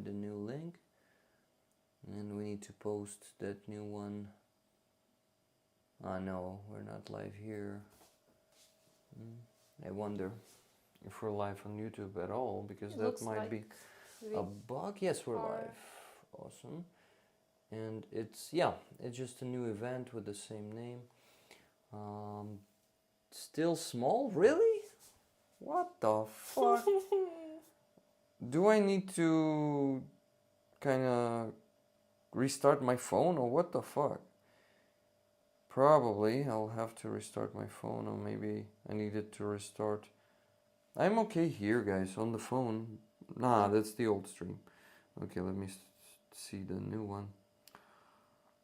the new link, and we need to post that new one. No, we're not live here. I wonder if we're live on YouTube at all, because It that might like be a bug. Yes, we're live. Awesome. And it's just a new event with the same name. Still small? Really? What the fuck? Do I need to kind of restart my phone, or what the fuck? Probably I'll have to restart my phone, or maybe I needed to restart. I'm okay here, guys, on the phone. Nah, that's the old stream. Okay, let me see the new one.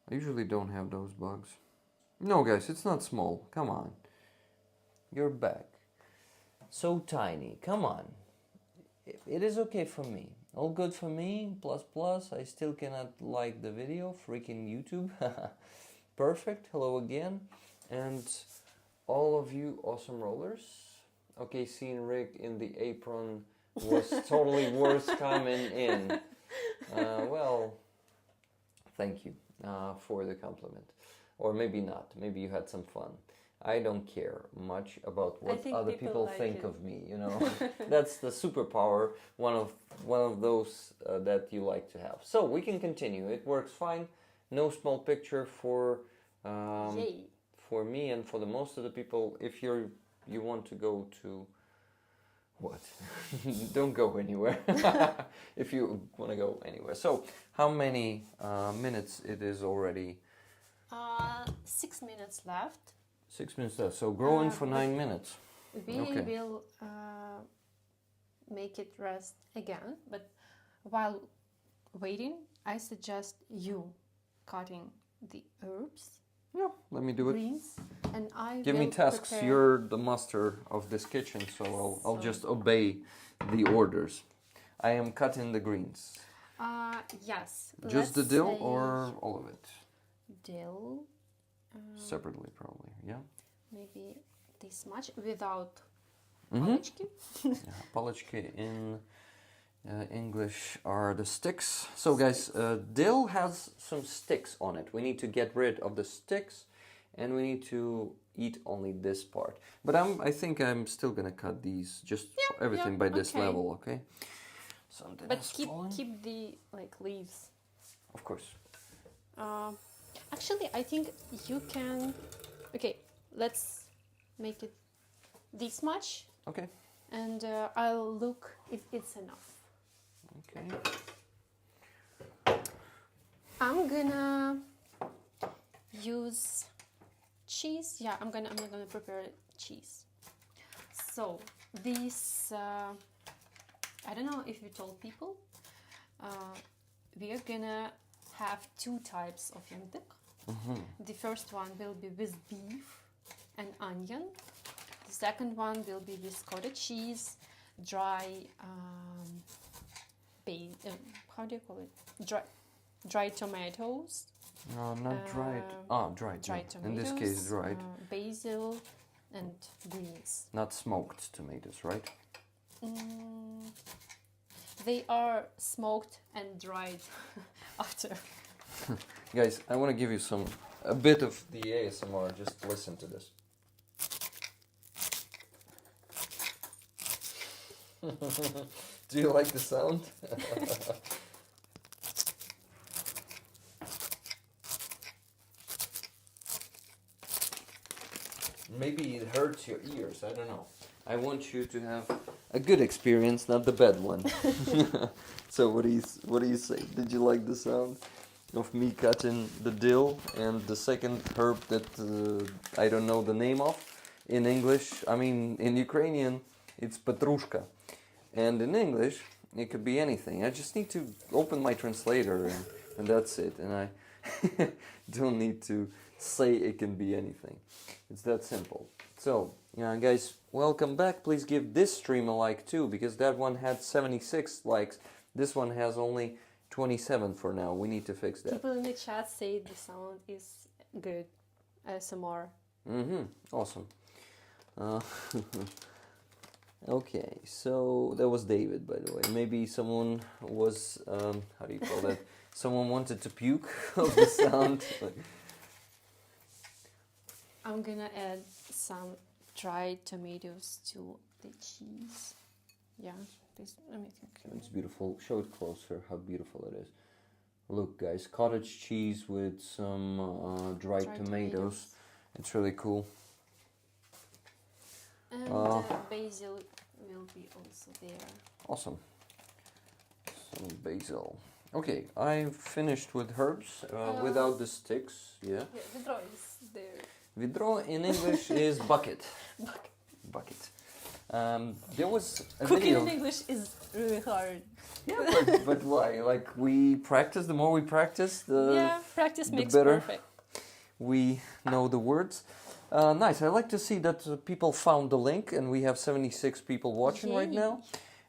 I usually don't have those bugs. No, guys, it's not small. Come on. You're back. So tiny. Come on. It is okay for me. All good for me. Plus plus. I still cannot like the video. Freaking YouTube. Perfect. Hello again. And all of you awesome rollers. Okay, seeing Rick in the apron was totally worth coming in. Well, thank you for the compliment. Or maybe not. Maybe you had some fun. I don't care much about what other people like think it. of me, you know. That's the superpower, one of those that you like to have. So we can continue. It works fine. No small picture for me and for the most of the people. If you want to go to what? Don't go anywhere. If you want to go anywhere. So how many minutes it is already? 6 minutes left. 6 minutes left. So growing for 9 minutes. We will make it rest again, but while waiting, I suggest you cutting the herbs. Yeah, let me do it. Greens, and I Give will me tasks. prepare... You're the master of this kitchen, so I'll just obey the orders. I am cutting the greens. Yes. Just the dill or all of it? Dill. Separately, probably. Yeah. Maybe this much without palichki. Palichki in English are the sticks. So guys, dill has some sticks on it. We need to get rid of the sticks, and we need to eat only this part. But I think I'm still gonna cut these, just everything by this level, okay? Something but keep the leaves. Of course. Actually, I think you can. Okay, let's make it this much. Okay. And I'll look if it's enough. Okay. I'm gonna use cheese. Yeah, I'm gonna prepare cheese. So this I don't know if you told people. We are gonna have 2 types of Yantic. The first one will be with beef and onion. The second one will be with cottage cheese, dry how do you call it? Dry tomatoes. No, not dried. Dried. Dried tomatoes. In this case, dried. Basil and greens. Not smoked tomatoes, right? They are smoked and dried after. Guys, I want to give you a bit of the ASMR. Just listen to this. Do you like the sound? Maybe it hurts your ears. I don't know. I want you to have a good experience, not the bad one. So what do you say? Did you like the sound of me cutting the dill and the second herb that I don't know the name of in English? I mean, in Ukrainian, it's petrushka. And in English, it could be anything. I just need to open my translator and that's it. And I don't need to say it can be anything. It's that simple. So, guys, welcome back. Please give this stream a like too, because that one had 76 likes. This one has only 27 for now. We need to fix that. People in the chat say the sound is good. ASMR. Awesome. Okay, so that was David, by the way. Maybe someone was, how do you call that? Someone wanted to puke of the sound. I'm gonna add some dried tomatoes to the cheese. Yeah, this, let me think. It's beautiful. Show it closer, how beautiful it is. Look, guys, cottage cheese with some dried tomatoes. It's really cool. And basil will be also there. Awesome. Some basil. Okay, I finished with herbs without the sticks. Yeah. Yeah, the draw is there. Vidro in English is bucket. Bucket. There was a Cooking video. in English is really hard. Yeah, but why? Like, we practice. The more we practice, practice the makes better perfect. we know the words. Nice. I like to see that people found the link, and we have 76 people watching right now.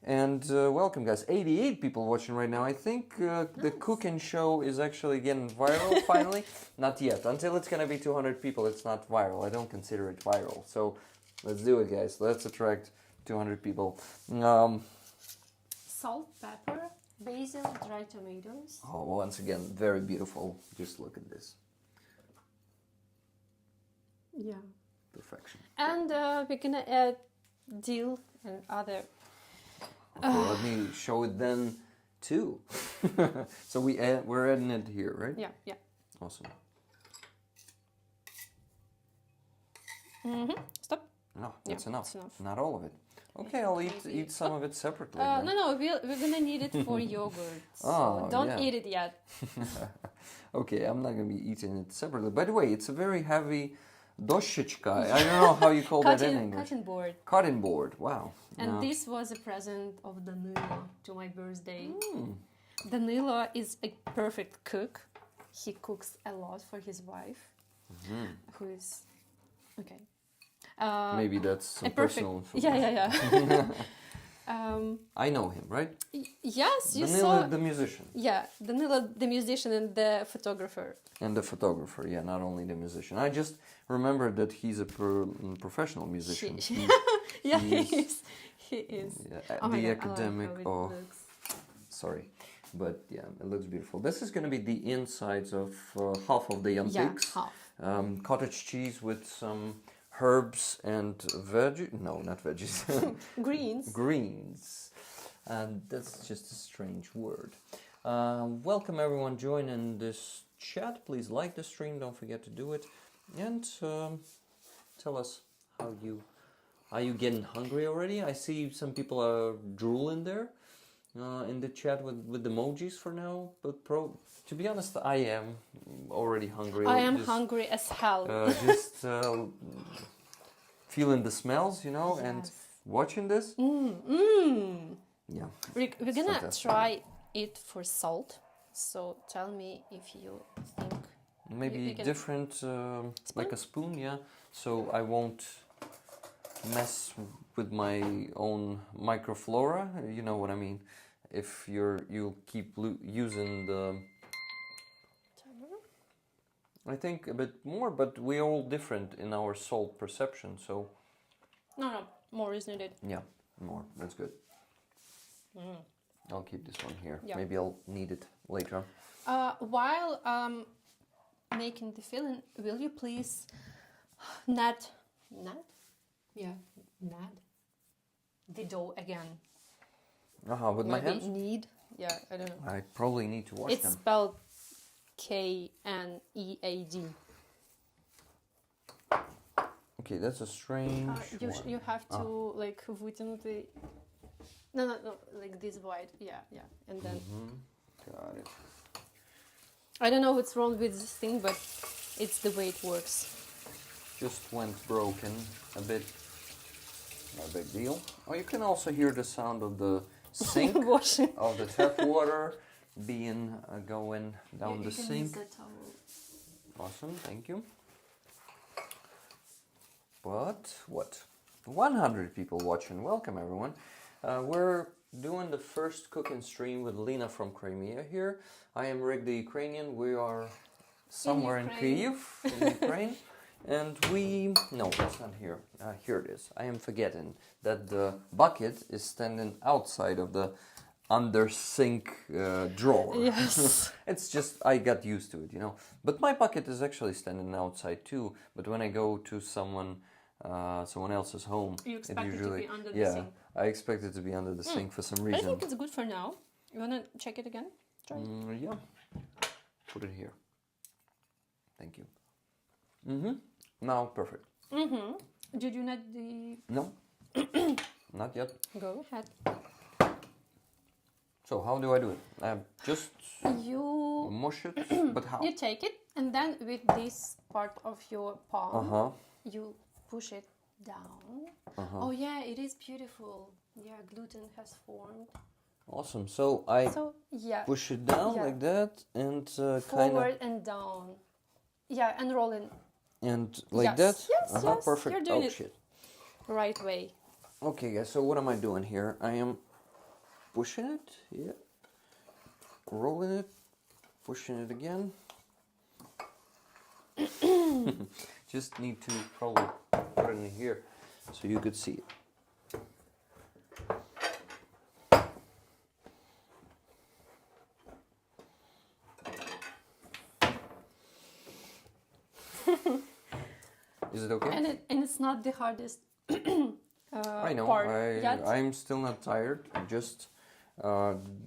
And welcome, guys. 88 people watching right now. I think the cooking show is actually getting viral finally. Not yet. Until it's gonna be 200 people, it's not viral. I don't consider it viral. So let's do it, guys. Let's attract 200 people. Salt, pepper, basil, dried tomatoes. Oh, once again, very beautiful. Just look at this. Yeah. Perfection. And we're gonna add dill and other. Okay, let me show it then too. So we're adding it here, right? Yeah, yeah. Awesome. Stop. No, that's enough. That's enough. Not all of it. Okay, I'll eat some of it separately. then. No, we're gonna need it for yogurt. So Oh, don't yeah. eat it yet. Okay, I'm not gonna be eating it separately. By the way, it's a very heavy doshechka. I don't know how you call that in English. Cutting board. Cutting board. Wow. And Yeah. this was a present of Danilo to my birthday. Danilo is a perfect cook. He cooks a lot for his wife, who is okay. Maybe that's some a perfect. personal information. Yeah. I know him, right? Yes, you Danilo, saw. the musician. Yeah, Danilo, the musician and the photographer. And the photographer, yeah, not only the musician. I just remembered that he's a professional musician. Yeah, He's- he is. He is. Yeah, Oh my the God, academic. I like how it looks. Sorry, but yeah, it looks beautiful. This is going to be the insides of half of the Yeah, Yantics. half. Cottage cheese with some herbs and veggies. No, not veggies. Greens. Greens. And that's just a strange word. Welcome everyone, join in this chat. Please like the stream, don't forget to do it. And tell us how you... Are you getting hungry already? I see some people are drooling there in the chat with emojis for now. But to be honest, I am already hungry. I am hungry as hell. Just feeling the smells, and watching this. Yeah. We're gonna fantastic. try it for salt. So tell me if you think. Maybe you can- different, like a spoon, yeah. So I won't mess with my own microflora. You know what I mean. If you'll keep using the. I think a bit more, but we're all different in our salt perception. So No, more is needed. yeah, more. That's good. I'll keep this one here. Yeah. Maybe I'll need it later on. While making the filling, will you please knead? Yeah, knead the dough again. With my Maybe hands? knead. Yeah, I don't know. I probably need to wash It's them. spelled Knead. Okay, that's a strange one. You have to like вытянутый. No, like this wide. Yeah, and then. Got it. I don't know what's wrong with this thing, but it's the way it works. Just went broken a bit. No big deal. Oh, you can also hear the sound of the sink, Washing. of the tap water being going down the You can sink. use the towel. Awesome, thank you. But what? 100 people watching. Welcome everyone. We're doing the first cooking stream with Lena from Crimea here. I am Rick the Ukrainian. We are somewhere in Ukraine. Kyiv, in Ukraine. And no, it's not here. Here it is. I am forgetting that the bucket is standing outside of the under sink drawer. Yes. It's just, I got used to it, you know. But my bucket is actually standing outside too. But when I go to someone else's home, You expect it usually, to be under the sink. I expect it to be under the sink for some reason. I think it's good for now. You wanna check it again? Try it. Yeah. Put it here. Thank you. Mm-hmm. Now, perfect. Mm-hmm. Did you net the... No, not yet. Go ahead. So how do I do it? Just You mush it, but how? you take it and then with this part of your palm, you push it down. Oh yeah, it is beautiful. Yeah, gluten has formed. Awesome. So I yeah, push it down like that and kind forward and down. Yeah, and roll in. And like that? Yes, yes. Perfect. You're doing oh it shit. Right way. Okay, guys. So what am I doing here? I am pushing it. Yeah. Rolling it. Pushing it again. Just need to probably put it in here so you could see it. Is it okay? And it's not the hardest I know. part yet. I'm still not tired. Just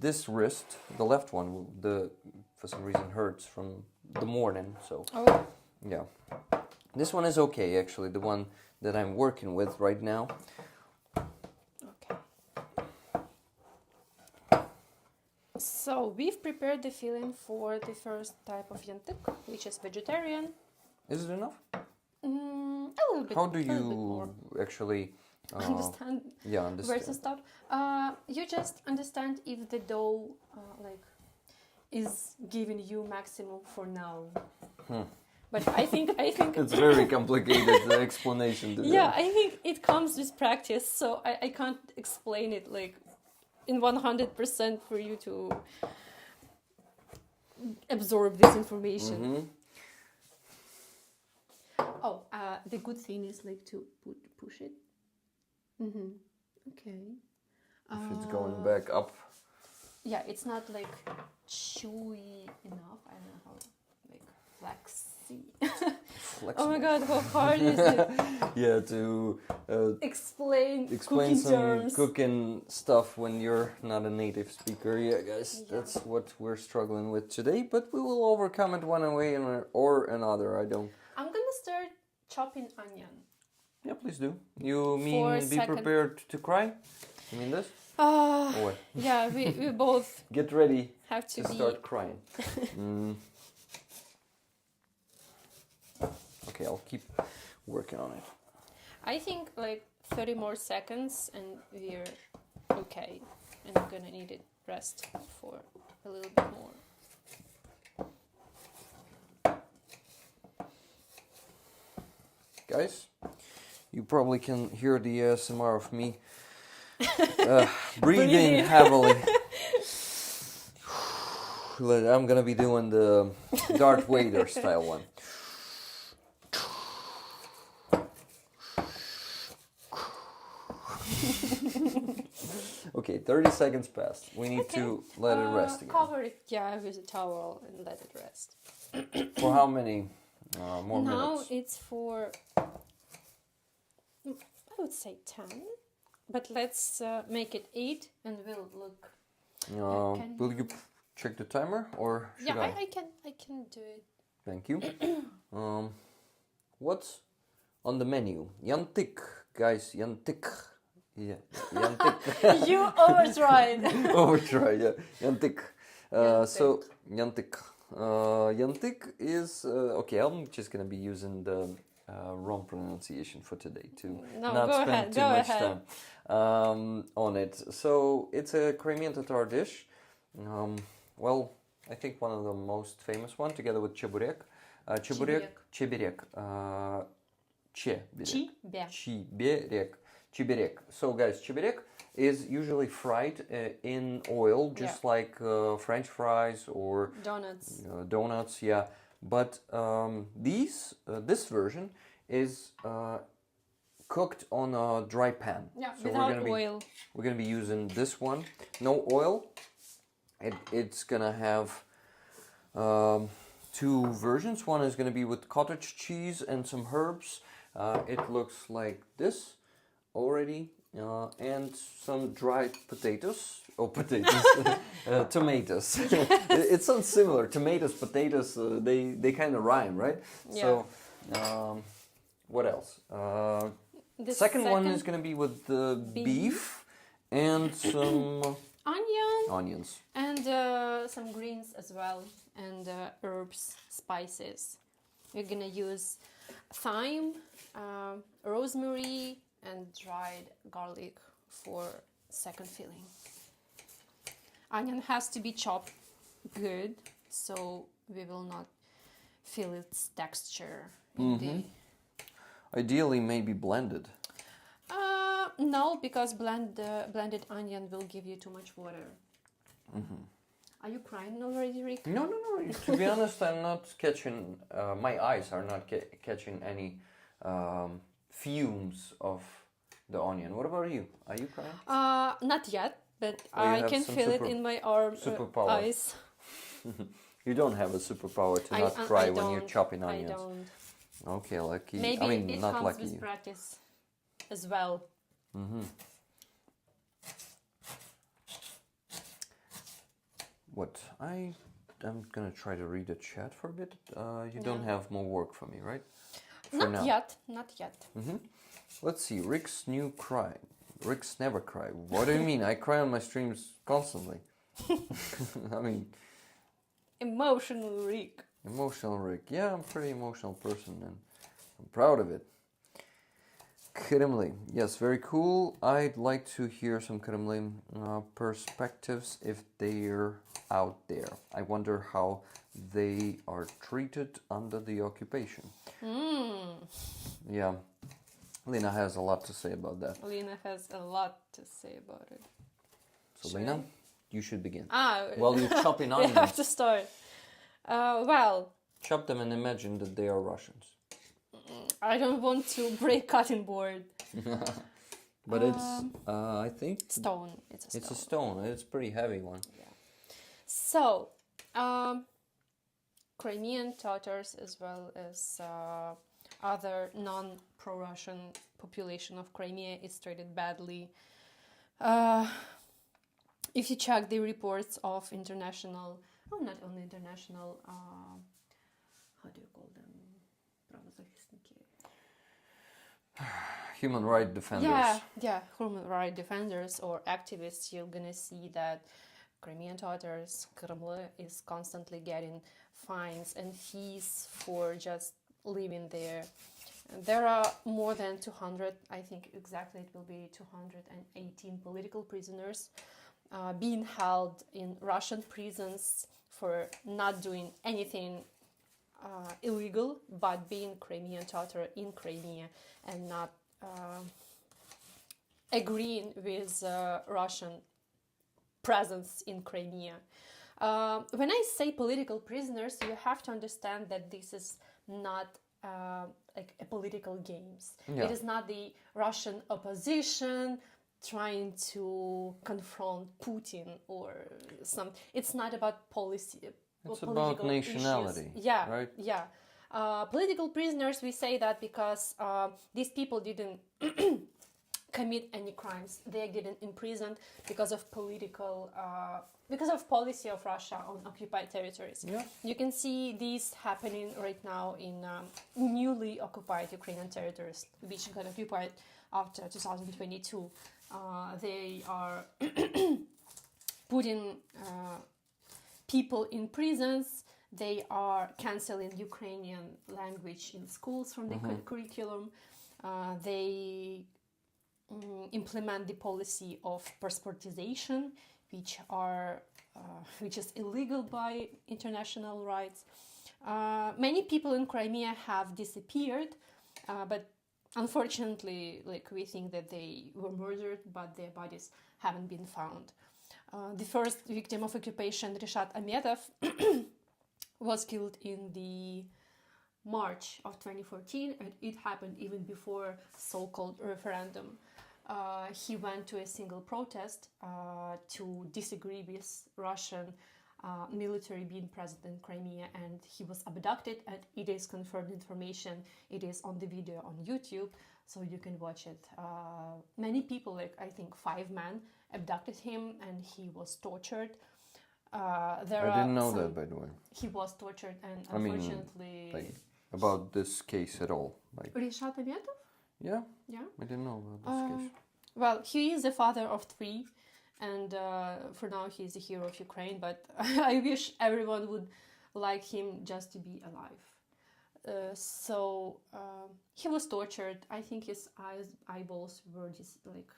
this wrist, the left one, for some reason hurts from the morning. So yeah, this one is okay actually. The one that I'm working with right now. Okay. So we've prepared the filling for the first type of Yantic, which is vegetarian. Is it enough? A little bit. How do a little bit you more. actually Understand understand. where to stop? You just understand if the dough is giving you maximum for now. But I think It's very complicated the explanation. To yeah, I think it comes with practice, so I can't explain it like in 100% for you to absorb this information. Oh, the good thing is like to push it. Okay. If it's going back up. Yeah, it's not like chewy enough. I don't know how, like flaxy. Oh my god, how hard is it? Yeah, to explain explain cooking some terms. cooking stuff when you're not a native speaker. Yeah, guys, that's what we're struggling with today, but we will overcome it one way or another. I'm gonna start chopping onion. Yeah, please do. You For mean be prepared to cry? You mean this? Or what? Yeah, we both Get ready have to be... start crying. Okay, I'll keep working on it. I think like 30 more seconds and we're okay. And I'm gonna need it rest for a little bit more. Guys, you probably can hear the ASMR of me breathing heavily. I'm gonna be doing the Darth Vader style one. Okay, 30 seconds passed. We need to let it rest again. Cover it, with a towel and let it rest. For how many more now minutes? it's for, I would say 10, but let's make it 8 and we'll look. Will you check the timer or should I? I can do it. Thank you. What's on the menu? Yantic, guys, Yantic. Yeah, Yantic. You overtried. Overtried, yeah. Yantic. So, Yantic. Yantic is... okay, I'm just going to be using the wrong pronunciation for today to not spend too much time on it. So, it's a Crimean Tatar dish. Well, I think one of the most famous one, together with cheburek. Cheburek. Chiberek. So guys, chiberek is usually fried in oil, just like French fries or donuts. Donuts, yeah. But this version is cooked on a dry pan. Yeah, so without oil. We're gonna be using this one. No oil. It's gonna have two versions. One is gonna be with cottage cheese and some herbs. It looks like this already. And some dried potatoes. Oh, potatoes. Tomatoes. It sounds similar. Tomatoes, potatoes, they kind of rhyme, right? Yeah. So, what else? The second one is going to be with the beef and some onions. And some greens as well. And herbs, spices. We're going to use thyme, rosemary, and dried garlic for second filling. Onion has to be chopped good, so we will not feel its texture in the... Ideally, maybe blended. No, because blended onion will give you too much water. Are you crying already, Rick? No. To be honest, I'm not catching... my eyes are not catching any fumes of the onion. What about you? Are you crying? Not yet, but I can feel it in my eyes. You don't have a superpower to not cry when you're chopping onions. I don't. Okay, lucky. Maybe I mean, it not comes lucky. with practice as well. What? I'm gonna try to read the chat for a bit. You don't have more work for me, right? For Not yet. Let's see. Rick's new cry. Rick's never cry. What do you mean? I cry on my streams constantly. I mean... Emotional Rick. Emotional Rick. Yeah, I'm a pretty emotional person and I'm proud of it. Kremlin. Yes, very cool. I'd like to hear some Kremlin perspectives if they're out there. I wonder how they are treated under the occupation. Yeah. Lena has a lot to say about that. Lena has a lot to say about it. So Lena, you should begin. Well, you're chopping onions. We have to start. Well... Chop them and imagine that they are Russians. I don't want to break cutting board. But it's, I think... Stone. It's a stone. It's a stone. It's a pretty heavy one. Yeah. So, Crimean Tatars as well as other non-pro-Russian population of Crimea is treated badly. If you check the reports of international, not only international, how do you call them? Human rights defenders. Yeah, human rights defenders or activists, you're gonna see that Crimean Tatars, Kremlin, is constantly getting fines and fees for just living there. There are more than 200, I think exactly it will be 218 political prisoners being held in Russian prisons for not doing anything illegal, but being Crimean Tatar in Crimea and not agreeing with Russian presence in Crimea. When I say political prisoners, you have to understand that this is not like a political games. Yeah. It is not the Russian opposition trying to confront Putin or some. It's not about policy. It's about nationality. Issues. Yeah, right? Yeah. Political prisoners, we say that because these people didn't commit any crimes. They are getting imprisoned because of political, because of policy of Russia on occupied territories. Yeah. You can see this happening right now in newly occupied Ukrainian territories, which got occupied after 2022. They are putting people in prisons. They are canceling Ukrainian language in schools from the curriculum. They implement the policy of passportization, which is illegal by international rights. Many people in Crimea have disappeared, but unfortunately, we think that they were murdered, but their bodies haven't been found. The first victim of occupation, Rishat Ametov, was killed in the March of 2014, and it happened even before so-called referendum. He went to a single protest to disagree with Russian military being present in Crimea, and he was abducted, and it is confirmed information. It is on the video on YouTube, so you can watch it. Many people, like I think 5 men, abducted him, and he was tortured. I didn't know that, by the way. He was tortured, and I mean, unfortunately... like, about this case at all. Like, Rishat Ametov? yeah, Yeah. I didn't know about this case. Well, he is the father of 3, and for now he is a hero of Ukraine, but I wish everyone would like him just to be alive. So he was tortured. I think his eyeballs were just like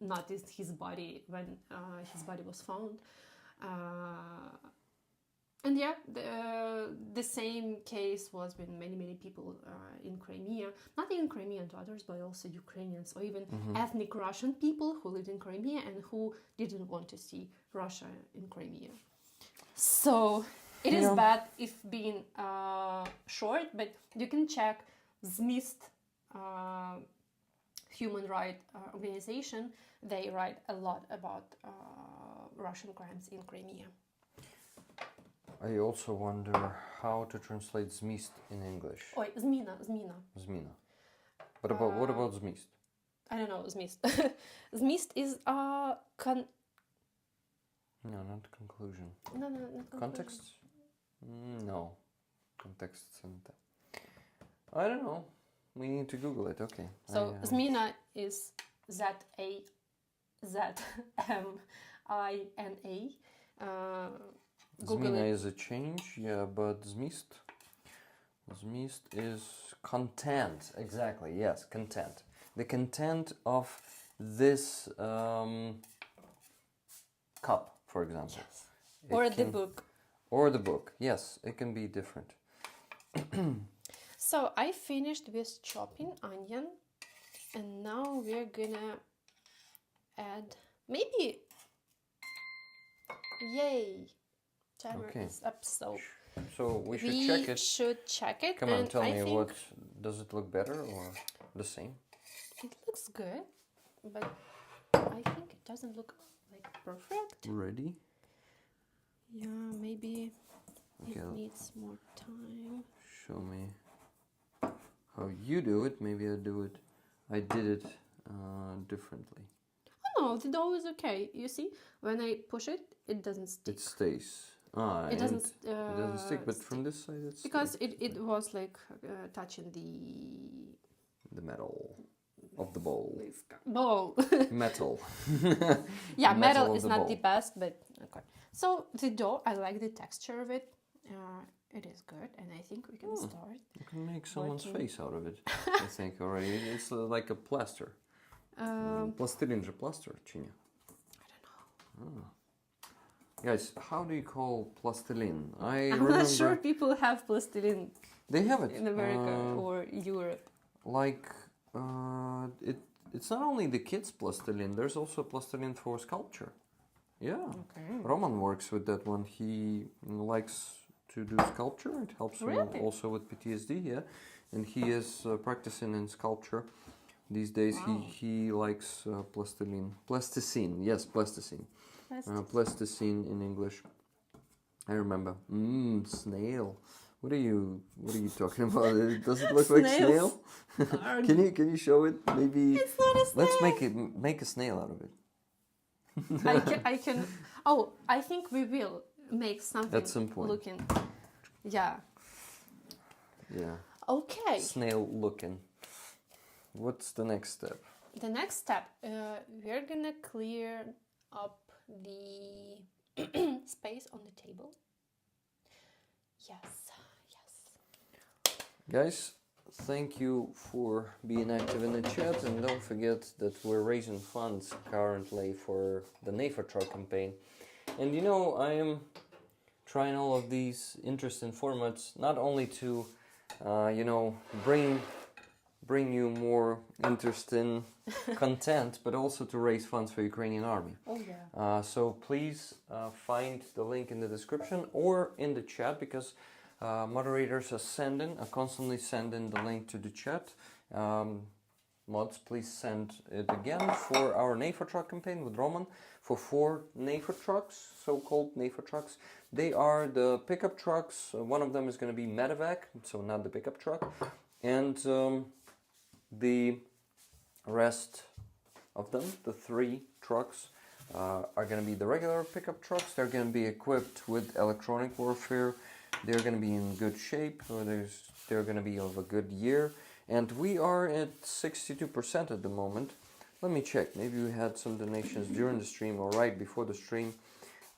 not his body when his body was found. And yeah, the same case was with many people in Crimea, not even Crimean others, but also Ukrainians or even ethnic Russian people who lived in Crimea and who didn't want to see Russia in Crimea. So it is bad if being short, but you can check ZMIST, human rights organization. They write a lot about Russian crimes in Crimea. I also wonder how to translate Zmist in English. Oi, Zmina. Zmina. What about Zmist? I don't know, Zmist. Zmist is No, not conclusion. No, not Context? No. Context center. I don't know. We need to Google it, okay. So Zmina is Z-A-Z-M-I-N-A. Zmina is a change, yeah, but Zmist is content, exactly, yes, content. The content of this cup, for example. Yes. Or the book. Or the book, yes, it can be different. So I finished with chopping onion, and now we're gonna add maybe, yay, timer is up, so we should check it. Should check it. Come on, tell me, what does it look better or the same? It looks good, but I think it doesn't look like perfect. Ready? Yeah, maybe it needs more time. Show me how you do it. Maybe I did it differently. Oh no, the dough is okay. You see, when I push it, it doesn't stick. It stays. It doesn't stick, but from this side it's because it was like touching the metal of the bowl. Metal. Yeah, metal is not the best, but okay. So the dough, I like the texture of it. It is good, and I think we can start. You can make someone's face out of it. I think already. It's like a plaster. Plastilin же plaster, Chinya. I don't know. Guys, how do you call plastilin? I'm not sure people have plastilin. They have it in America or Europe. Like it's not only the kids' plastilin. There's also plastilin for sculpture. Yeah. Okay. Roman works with that one. He likes to do sculpture. It helps him also with PTSD. Yeah, and he is practicing in sculpture these days. Wow. He likes plasticine. Yes, plasticine. Plasticine in English. I remember. Snail. What are you talking about? Does it look like snail? Can you show it? Maybe it's not a snail. Let's make a snail out of it. I can. Oh, I think we will make something at some point. Looking. Yeah. Yeah. Okay. Snail looking. What's the next step? The next step, we're gonna clear up the space on the table. Yes. Guys, thank you for being active in the chat, and don't forget that we're raising funds currently for the NAFOTROR campaign. And I am trying all of these interesting formats, not only to, bring you more interesting content, but also to raise funds for Ukrainian army. Oh yeah. So please find the link in the description or in the chat, because Moderators are constantly sending the link to the chat. Mods, please send it again for our NAFA truck campaign with Roman for 4 NAFA trucks, so-called NAFA trucks. They are the pickup trucks. One of them is going to be medevac, so not the pickup truck. And the rest of them, the 3 trucks, are going to be the regular pickup trucks. They're going to be equipped with electronic warfare. They're going to be in good shape. They're going to be of a good year. And we are at 62% at the moment. Let me check. Maybe we had some donations during the stream or right before the stream.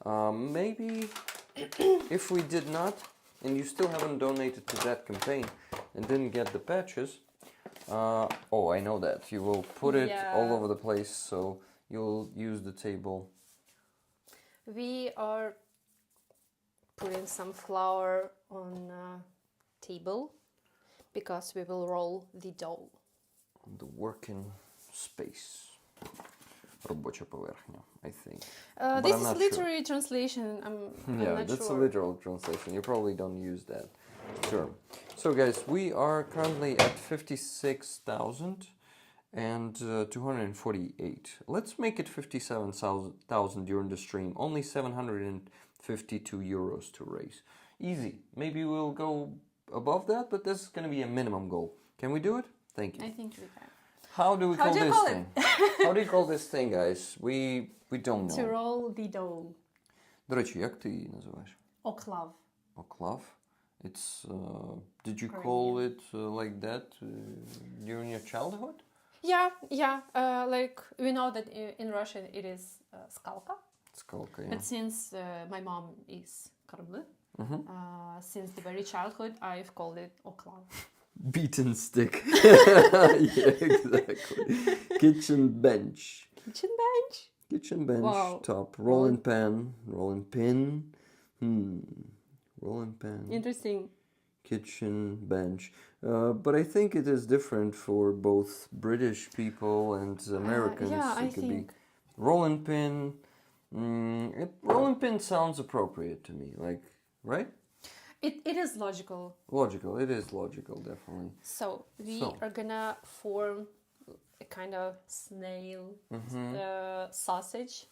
Maybe if we did not, and you still haven't donated to that campaign and didn't get the patches, oh, I know that. You will put it all over the place, so you'll use the table. We are putting some flour on table because we will roll the dough. The working space. Робоча поверхня, I think. This is literary translation. I'm not that's sure. a literal translation. You probably don't use that term. So guys, we are currently at 56,248. Let's make it 57,000 during the stream. Only 752 euros to raise. Easy. Maybe we'll go above that, but this is going to be a minimum goal. Can we do it? Thank you. I think we can. How do we call this thing? How do you call this thing, guys? We don't know. To roll the dough. До речі, як ти її називаєш? Oklav. Oklav? It's, did you call it like that during your childhood? Yeah. Like, we know that in Russian it is skalka. Skalka, yeah. But since my mom is Kreml, since the very childhood, I've called it oklav. Beaten stick. Yeah, exactly. Kitchen bench. Kitchen bench. Kitchen bench, Wow. top. Rolling pan. Rolling pin. Rolling pan. Interesting. Kitchen bench. But I think it is different for both British people and Americans. I think. Be rolling pin. Rolling pin sounds appropriate to me. Like, right? It is logical. Logical. It is logical, definitely. So we are gonna form a kind of snail sausage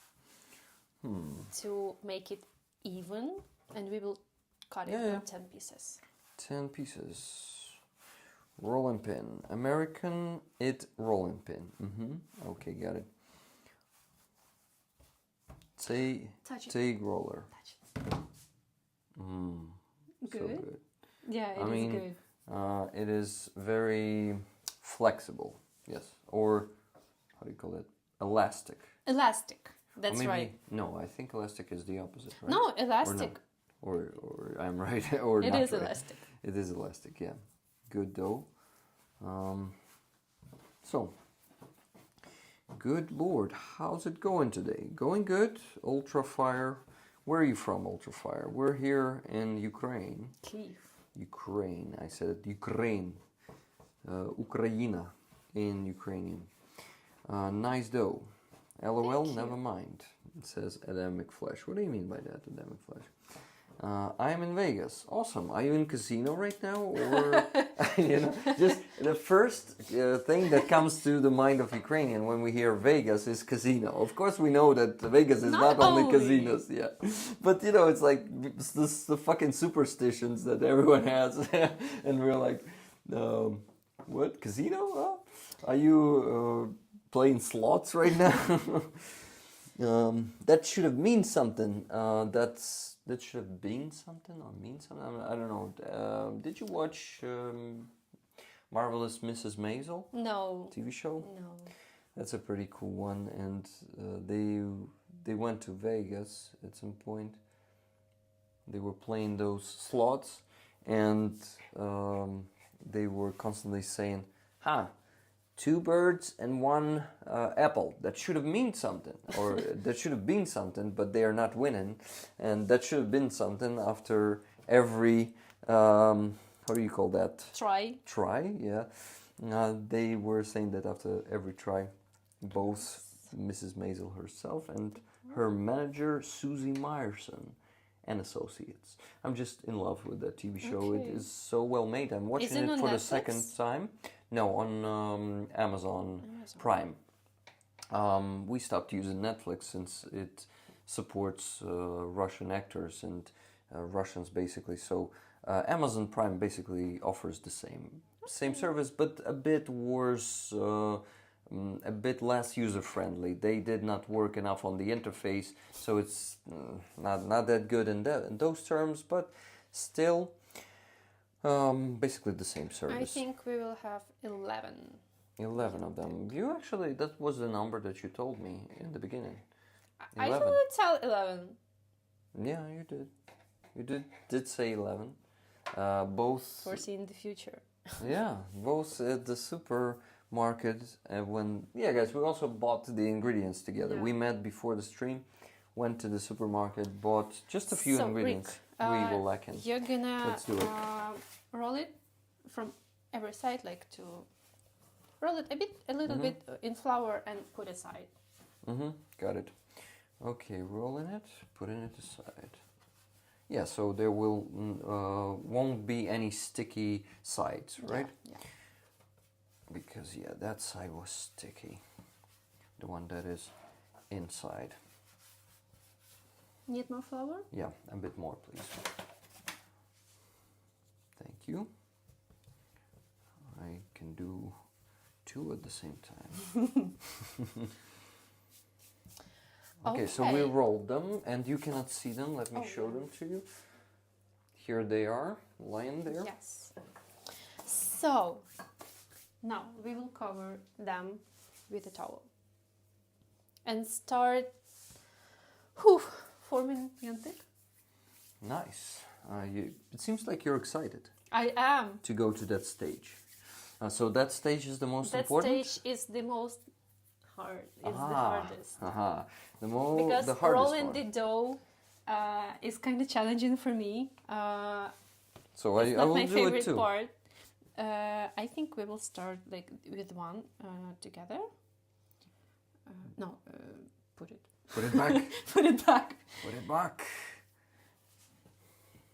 to make it even, and we will cut it in 10 pieces. 10 pieces. Rolling pin. American rolling pin. Okay, got it. Tag roller. Touch it. Good. So good. Yeah, it is good. It is very flexible. Yes. Or how do you call it? Elastic. Elastic. That's right. No, I think elastic is the opposite, right? No, elastic. Or I'm right. Or it not is right. elastic. It is elastic, yeah. Good dough. So, good Lord, how's it going today? Going good. Ultra Fire. Where are you from, Ultra Fire? We're here in Ukraine. Kyiv. Ukraine. I said Ukraine. Ukraina in Ukrainian. Nice dough. LOL, never mind. It says Adamic Flesh. What do you mean by that, Adamic Flesh? I am in Vegas. Awesome. Are you in casino right now? Or, just the first thing that comes to the mind of Ukrainian when we hear Vegas is casino. Of course, we know that Vegas is not only casinos, yeah. But, it's like the fucking superstitions that everyone has. And we're like, what? Casino? Are you playing slots right now? That should have mean something. That should have been something or mean something. I don't know. Did you watch Marvelous Mrs. Maisel? No. TV show? No. That's a pretty cool one. And they went to Vegas at some point. They were playing those slots, and they were constantly saying, two birds and one apple. That should have mean something, or that should have been something, but they are not winning. And that should have been something after every, how do you call that? Try, yeah. They were saying that after every try, both Mrs. Maisel herself and her manager, Susie Meyerson, and Associates. I'm just in love with that TV show. It Okay. is so well made. I'm watching Is it it on for the Netflix? second time. No, on Amazon Prime. We stopped using Netflix since it supports Russian actors and Russians basically. So Amazon Prime basically offers the same service, but a bit worse, a bit less user friendly. They did not work enough on the interface, so it's not that good in those terms, but still basically the same service. I think we will have 11. 11 of them. You actually, that was the number that you told me in the beginning. I 11. should tell 11. Yeah, you did. You did say 11. Both. Foreseeing the future. Yeah, both at the supermarket. Yeah, guys, we also bought the ingredients together. Yeah. We met before the stream, went to the supermarket, bought just a few So, ingredients Rick, we were lacking. You're gonna Let's do it. roll it from every side, like to roll it a little bit in flour and put aside. Got it. Okay, rolling it, putting it aside. Yeah, so there won't be any sticky sides, right? Yeah. Because yeah, that side was sticky. The one that is inside. Need more flour? Yeah, a bit more, please. Thank you. I can do 2 at the same time. Okay, so we Okay. rolled them, and you cannot see them. Let me show them to you. Here they are, lying there. Yes. So now we will cover them with a towel and start forming Yantic. Nice. It seems like you're excited I am. to go to that stage. So that stage is the most That important? stage is the most hard. It's the hardest. The Because hardest rolling part. the dough is kind of challenging for me. So It's I not will my do favorite it too. part. I think we will start like with one together. Put it. Put it back. Put it back. Put it back.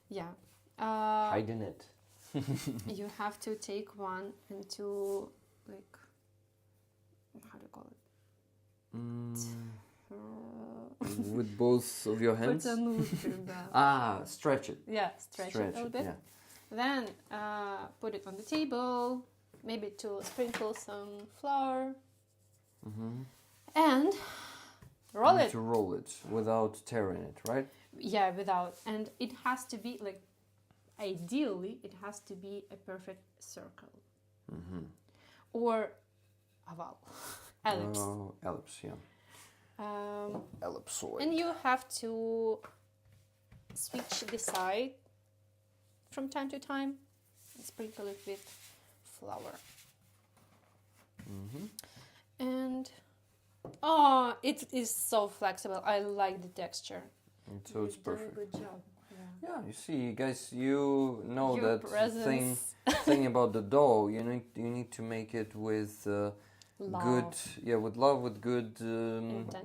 Yeah. Hiding it. You have to take one and to like, how do you call it? With both of your hands? Stretch it. Yeah, stretch it a little bit. Yeah. Then put it on the table, maybe to sprinkle some flour, and roll You it. need to roll it without tearing it, right? Yeah, without. And it has to be like, ideally, it has to be a perfect circle. Or oval. Ellipse. Ellipse, yeah. Ellipsoid. And you have to switch the side from time to time and sprinkle it with flour. And it is so flexible. I like the texture. And so it's You're doing perfect. a good job. Yeah, you see, guys, you know Your that presence. thing about the dough. You need to make it with good, with love, with good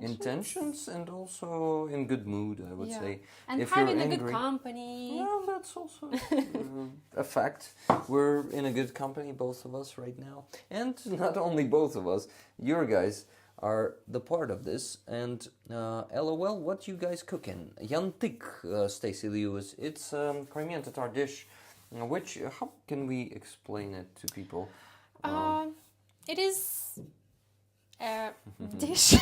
intentions, and also in good mood. I would say. And if having you're a good angry, company. well, that's also a fact. We're in a good company, both of us, right now, and not only both of us. Your guys are the part of this. And LOL, what you guys cooking? Yantic, Stacey Lewis. It's Crimean Tatar dish. Which how can we explain it to people? It is a dish,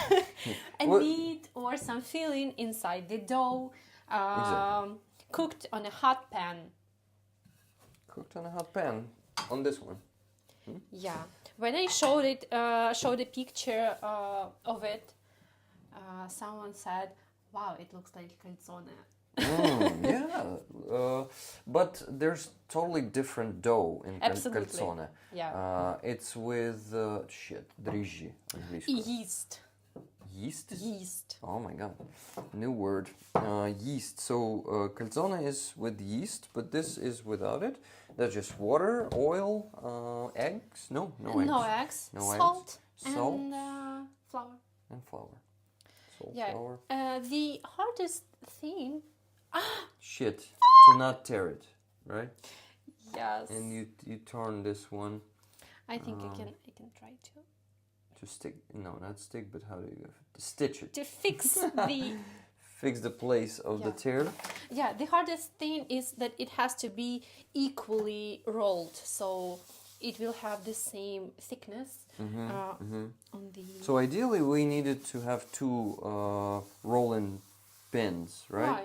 a meat or some filling inside the dough, cooked on a hot pan. Cooked on a hot pan. On this one. Yeah. When I showed a picture of it, someone said, "Wow, it looks like calzone." But there's totally different dough in Absolutely. calzone. Yeah. It's with дрожжи. Yeast. Yeast? Yeast. Oh my god, new word. Yeast. So calzone is with yeast, but this is without it. That's just water, oil, eggs. No eggs. No eggs. No Salt. eggs. Salt And flour. and flour. Salt, Yeah. flour. The hardest thing Shit. To not tear it, right? Yes. And you turn this one I think I can try to stick. No, not stick, but how do you to stitch it? to fix the. Fix the place of the tear. Yeah, the hardest thing is that it has to be equally rolled, so it will have the same thickness on the. So ideally, we needed to have two rolling pins, right? Why?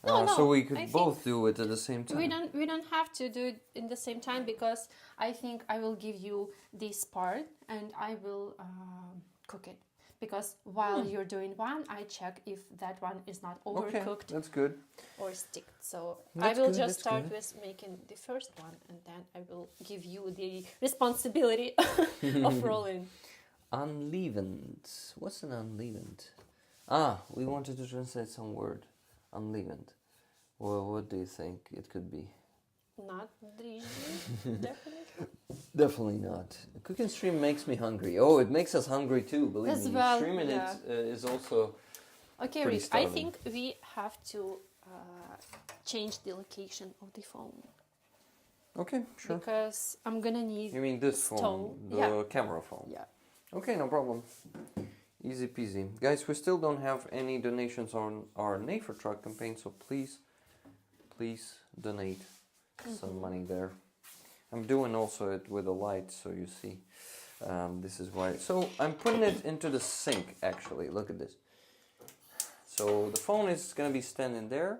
No, so we I could think both do it at the same time. We don't have to do it in the same time, because I think I will give you this part and I will cook it. Because while you're doing one, I check if that one is not overcooked. Okay, that's good. Or sticked. So That's I will good, just start good. with making the first one, and then I will give you the responsibility of rolling. Unleavened. What's an unleavened? We wanted to translate some word. Unleavened. Well, what do you think it could be? Not дріжджі, definitely. Definitely not. A cooking stream makes me hungry. Oh, it makes us hungry too, believe As me. well, Streaming yeah. it is also Okay, pretty Rick, I starving. think we have to change the location of the phone. Okay, sure. Because I'm gonna need You mean this stove. phone, the Yeah. camera phone? Yeah. Okay, no problem. Easy peasy. Guys, we still don't have any donations on our Nafer Truck campaign, so please donate some money there. I'm doing also it with a light, so you see. This is why. So I'm putting it into the sink, actually. Look at this. So the phone is going to be standing there,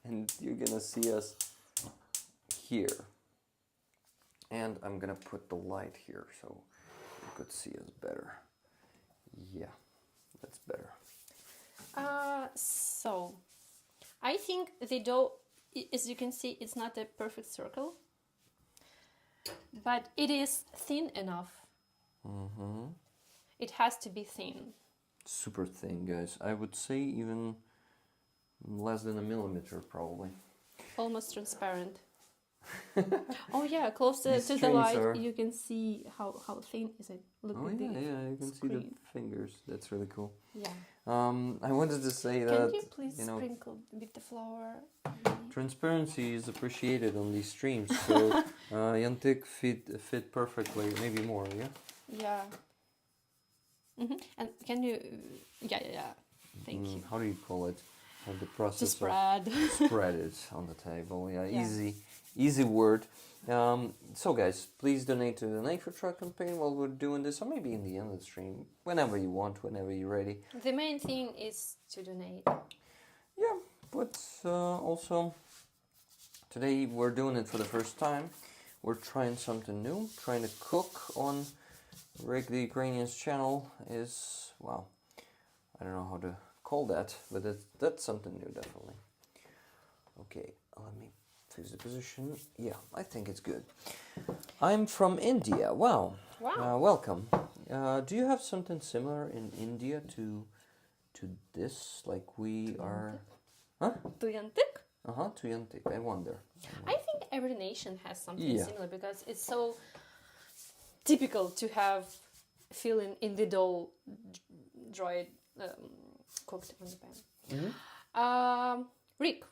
and you're going to see us here. And I'm going to put the light here, so you could see us better. Yeah, that's better. So I think the dough, as you can see, it's not a perfect circle, but it is thin enough. It has to be thin. Super thin, guys. I would say even less than a millimeter, probably. Almost transparent. Oh yeah, closer These to the strings light, are- you can see how thin is it. Look Oh at yeah, the yeah, you can see the screen. fingers. That's really cool. Yeah. I wanted to say Can that you please you know, sprinkle with the flour? transparency is appreciated on these streams. So Yantic fit perfectly, maybe more. Yeah. Yeah. And can you? Yeah. Thank you. How do you call it? The To process spread. of spread it on the table. Yeah, Yeah. easy word. So guys, please donate to the Nature Truck campaign while we're doing this, or maybe in the end of the stream, whenever you want, whenever you're ready. The main thing is to donate. Yeah, but also today we're doing it for the first time. We're trying something new, trying to cook on Rick the Ukrainian's channel is, well, I don't know how to call that, but that's something new, definitely. Okay, let me fix the position. Yeah, I think it's good. I'm from India. Wow. Wow. Welcome. Do you have something similar in India to this? Like we are... Huh? To Yantic? To Yantic. I wonder. I think every nation has something Yeah. similar, because it's so typical to have filling in the dough dried, cooked on the pan. Rick,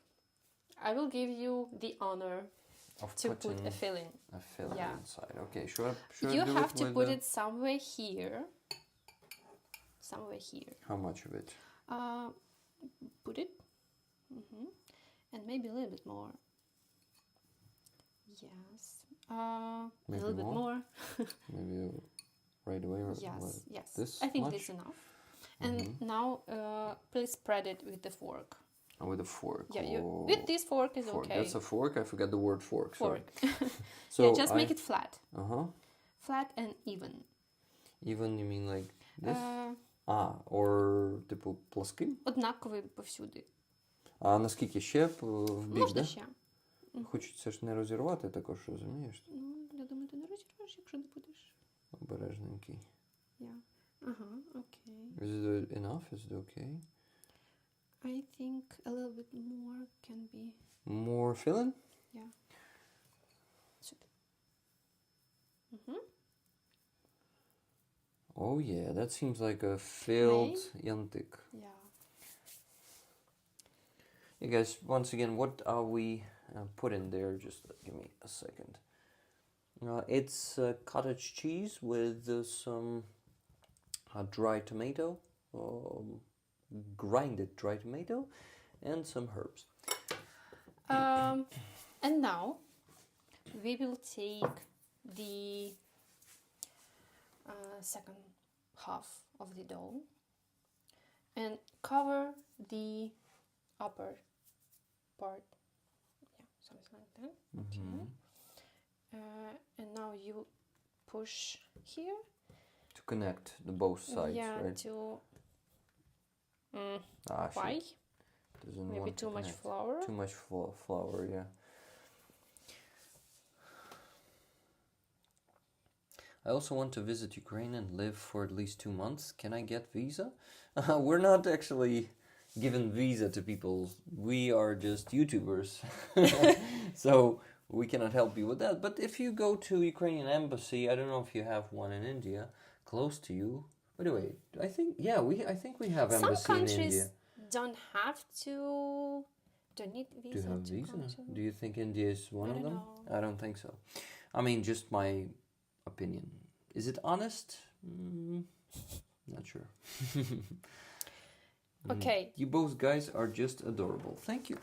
I will give you the honor Of to put putting a filling. a filling Yeah. inside. Okay, should I You do have it to with put the- it somewhere here. Somewhere here. How much of it? Put it. And maybe a little bit more. Yes. A Maybe little bit more? more. Maybe right away. Or Yes, yes. This I think much? this is enough. And now, please spread it with the fork. Oh, with a fork. Yeah, Oh, with this fork is fork. okay. That's a fork. I forgot the word fork. Sorry. Fork. So Yeah, just make it flat. Flat and even. Even you mean like this? Uh, Or типу плоским? Однаковий повсюди. А наскільки ще в бік, Можна да? ще. Хочеться ж не розірвати також, розумієш? Ну, я думаю, ти не розірвеш, якщо не будеш. Обережненький. Yeah. Ага, окей. Is it enough? Is it okay? I think a little bit more can be. More filling? Yeah. Сюди. Oh yeah, that seems like a filled Yantic. Yeah. Hey guys, once again, what are we put in there? Just give me a second. It's cottage cheese with some dry tomato, grinded dry tomato, and some herbs. And now we will take the second half of the dough and cover the upper part. Yeah, something like that. Okay. And now you push here To connect the both sides, yeah, right? to Why? why? Maybe too much flour. Too much flour, yeah. I also want to visit Ukraine and live for at least 2 months. Can I get visa? We're not actually given visa to people. We are just YouTubers. So we cannot help you with that. But if you go to Ukrainian embassy, I don't know if you have one in India, close to you. By the way, I think we have Some embassy in countries India. don't need Do you visa have to visa? come to. Do you think India is one of don't them? know. I don't think so. I mean, just my opinion. Is it honest? Not sure. Okay. You both guys are just adorable. Thank you.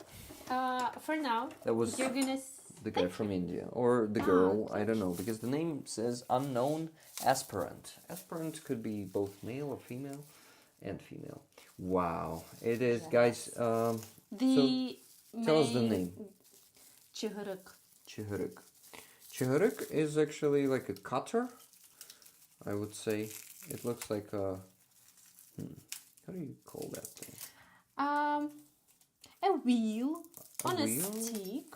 For now, That was you're gonna. the guy from India. Or the girl, I don't know. Because the name says unknown aspirant. Aspirant could be both male or female. And female. Wow. It is, guys. Tell us the name. Чигирик. Chihuruk. Chihuruk is actually like a cutter, I would say. It looks like a... how do you call that thing? A wheel on a wheel? stick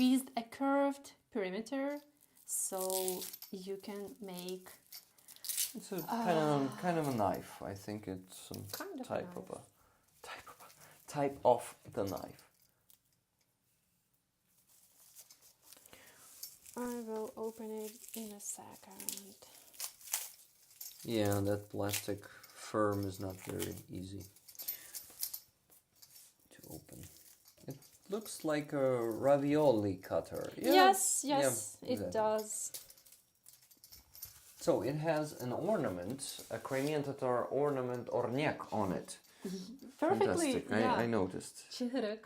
with a curved perimeter, so you can make It's a kind of a knife. I think it's some Kind of type knife. of type of the knife. I will open it in a second. Yeah, that plastic firm is not very easy to open. It looks like a ravioli cutter. Yeah, Yes, yeah, it exactly. does. So it has an ornament, a Crimean Tatar ornament orniak on it. Perfectly, Fantastic. yeah. I noticed. Чигирик.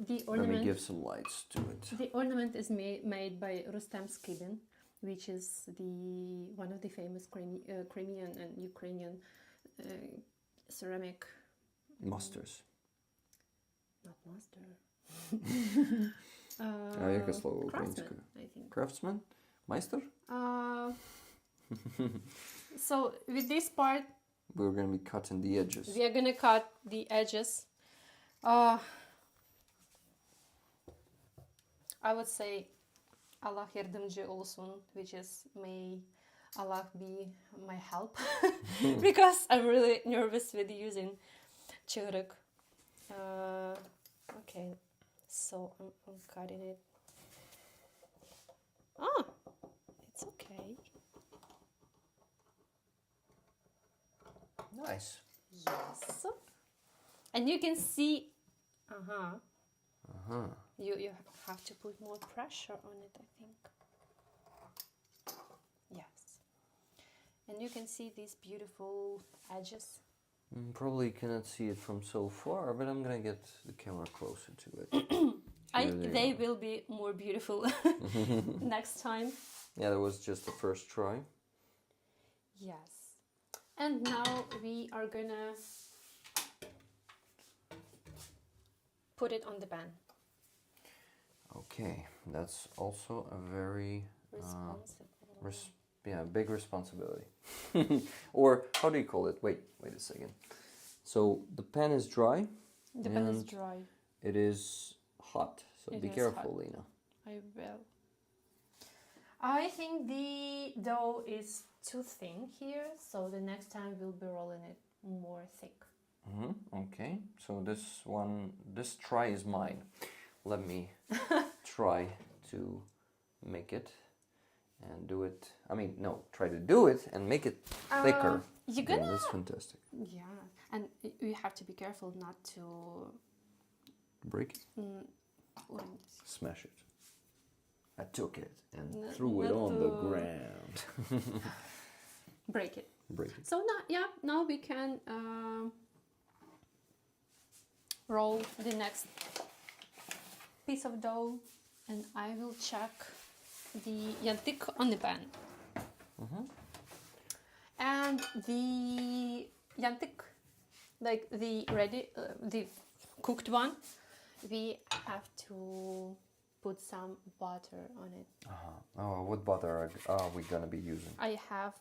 The Let me ornament. give some lights to it. The ornament is made by Rustam Skibin, which is one of the famous Crimean and Ukrainian ceramic. Masters. Not master. А яке слово українською? Craftsman, I think. Craftsman? Meister? So with this part, We're going to be cutting the edges. we are gonna cut the edges. I would say Allah yardımcı olsun, which is may Allah be my help, because I'm really nervous with using çığırık. Okay, so I'm cutting it. It's okay. Nice. Yes. And you can see, you have to put more pressure on it, I think. Yes. And you can see these beautiful edges. Probably cannot see it from so far, but I'm going to get the camera closer to it. They will be more beautiful next time. Yeah, that was just the first try. Yes. And now we are gonna put it on the pan. Okay, that's also a very Responsible. big responsibility. Or how do you call it? Wait a second. So the pan is dry. The pan is and dry. It is hot. So It be is careful, hot. Lena. I will. I think the dough is too thin here, so the next time we'll be rolling it more thick. Okay, so this try is mine. Let me try to make it. and do it. I mean, no, try to do it and make it thicker. You're Yeah, gonna. that's fantastic. Yeah, and you have to be careful not to Break it. und- Smash it. I took it and No, threw it not on the to- ground. break it. Break it. So now we can roll the next piece of dough, and I will check the yantic on the pan. And the yantic, like the ready, the cooked one, we have to put some butter on it. Oh, what butter are we gonna be using? I have.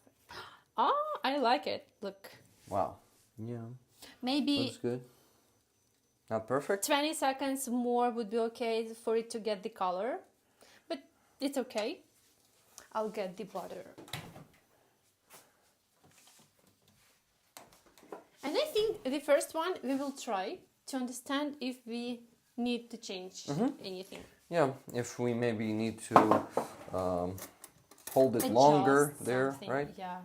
Oh, I like it. Look, Wow. Yeah. maybe Looks good. Not perfect? 20 seconds more would be okay for it to get the color, but it's okay. I'll get the butter. And I think the first one we will try to understand if we need to change anything. Yeah, if we maybe need to hold it longer Adjust there, something, right? Yeah.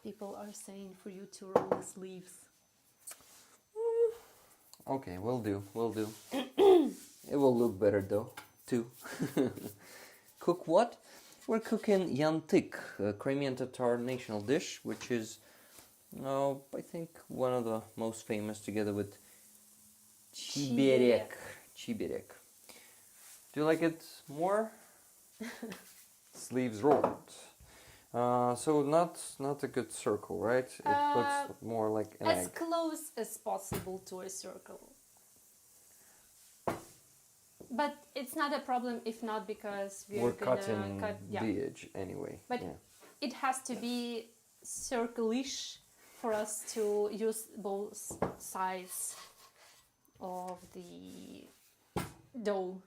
People are saying for you to roll the sleeves. Okay, will do. It will look better though, too. Cook what? We're cooking Yantic, a Crimean Tatar national dish, which is, I think, one of the most famous, together with Chiberek. Do you like it more? Sleeves rolled. So not a good circle, right? It looks more like an As egg. close as possible to a circle. But it's not a problem if not, because We're gonna cutting cut. Yeah. the edge anyway. But yeah. it has to be circle-ish for us to use both sides of the dough.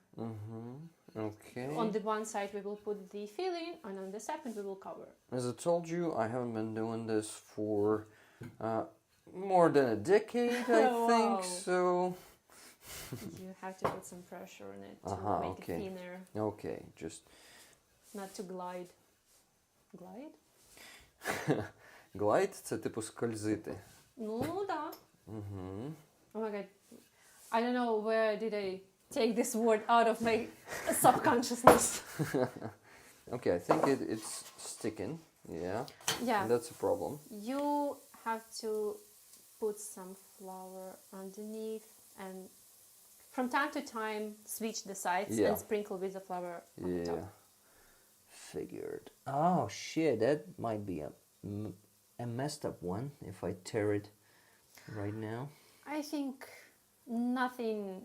Okay. On the one side we will put the filling, and on the second we will cover. As I told you, I haven't been doing this for more than a decade, I think. Wow. So. You have to put some pressure on it to make okay. it thinner, Okay, just not to glide. Glide? glide – це типу скользити. No, да. Oh my god. I don't know where did I take this word out of my subconsciousness. Okay, I think it's sticking. Yeah. Yeah. And that's a problem. You have to put some flour underneath and from time to time switch the sides and sprinkle with the flour on the top. Figured. Oh shit, that might be a messed up one if I tear it right now. I think nothing.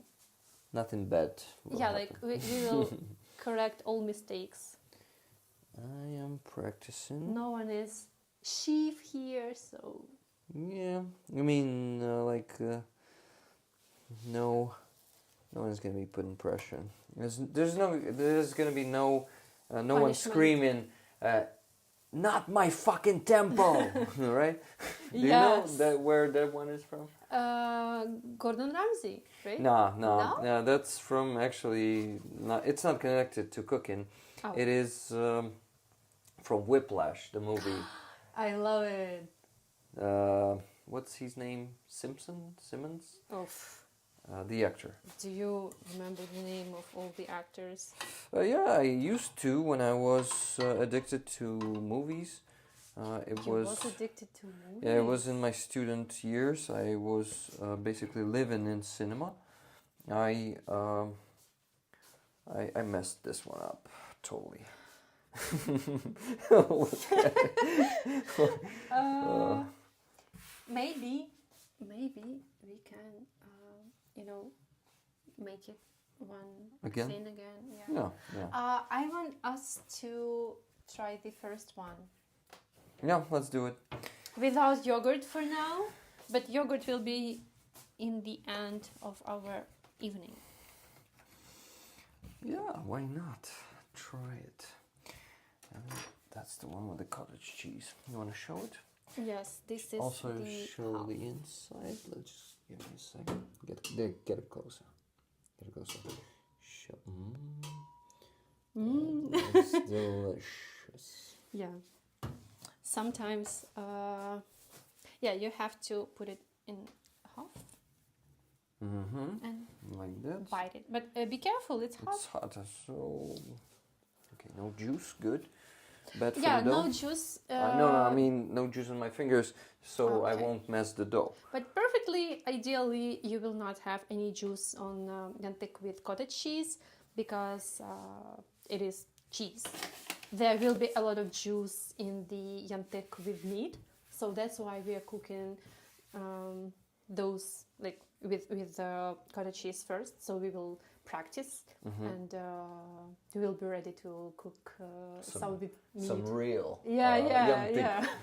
Nothing bad. Yeah, like we will correct all mistakes. I am practicing. No one is sheaf here, so. Yeah, I mean, no one's gonna be putting pressure. There's gonna be no one screaming, not my fucking tempo, right? Do you know where that one is from? Gordon Ramsay, right? No, that's from actually. It's not connected to cooking. Oh. It is from Whiplash, the movie. I love it. What's his name? Simmons? Oh. The actor. Do you remember the name of all the actors? Yeah, I used to when I was addicted to movies. You was addicted to movies? Yeah, it was in my student years. I was basically living in cinema. I messed this one up totally. Maybe we can, make it one Again? thing again. Yeah. Yeah. I want us to try the first one. Yeah, let's do it. Without yogurt for now, but yogurt will be in the end of our evening. Yeah, why not? Try it. And that's the one with the cottage cheese. You want to show it? Yes, this is Also the show half. the inside. Let's just give me a second. Get it closer. Get it closer. show. Mm. It's delicious. Yeah. Sometimes, yeah, you have to put it in half and Like that. bite it. But be careful, it's hot. It's hot, so... Okay, no juice, good. Bad for Yeah, the dough? no juice. No, I mean no juice on my fingers, so I Okay. won't mess the dough. But perfectly, ideally, you will not have any juice on Yantic with cottage cheese because it is cheese. There will be a lot of juice in the Yantic with meat, so that's why we are cooking those like with cottage cheese first. So we will practice and we will be ready to cook some with meat. Some real. Yeah.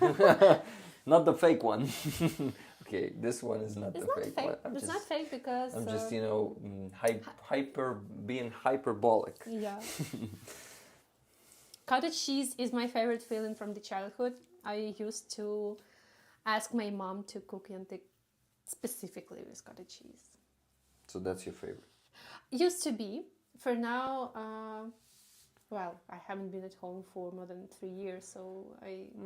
Yantic. Not the fake one. Okay, this one is not It's the not fake fake. one. It's not fake because I'm just, being hyperbolic. yeah. Cottage cheese is my favorite feeling from the childhood. I used to ask my mom to cook Yantic specifically with cottage cheese. So that's your favorite. Used to be. For now, well, I haven't been at home for more than 3 years, so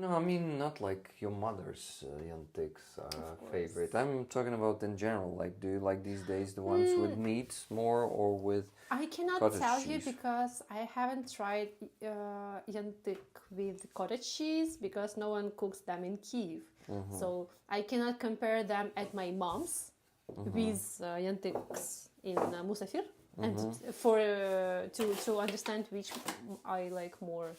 No, I mean not like your mother's Yantics course. favorite. I'm talking about in general. Like, do you like these days the ones with meat more or with? I cannot cottage tell you cheese? because I haven't tried Yantic with cottage cheese because no one cooks them in Kiev. So I cannot compare them at my mom's with Yantics in Musafir. And for to understand which I like more.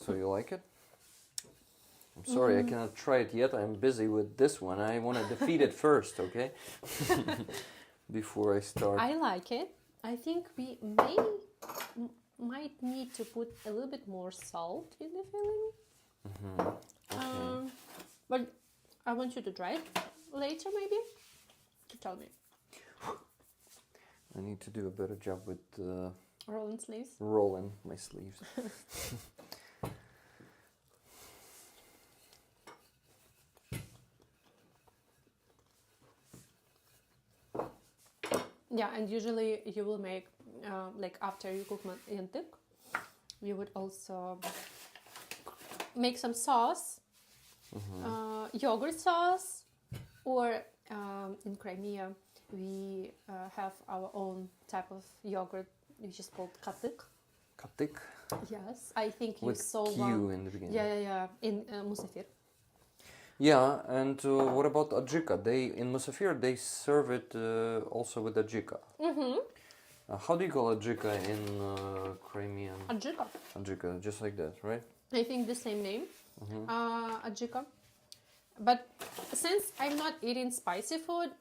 So you like it? I'm sorry, I cannot try it yet. I'm busy with this one. I want to defeat it first, okay? Before I start. I like it. I think we might need to put a little bit more salt in the filling. Okay. But I want you to try it later, maybe, to tell me. I need to do a better job with Rolling sleeves. rolling my sleeves. Yeah, and usually you will make, like after you cook Yantic, you would also make some sauce, yogurt sauce, or in Crimea we have our own type of yogurt which is called Katık. Katık Yes, I think you with saw Q one. in the beginning. Yeah, in Musafir. Yeah, and what about ajika? They in Musafir they serve it also with ajika. How do you call ajika in Crimean? Ajika. Ajika, just like that, right? I think the same name, ajika. But since I'm not eating spicy food,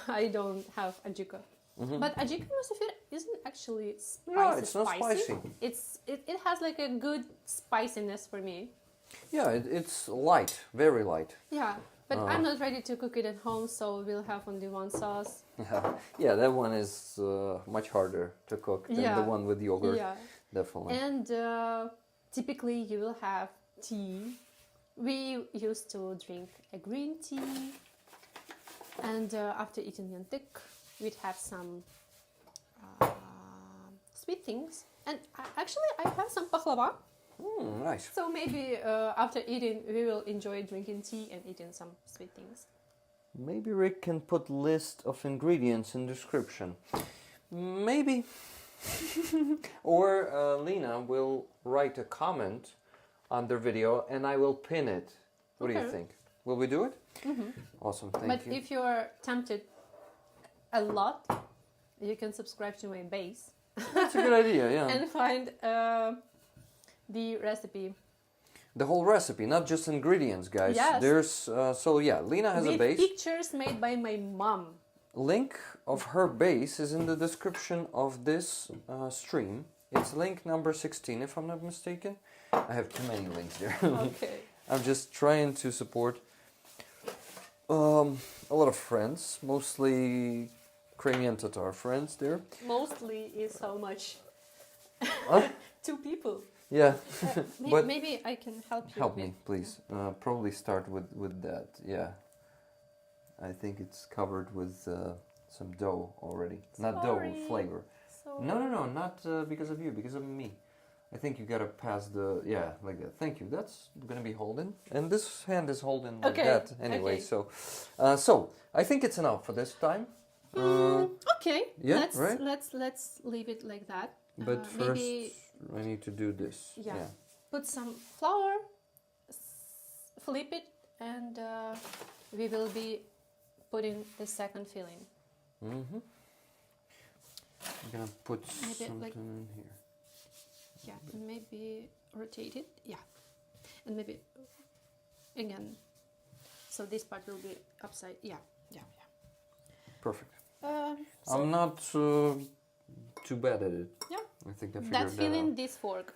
I don't have ajika. But ajika in Musafir isn't actually spicy. No, it's not spicy. It has like a good spiciness for me. Yeah, it's light, very light. Yeah, but I'm not ready to cook it at home, so we'll have only one sauce. Yeah, that one is much harder to cook than the one with yogurt. Yeah, Definitely. and typically you will have tea. We used to drink a green tea, and after eating Yantic, we'd have some sweet things. And actually, I have some paklava. Nice. So maybe after eating, we will enjoy drinking tea and eating some sweet things. Maybe Rick can put list of ingredients in description. Maybe. Or Lena will write a comment under video and I will pin it. What do you think? Will we do it? Awesome, thank you. But if you're tempted a lot, you can subscribe to my base. That's a good idea, yeah. And find the recipe. The whole recipe, not just ingredients, guys. Yes. There's Lena has a With base. pictures made by my mom. Link of her base is in the description of this stream. It's link number 16, if I'm not mistaken. I have too many links there. Okay. I'm just trying to support a lot of friends, mostly Crimean Tatar friends there. Mostly is how much? Huh? 2 people. Yeah. But maybe I can help you. help with- me, please. Probably start with that. Yeah. I think it's covered with some dough already. Not dough, Sorry. flavor. So No, not because of you, because of me. I think you gotta pass the, yeah, like that. Thank you. That's gonna be holding, and this hand is holding like Okay, that anyway. okay. So I think it's enough for this time. okay. yeah, Let's right? let's leave it like that. But first, maybe I need to do this. Yeah. put some flour, flip it, and we will be putting the second filling. Mm-hmm. I'm gonna put Maybe something like- in here. Yeah, and maybe rotate it. Yeah, and maybe again. So this part will be upside. Yeah. Perfect. So I'm not too bad at it. Yeah. I think I figured that that filling, out. this fork.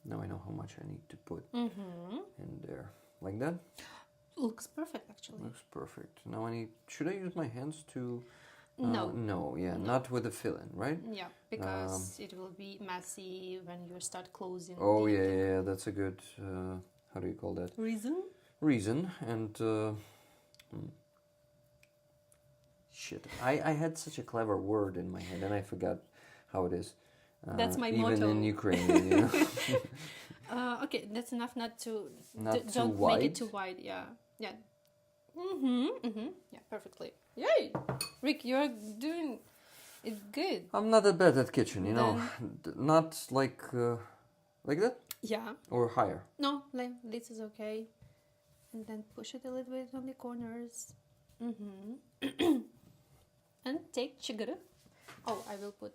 Now I know how much I need to put Mm-hmm. in there. Like that? Looks perfect, actually. Looks perfect. Now I need... Should I use my hands to... No. No, yeah, No. not with the filling, right? Yeah, because it will be messy when you start closing. Oh, the yeah, that's a good... how do you call that? reason. Reason. And... Shit. I had such a clever word in my head and I forgot how it is. That's my even motto. in Ukrainian, you know? Okay, that's enough not to... Not too don't wide. make it too wide, yeah. Yeah. Yeah, perfectly. Yay! Rick, you're doing it good. I'm not that bad at kitchen, you know. Not like that Yeah. or higher. No, like this is okay. And then push it a little bit on the corners. And take sugar. Oh, I will put...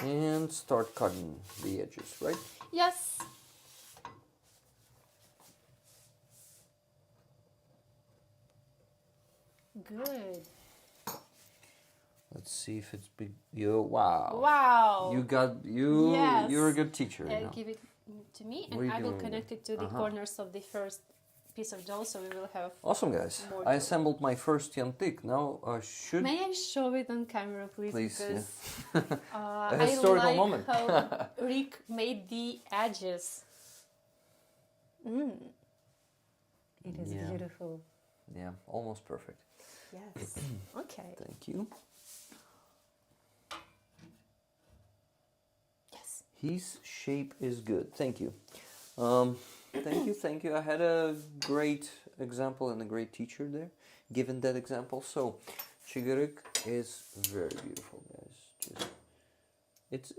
And start cutting the edges, right? Yes. Good. Let's see if it's big. Wow. Wow. You got Yes. You're a good teacher. You know? Give it to me, What are and you I will doing connect it to the corners of the first piece of dough, so we will have... Awesome, guys. More I dough. assembled my first Yantic. Now should May I show it on camera, please? Please, Because A historical I like moment. how Rick made the edges. It is Yeah. beautiful. yeah, almost perfect. Yes. Okay. Thank you. Yes. His shape is good. Thank you. Thank you. I had a great example and a great teacher there, given that example. So, chigaruk is very beautiful, guys. It's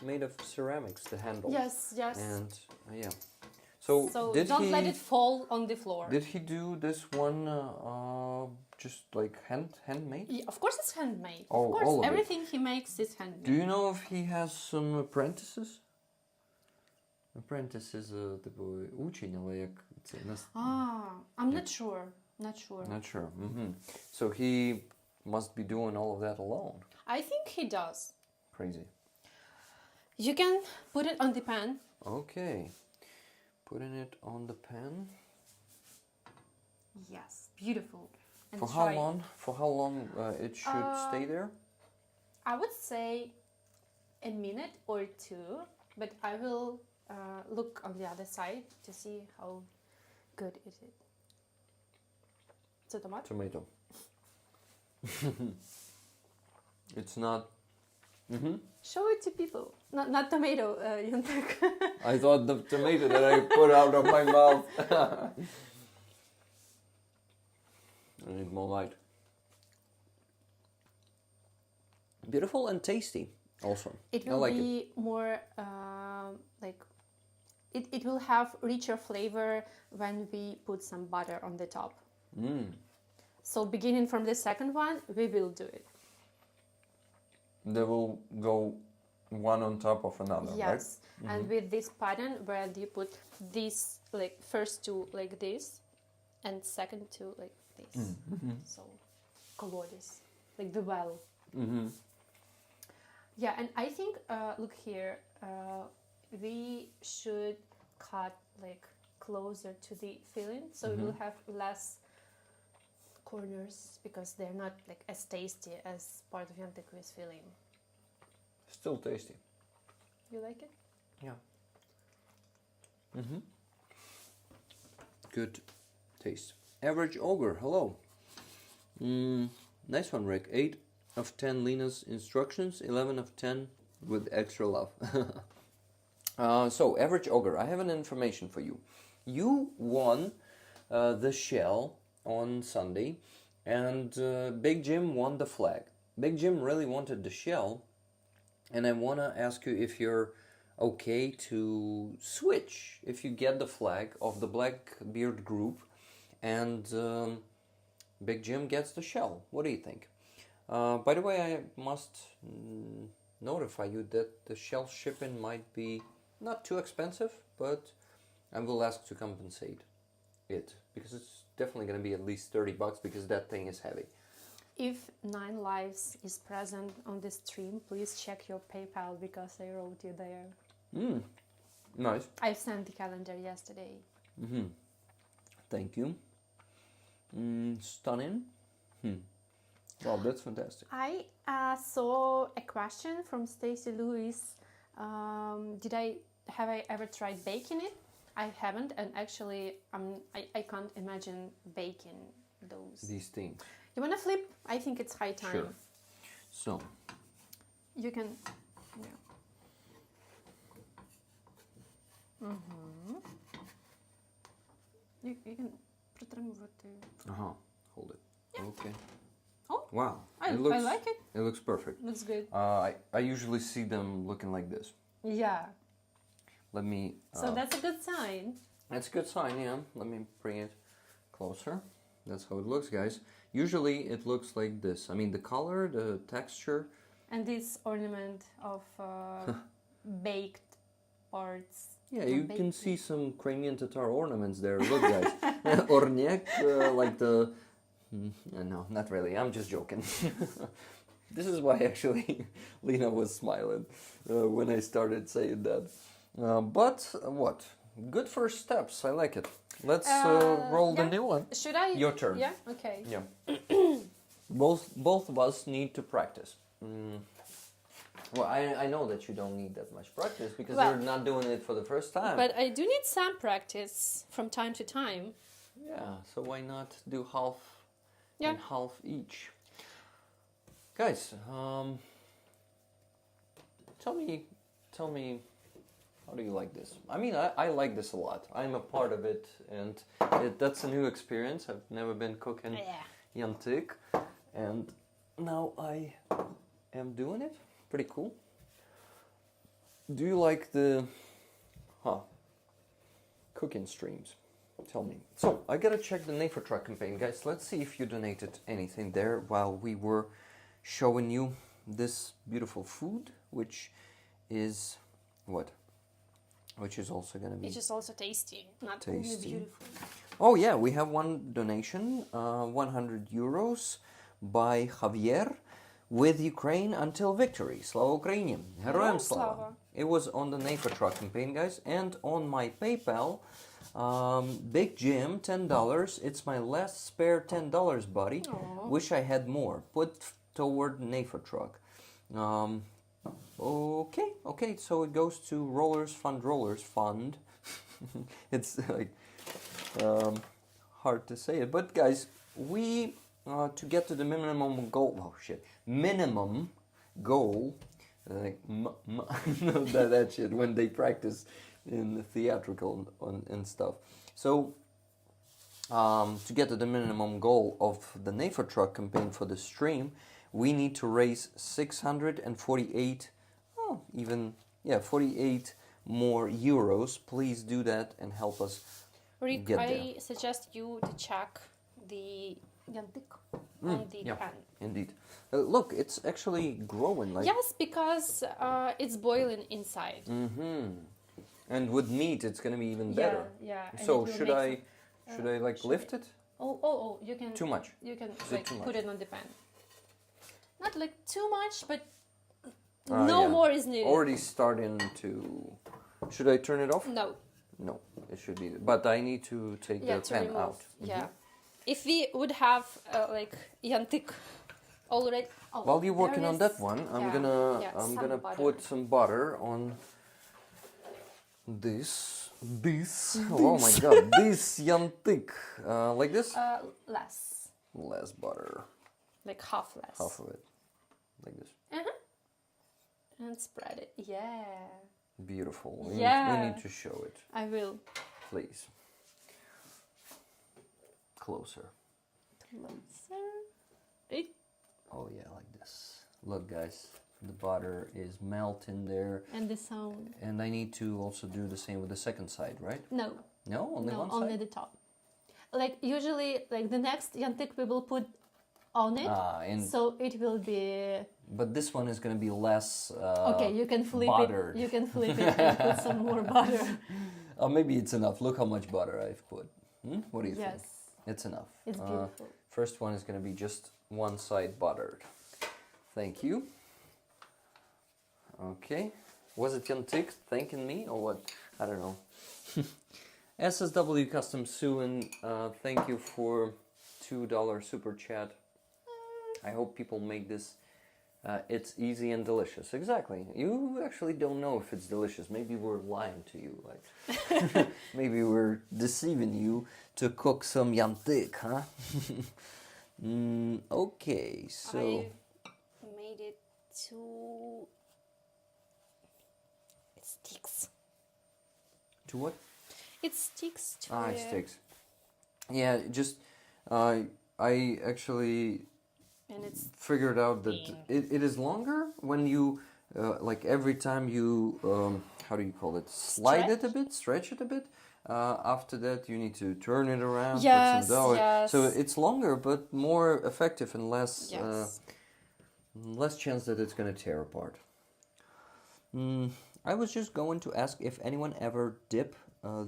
made of ceramics, the handle. Yes. And yeah. So did don't he let it fall on the floor. did he do this one just like handmade? Yeah, of course, it's handmade. Oh, of course, all of it. everything he makes is handmade. Do you know if he has some apprentices? Apprentices, типу, учень, але як це I'm not sure. Not sure. Not sure. So he must be doing all of that alone. I think he does. Crazy. You can put it on the pan. Okay. Putting it on the pan. Yes, beautiful. And For try. how long? For how long it should stay there? I would say a minute or two, but I will look on the other side to see how good it is. So tomato? Tomato. It's not. Show it to people. Not tomato, Yantic. I thought the tomato that I put out of my mouth. I need more light. Beautiful and tasty, also. It I will like be more like it will have richer flavor when we put some butter on the top. So beginning from the second one, we will do it. They will go one on top of another, right? Yes, and with this pattern where you put this like first two like this, and second two like this. So colores, like the well. Yeah, and I think look here, we should cut like closer to the filling, so we will have less corners because they're not like as tasty as part of Yantic with filling. Still tasty. You like it? Yeah. Good taste. Average ogre, hello. Nice one, Rick. 8 of 10 Lena's instructions, 11 of 10 with extra love. So, average ogre, I have an information for you. You won the shell on Sunday, and Big Jim won the flag. Big Jim really wanted the shell, and I want to ask you if you're okay to switch if you get the flag of the Blackbeard group and Big Jim gets the shell. What do you think? By the way, I must notify you that the shell shipping might be not too expensive, but I will ask to compensate it because it's definitely going to be at least $30 because that thing is heavy. If 9 Lives is present on this stream, please check your PayPal because I wrote you there. Nice. I sent the calendar yesterday. Thank you. Stunning. Wow, that's fantastic. I saw a question from Stacy Lewis. Have I ever tried baking it? I haven't, and actually, I can't imagine baking These things. You wanna flip? I think it's high time. Sure. So. You can. Yeah. You can притримувати. Hold it. Yeah. Okay. Oh. Wow. I like it. It looks perfect. Looks good. I usually see them looking like this. Yeah. Let me. So that's a good sign. That's a good sign, yeah. Let me bring it closer. That's how it looks, guys. Usually it looks like this. I mean, the color, the texture. And this ornament of baked parts. Yeah, you can see some Crimean Tatar ornaments there. Look, guys. Orniak, like the... No, not really. I'm just joking. This is why, actually, Lena was smiling when I started saying that. But, what? Good first steps. I like it. Let's roll the new one. Should I? Your turn. Yeah? Okay. Yeah. Both of us need to practice. Well, I know that you don't need that much practice because you're not doing it for the first time. But I do need some practice from time to time. Yeah, so why not do half and half each? Guys, tell me, how do you like this? I mean, I like this a lot. I'm a part of it, and that's a new experience. I've never been cooking Yantic, and now I am doing it. Pretty cool. Do you like the cooking streams? Tell me. So, I gotta check the Nafer Truck campaign, guys. Let's see if you donated anything there while we were showing you this beautiful food, which is what? Which is also gonna be... Which is also tasty, not only beautiful. Oh yeah, we have one donation, 100 euros by Javier. With Ukraine until victory. Slava Ukrainian. Heroям slava. It was on the Nafer Truck campaign, guys. And on my PayPal, Big Jim, $10. It's my last spare $10, buddy. Aww. Wish I had more. Put toward Nafer Truck. Okay. So it goes to Rollers Fund. It's like hard to say it. But guys, we... to get to the minimum goal, minimum goal, like that shit when they practice in the theatrical and stuff. So, to get to the minimum goal of the Nafer Truck campaign for the stream, we need to raise 648, 48 more euros. Please do that and help us Rick, get there. I suggest you to check the Yantic on the pan. Indeed. Look, it's actually growing. Like yes, because it's boiling inside. And with meat, it's gonna be even better. Yeah. So should I like lift it? Oh, you can. Too much. You can Is like it too put much? it on the pan. Not like too much, but no more is needed. Already starting to. Should I turn it off? No. No, it should be. But I need to take the pan remove. out. Yeah. if we would have like Yantic already. Oh, While you're there working it on is. that one, I'm Yeah, gonna yeah, I'm some gonna butter. put some butter on this. Oh my god, this Yantic. Like this? Less, Less butter. like half less. Half of it. Like this. And spread it. Yeah, Beautiful. We Yeah. need to show it. I will. Please. Closer. Closer. It. Oh yeah, like this. Look guys, the butter is melting there. And the sound. And I need to also do the same with the second side, right? No. No, only No, one only side? the top. Like usually, like the next Yantic we will put on it, And so it will be but this one is gonna be less okay. You can flip buttered. it. You can flip it and put some more butter. Oh, maybe it's enough. Look how much butter I've put. What do you Yes, think? It's enough. it's beautiful. First one is gonna be just one side buttered. Thank you. Okay. Was it Yantic thanking me or what? I don't know. SSW Custom Suin, thank you for $2 super chat. I hope people make this. It's easy and delicious. Exactly. You actually don't know if it's delicious. Maybe we're lying to you. Like, maybe we're deceiving you to cook some Yantic, huh? Okay, so I made it to. It sticks. to what? It sticks to. It sticks. Yeah, just I actually And it's figured out that thin. it is longer when you like every time you how do you call it, slide it a bit, stretch it a bit. After that you need to turn it around, Yes, put some dough. yes. So it's longer but more effective and less Yes. less chance that it's gonna tear apart. I was just going to ask if anyone ever dip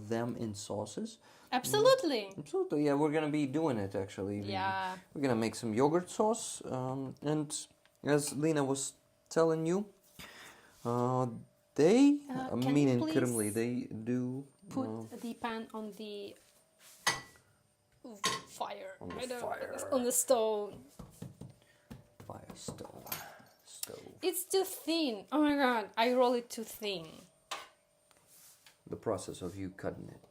them in sauces. Absolutely. Absolutely, yeah, we're gonna be doing it actually. Yeah. We're gonna make some yogurt sauce, and as Lena was telling you, they, can me you and please Krimli, they do Put the pan on the fire. On the I don't fire. on the stove. fire stove. It's too thin. Oh my god, I roll it too thin. The process of you cutting it.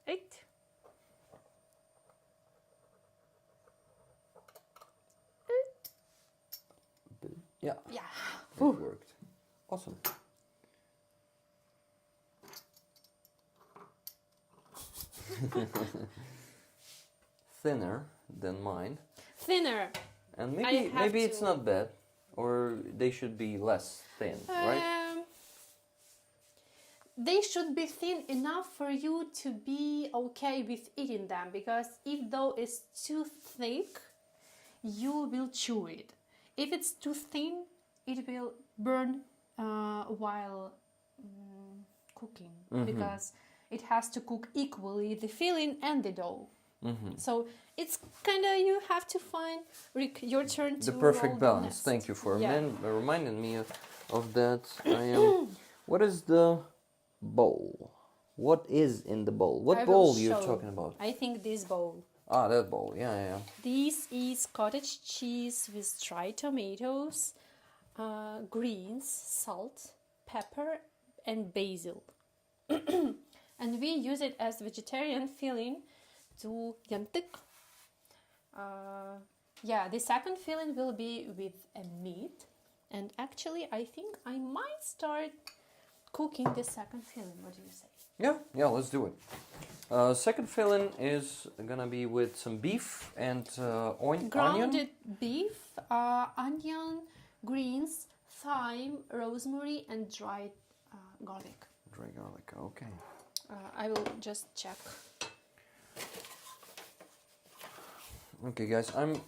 Right? Yeah, Yeah. it worked. Awesome. Thinner than mine, Thinner. and I maybe have it's to- not bad, or they should be less thin, right? They should be thin enough for you to be okay with eating them, because if though it's too thick, you will chew it. If it's too thin, it will burn while cooking, because it has to cook equally the filling and the dough. So it's kind of, you have to find, Rick, your turn to The perfect roll balance. next. Thank you for Yeah. reminding me of that. What is the bowl? What is in the bowl? What I will bowl you're show. talking about? I think this bowl. Ah, that bowl. Yeah. This is cottage cheese with dried tomatoes, greens, salt, pepper, and basil. And we use it as vegetarian filling to Yantic. The second filling will be with a meat. And actually, I think I might start cooking the second filling. What do you say? Yeah, let's do it. Second filling is gonna be with some beef and onion. Grounded beef, onion, greens, thyme, rosemary, and dried garlic. Dry garlic. Okay. I will just check. Okay, guys, I'm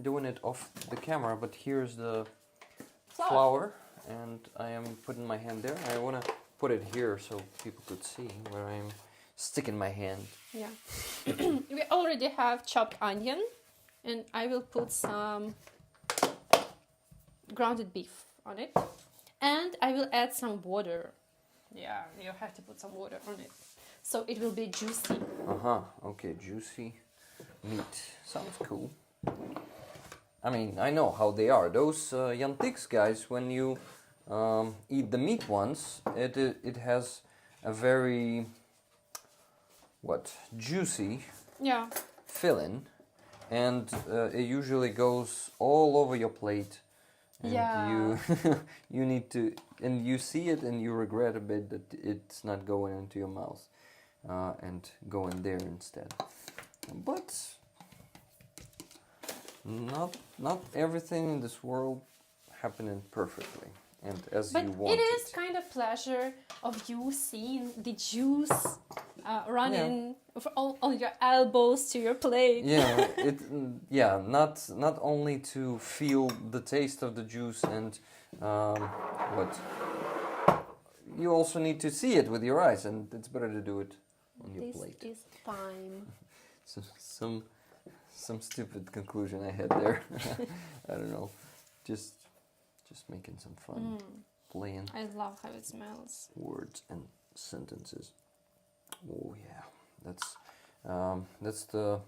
doing it off the camera, but here's the Flour. flour, and I am putting my hand there. I wanna put it here so people could see where I'm sticking my hand. Yeah. We already have chopped onion, and I will put some grounded beef on it. And I will add some water. Yeah, you have to put some water on it, so it will be juicy. Okay, juicy. meat. Sounds cool. I mean, I know how they are. Those Yantics, guys, when you eat the meat ones, it has a very juicy Yeah. filling, and it usually goes all over your plate. And Yeah. you need to, and you see it, and you regret a bit that it's not going into your mouth, and going there instead. But not everything in this world happening perfectly and as But you want it is kind of pleasure of you seeing the juice running on your elbows to your plate. Yeah, not only to feel the taste of the juice and what you also need to see it with your eyes, and it's better to do it on your plate. This is time. So, some stupid conclusion I had there. I don't know, just making some fun, playing. I love how it smells. Words and sentences. Oh yeah, that's the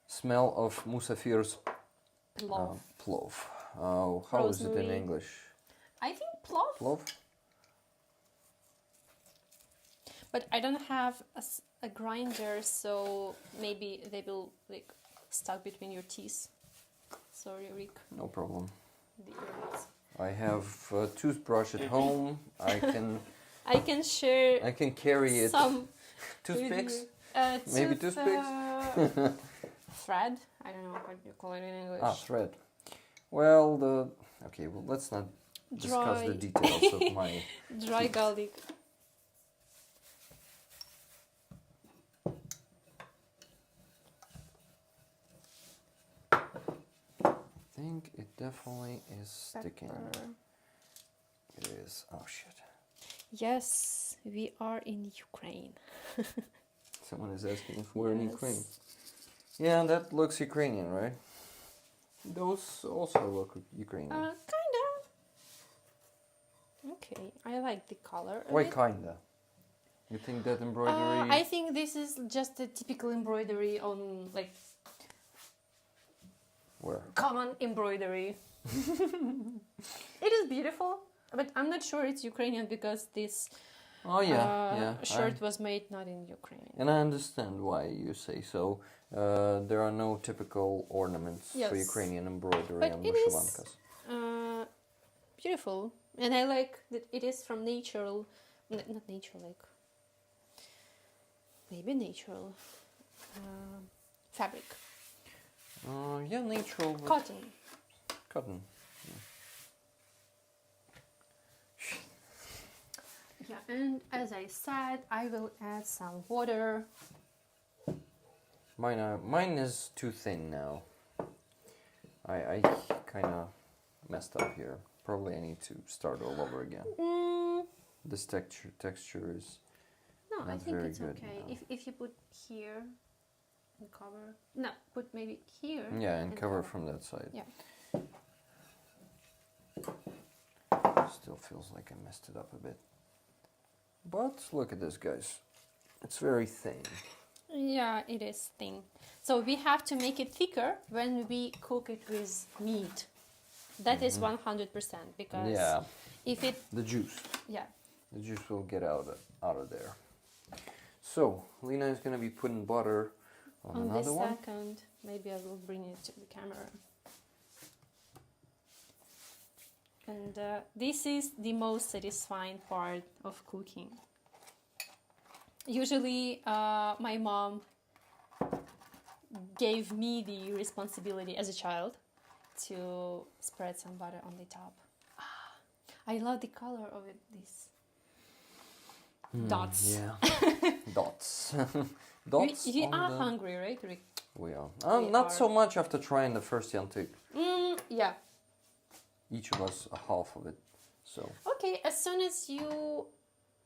smell of Musafir's plov. How is it in English? I think plov. Plov? But I don't have a grinder, so maybe they will like stuck between your teeth. Sorry, Rick. No problem. The earrings. I have a toothbrush at home. I can share. I can carry it. Some toothpicks. Maybe toothpicks. Thread. I don't know what you call it in English. Thread. Well, let's not discuss the details of my dry teeth. garlic. I think it definitely is sticking. Pepper. It is. Oh shit. Yes, we are in Ukraine. Someone is asking if we're in Ukraine. Yeah, that looks Ukrainian, right? Those also look Ukrainian. Kinda. Okay, I like the color. Why kinda? You think that embroidery? I think this is just a typical embroidery on like Where? common embroidery. It is beautiful, but I'm not sure it's Ukrainian because this shirt was made not in Ukraine. And I understand why you say so. There are no typical ornaments for Ukrainian embroidery but on it vyshyvankas. Is beautiful, and I like that it is from natural, not natural, like maybe natural fabric. Natural. Cotton. Cotton. Yeah, and as I said, I will add some water. Mine is too thin now. I kind of messed up here. Probably I need to start all over again. This texture is No, not I think very it's good. okay. No. If you put here and cover. No, put maybe here. Yeah, and cover from that side. Yeah. Still feels like I messed it up a bit. But look at this, guys. It's very thin. Yeah, it is thin. So we have to make it thicker when we cook it with meat. That is 100% because if it the juice. Yeah. The juice will get out of there. So Lena is gonna be putting butter on another this one. second, maybe I will bring it to the camera. And this is the most satisfying part of cooking. Usually, my mom gave me the responsibility as a child to spread some butter on the top. I love the color of it. These dots. Yeah, dots. Dots. You are hungry, right, Rick? We are. Not so much after trying the first Yantic. Yeah. Each of us a half of it. So. Okay, as soon as you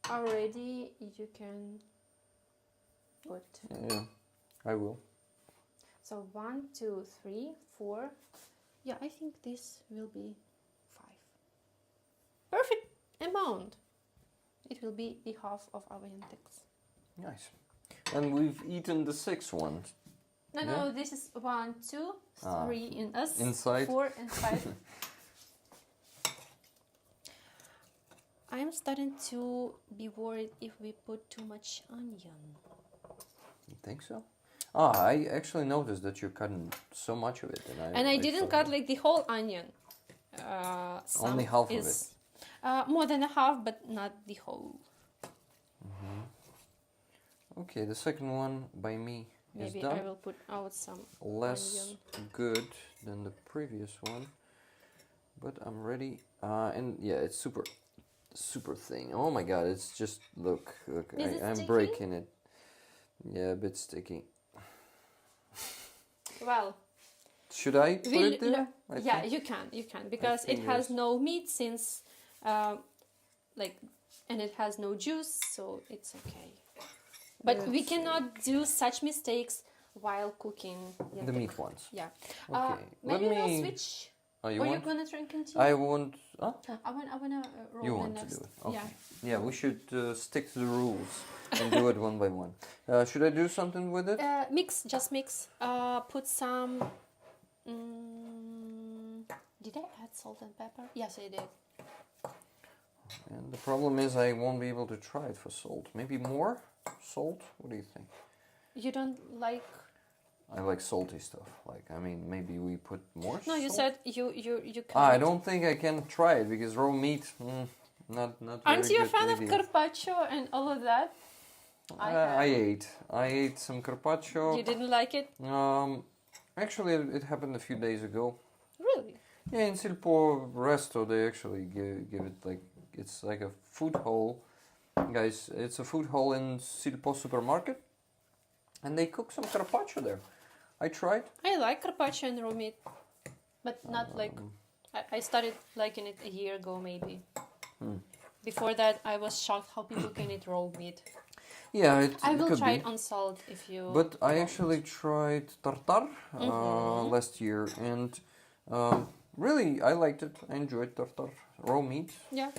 are ready, you can put. Yeah, I will. So 1, 2, 3, 4. Yeah, I think this will be 5. Perfect amount. It will be the half of our Yantics. Nice. And we've eaten the 6th one No, Yeah? no, this is 1, 2, 3 in us. Inside? 4 and 5. I'm starting to be worried if we put too much onion. You think so? Ah, I actually noticed that you're cutting so much of it. And I didn't cut like the whole onion. Only half of it. More than a half, but not the whole. Okay, the second one by me is Maybe done. I will put out some Less onion. good than the previous one, but I'm ready. And yeah, it's super thin. Oh my god, it's just look. Is it I'm sticky? breaking it. Yeah, a bit sticky. Well, should I put it there? yeah, you can because it has no meat since and it has no juice, so it's okay. But we cannot do such mistakes while cooking the meat ones. Yeah. Okay. Maybe we'll switch. Oh, Or you're gonna try and continue? I want. Huh? I wanna roll You the want next. to do it? Okay. Yeah. Yeah, we should stick to the rules and do it one by one. Should I do something with it? Just mix. Put some. Did I add salt and pepper? Yes, I did. And the problem is I won't be able to try it for salt. Maybe more salt? What do you think? You don't like? I like salty stuff. Maybe we put more No, salt? you said you can't. I don't think I can try it because raw meat, not Aren't very you a good fan of idea. carpaccio and all of that? I ate some carpaccio. You didn't like it? Actually, it happened a few days ago. Really? Yeah, in Silpo Resto, they actually give it it's like a food hall. Guys, it's a food hall in Silpo supermarket. And they cook some carpaccio there. I tried. I like carpaccio and raw meat, but not like... I started liking it a year ago, maybe. Before that, I was shocked how people can eat raw meat. Yeah, I will could try be. it on salt if you... But I actually tried tartar last year, and really I liked it. I enjoyed tartar, raw meat, Yeah.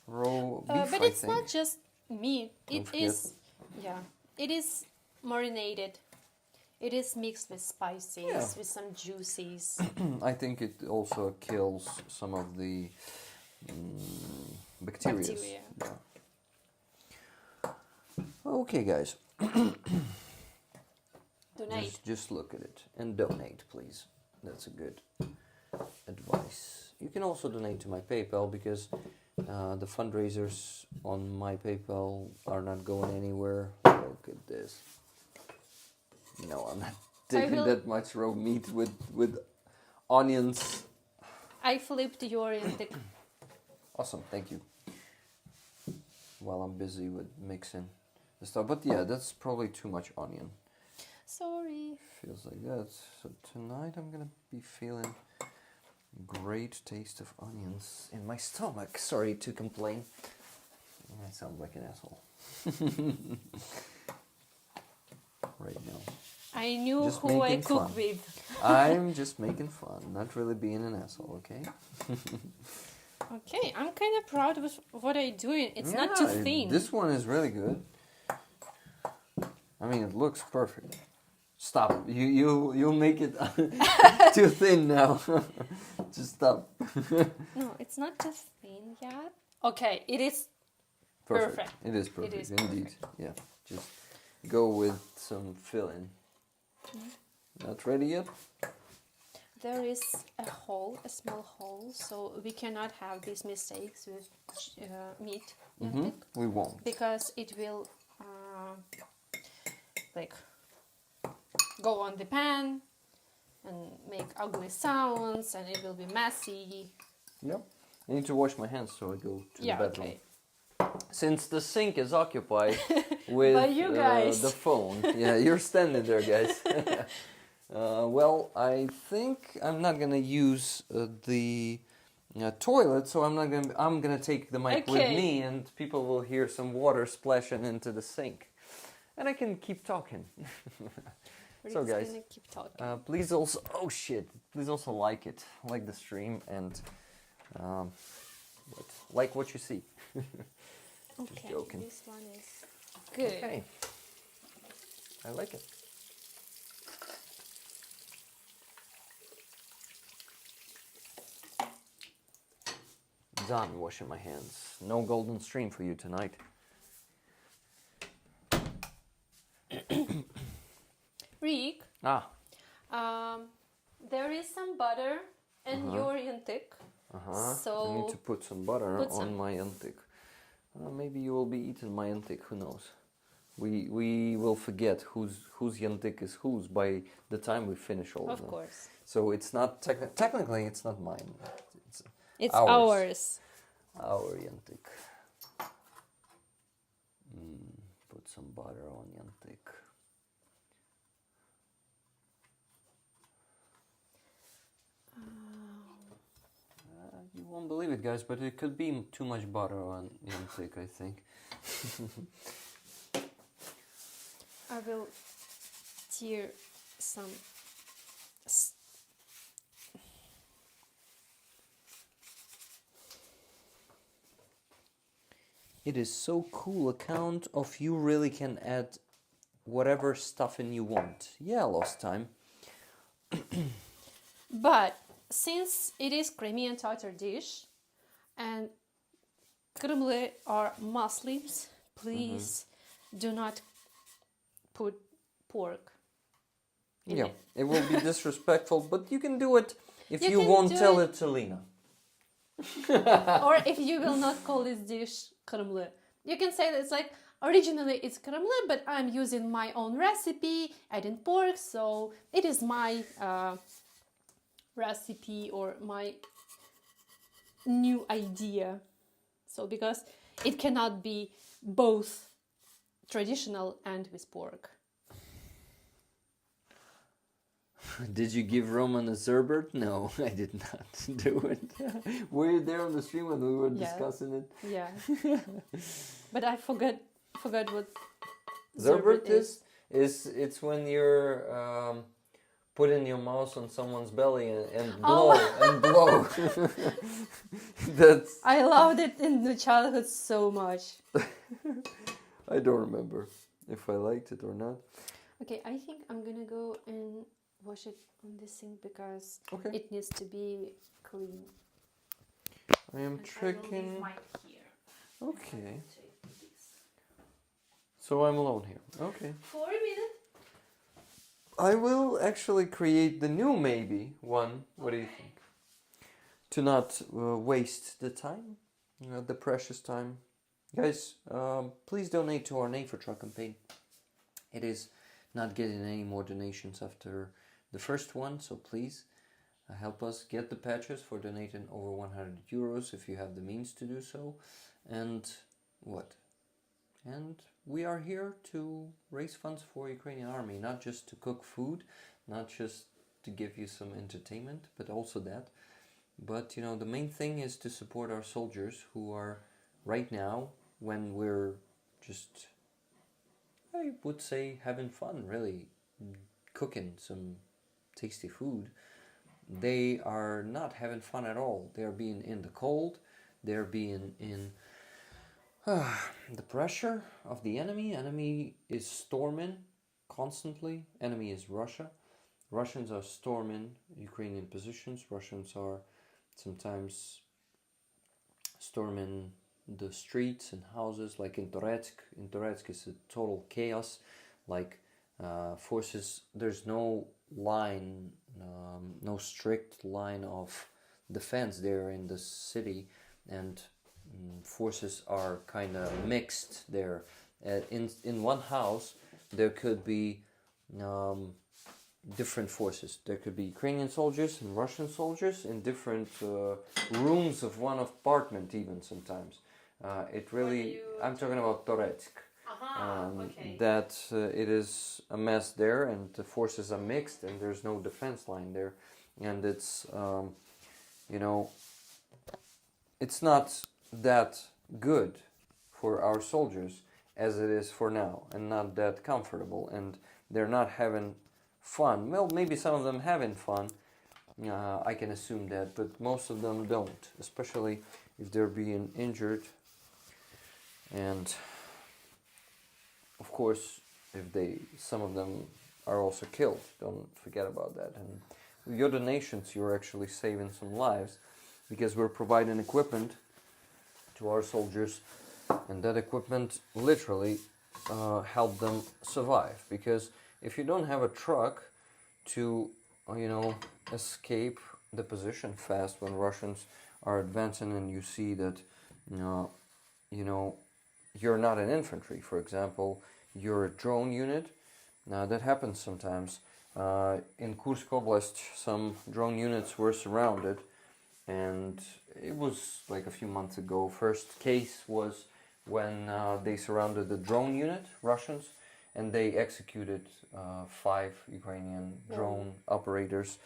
raw beef. But I it's think. not just meat. Don't It is... Yeah. It is marinated. It is mixed with spices, with some juices. I think it also kills some of the bacteria. Yeah. Okay, guys. Donate. Just look at it and donate, please. That's a good advice. You can also donate to my PayPal because the fundraisers on my PayPal are not going anywhere. Look at this. No, I'm not taking that much raw meat with onions. I flipped your Yantic. Awesome, thank you. While I'm busy with mixing the stuff. But yeah, that's probably too much onion. Sorry. Feels like that. So tonight I'm gonna be feeling great taste of onions in my stomach. Sorry to complain. I sound like an asshole. Right now. I knew Just who I making cook fun. with. I'm just making fun, not really being an asshole, okay? Okay, I'm kind of proud of what I'm doing. It's not too thin. This one is really good. I mean, it looks perfect. Stop. You make it too thin now. Just stop. No, it's not too thin yet. Okay, it is perfect. It is perfect, It is indeed. perfect. Yeah, just go with some filling. Not ready yet? There is a small hole, so we cannot have these mistakes with meat. Yantic, We won't. because it will go on the pan and make ugly sounds, and it will be messy. Yep. I need to wash my hands, so I go to the bedroom. Okay. Since the sink is occupied with By you guys. the phone. Yeah, you're standing there, guys. Well, I think I'm not gonna use the toilet, so I'm gonna take the mic with me, and people will hear some water splashing into the sink, and I can keep talking. So, We're guys, gonna keep talking. please also like the stream, and like what you see. Okay, joking. this one is good. Okay, I like it. done washing my hands. No golden stream for you tonight. Rick, there is some butter in your Yantic. So I need to put some butter put on some. my Yantic. Maybe you will be eating my Yantic, who knows? We will forget whose Yantic is whose by the time we finish all of them. Of course. So it's not technically it's not mine. It's ours. Our Yantic. Put some butter on Yantic. You won't believe it, guys, but it could be too much butter on Yantic, I think. I will tear some. It is so cool account of you really can add whatever stuffing you want. Yeah, last time. But since it is Crimean Tatar dish and Kremli are Muslims, please do not put pork in it. It will be disrespectful, but you can do it if you can won't do tell it to Lena. Or if you will not call this dish Kremli. You can say that it's like, originally it's Kremli, but I'm using my own recipe, adding pork, so it is my recipe or my new idea. So because it cannot be both traditional and with pork. Did you give Roman a Zerbert? No, I did not do it. Were you there on the stream when we were discussing it? Yeah. But I forgot what Zerbert is. It's when you're putting your mouse on someone's belly and blow and blow. That's. I loved it in the childhood so much. I don't remember if I liked it or not. Okay, I think I'm gonna go and wash it on this sink because it needs to be clean. I am tricking. Here. Okay. So I'm alone here. Okay. For a minute. I will actually create the new maybe one. What do you think? To not waste the time, the precious time. Guys, please donate to our Name for Truck campaign. It is not getting any more donations after the first one, so please help us get the patches for donating over 100 euros if you have the means to do so. And what? And we are here to raise funds for Ukrainian army, not just to cook food, not just to give you some entertainment, but also that. But, you know, the main thing is to support our soldiers who are right now, when we're just, I would say, having fun, really, cooking some tasty food. They are not having fun at all. They're being in the cold. They're being in the pressure of the enemy. Enemy is storming constantly. Enemy is Russia. Russians are storming Ukrainian positions. Russians are sometimes storming the streets and houses, like in Toretsk. In Toretsk is a total chaos. Like forces, there's no line, no strict line of defense there in the city, and forces are kind of mixed there. In one house, there could be different forces. There could be Ukrainian soldiers and Russian soldiers in different rooms of one apartment, even sometimes. It really, I'm talking about Toretsk. That it is a mess there, and the forces are mixed, and there's no defense line there, and it's you know, it's not that good for our soldiers as it is for now, and not that comfortable, and they're not having fun. Well, maybe some of them having fun, I can assume that, but most of them don't, especially if they're being injured, and of course if some of them are also killed. Don't forget about that. And with your donations, you're actually saving some lives, because we're providing equipment to our soldiers, and that equipment literally helped them survive. Because if you don't have a truck to, escape the position fast when Russians are advancing, and you see that, you're not an infantry, for example, you're a drone unit. Now that happens sometimes. In Kursk Oblast, some drone units were surrounded, and it was like a few months ago. First case was when they surrounded the drone unit, Russians, and they executed 5 Ukrainian drone operators.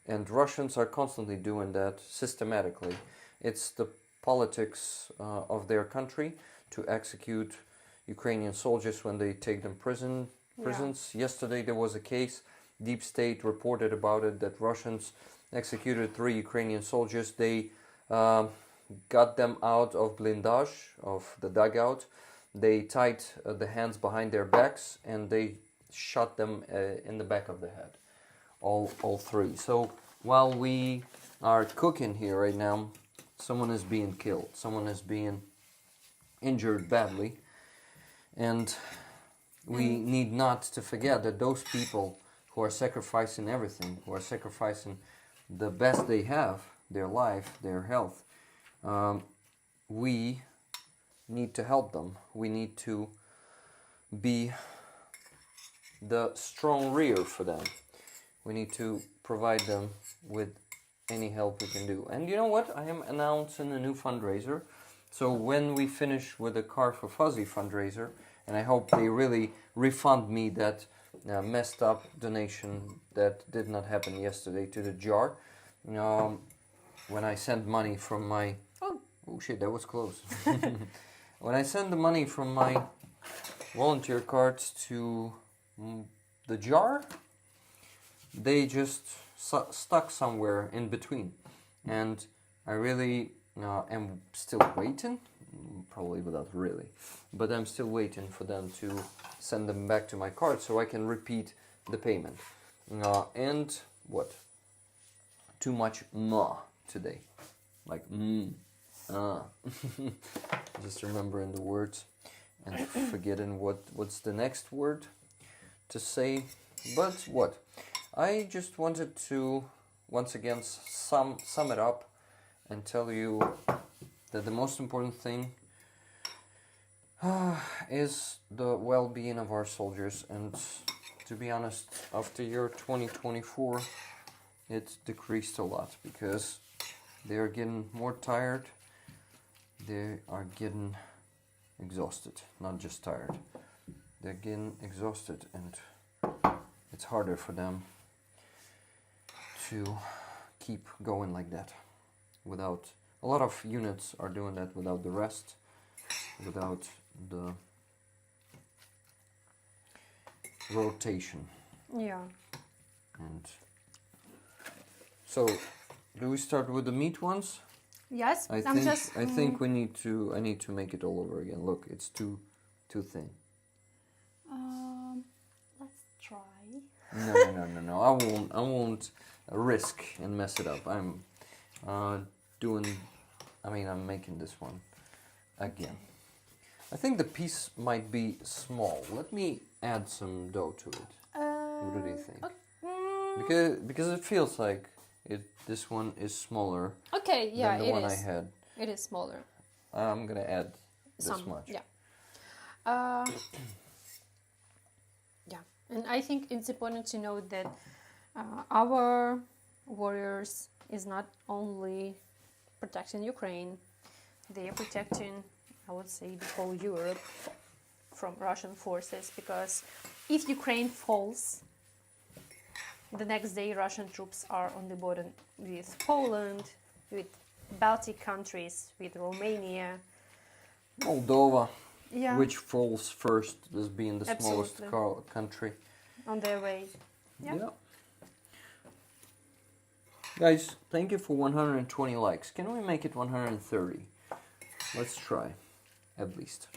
And Russians are constantly doing that systematically. It's the politics of their country to execute Ukrainian soldiers when they take them prisons. Yeah. Yesterday there was a case, Deep State reported about it, that Russians executed 3 Ukrainian soldiers. They got them out of blindage, of the dugout. They tied the hands behind their backs, and they shot them in the back of the head. All 3. So while we are cooking here right now, someone is being killed. Someone is being injured badly. And we need not to forget that those people who are sacrificing everything, who are sacrificing the best they have, their life, their health, we need to help them. We need to be the strong rear for them. We need to provide them with any help we can do. And you know what? I am announcing a new fundraiser. So when we finish with the Car for Fuzzy fundraiser, and I hope they really refund me that messed up donation that did not happen yesterday to the jar. When I sent money from my... Oh shit, that was close. When I send the money from my volunteer cards to the jar, they just stuck somewhere in between. And I really am still waiting, probably without really, but I'm still waiting for them to send them back to my card so I can repeat the payment. And what? Too much ma today. Like just remembering the words and forgetting what's the next word to say. But what? I just wanted to once again sum it up and tell you that the most important thing is the well-being of our soldiers. And to be honest, after year 2024, it decreased a lot because they are getting more tired. They are getting exhausted, not just tired. They're getting exhausted, and it's harder for them to keep going like that. Without a lot of units are doing that without the rest, without the rotation. Yeah. And so, do we start with the meat ones? Yes. I think I need to make it all over again. Look, it's too thin. Let's try. No. I won't risk and mess it up. I'm making this one again. I think the piece might be small. Let me add some dough to it. What do you think? Because it feels like this one is smaller. Okay, yeah, than the one I had. It is smaller. I'm gonna add this much. Yeah. Yeah, and I think it's important to note that our warriors is not only protecting Ukraine, they are protecting, I would say, the whole Europe from Russian forces, because if Ukraine falls, the next day Russian troops are on the border with Poland, with Baltic countries, with Romania, Moldova, yeah, which falls first as being the smallest country. On their way. Yeah. Guys, thank you for 120 likes. Can we make it 130? Let's try, at least.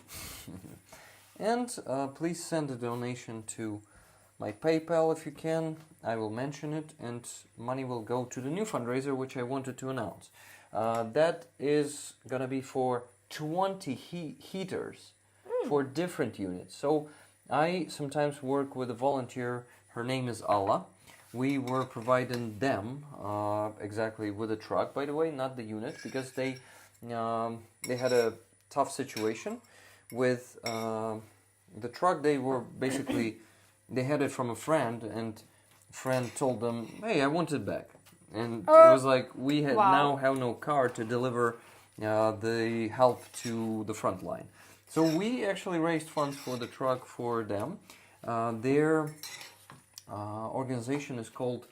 And please send a donation to my PayPal if you can. I will mention it, and money will go to the new fundraiser which I wanted to announce. That is gonna be for 20 heaters for different units. So I sometimes work with a volunteer. Her name is Allah. We were providing them exactly with a truck, by the way, not the unit, because they had a tough situation with the truck. They were basically they had it from a friend, and friend told them, "Hey, I want it back." And it was like we had now have no car to deliver the help to the front line. So we actually raised funds for the truck for them. Their organization is called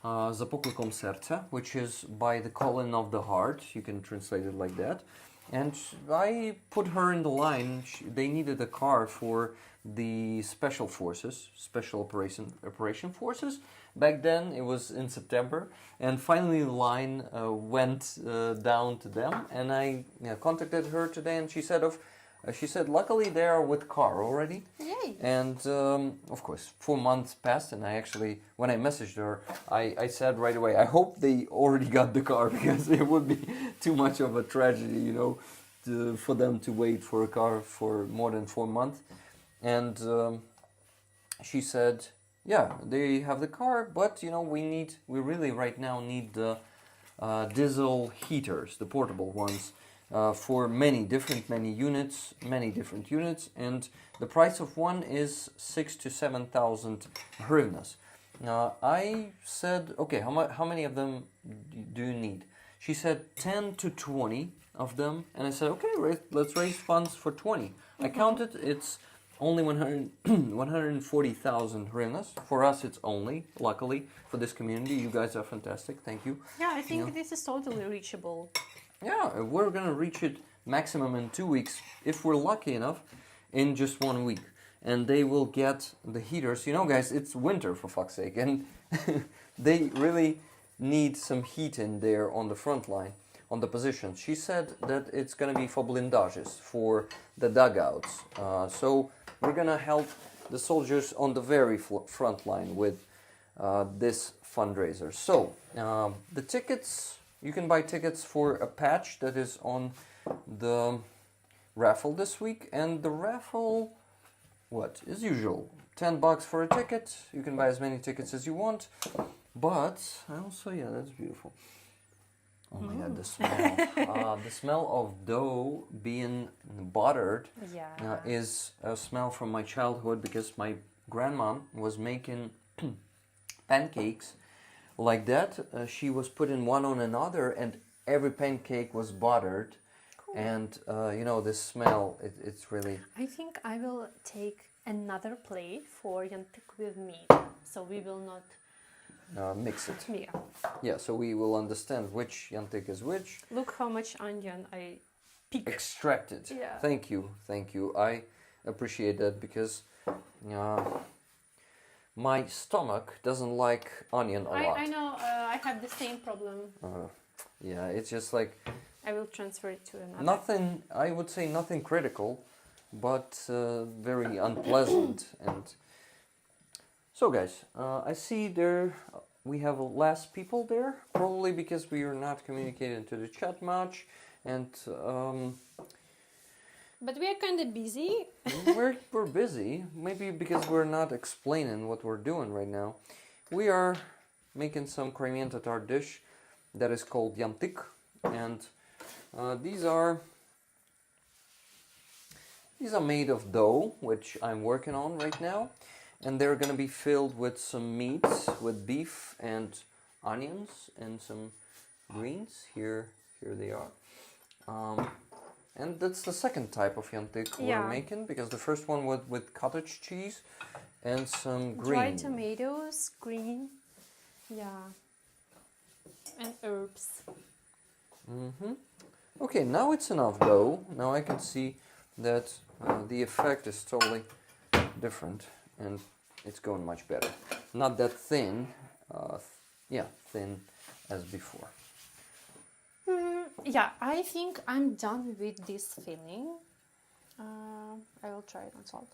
За покликом серця, which is by the calling of the heart. You can translate it like that. And I put her in the line. They needed a car for the special forces, special operation forces. Back then, it was in September, and finally the line went down to them. And I contacted her today, and she said, luckily they are with car already. Yay! And of course, 4 months passed, and when I messaged her, I said right away, I hope they already got the car, because it would be too much of a tragedy, for them to wait for a car for more than 4 months. And she said, yeah, they have the car, but we really right now need the diesel heaters, the portable ones, for many different units, and the price of one is 6,000 to 7,000 hryvnias. I said, okay, how many of them do you need? She said 10 to 20 of them, and I said, okay, let's raise funds for 20. I counted, it's only 140,000 hryvnias. For us, it's only, luckily, for this community. You guys are fantastic. Thank you. Yeah, I think this is totally reachable. Yeah, we're going to reach it maximum in 2 weeks, if we're lucky enough, in just 1 week. And they will get the heaters. Guys, it's winter, for fuck's sake. And they really need some heat in there on the front line, on the position. She said that it's going to be for blindages, for the dugouts. So we're going to help the soldiers on the very front line with this fundraiser. So the tickets, you can buy tickets for a patch that is on the raffle this week. And the raffle, what is usual? $10 for a ticket. You can buy as many tickets as you want. But also, yeah, that's beautiful. Oh my god, the smell. The smell of dough being buttered is a smell from my childhood, because my grandma was making pancakes like that. She was putting one on another, and every pancake was buttered. Cool. And, the smell, it's really... I think I will take another plate for Yantic with meat, so we will not... mix it. Yeah. Yeah, so we will understand which Yantic is which. Look how much onion I picked. Extracted. Yeah. Thank you. I appreciate that, because my stomach doesn't like onion a lot. I know, I have the same problem. Yeah, it's just like... I will transfer it to another. Nothing, I would say nothing critical, but very unpleasant. And so guys, I see we have less people there, probably because we are not communicating to the chat much, and but we are kind of busy. we're busy, maybe because we're not explaining what we're doing right now. We are making some Crimean Tatar dish that is called Yantic, and these are made of dough, which I'm working on right now. And they're going to be filled with some meats, with beef and onions and some greens. Here they are. And that's the second type of Yantic we're making, because the first one was with cottage cheese and some green. Dried tomatoes, green, and herbs. Okay, now it's enough dough. Now I can see that the effect is totally different. And it's going much better. Not that thin, thin as before. Yeah, I think I'm done with this filling. I will try it on salt.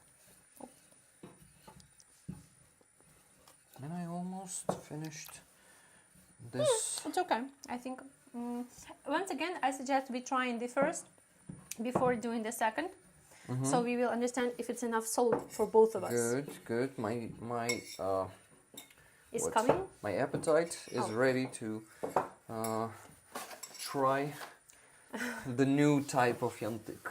And I almost finished this. It's okay. I think once again, I suggest we trying the first before doing the second, so we will understand if it's enough salt for both of us. Good, good. It's coming. My appetite is ready to try the new type of Yantic.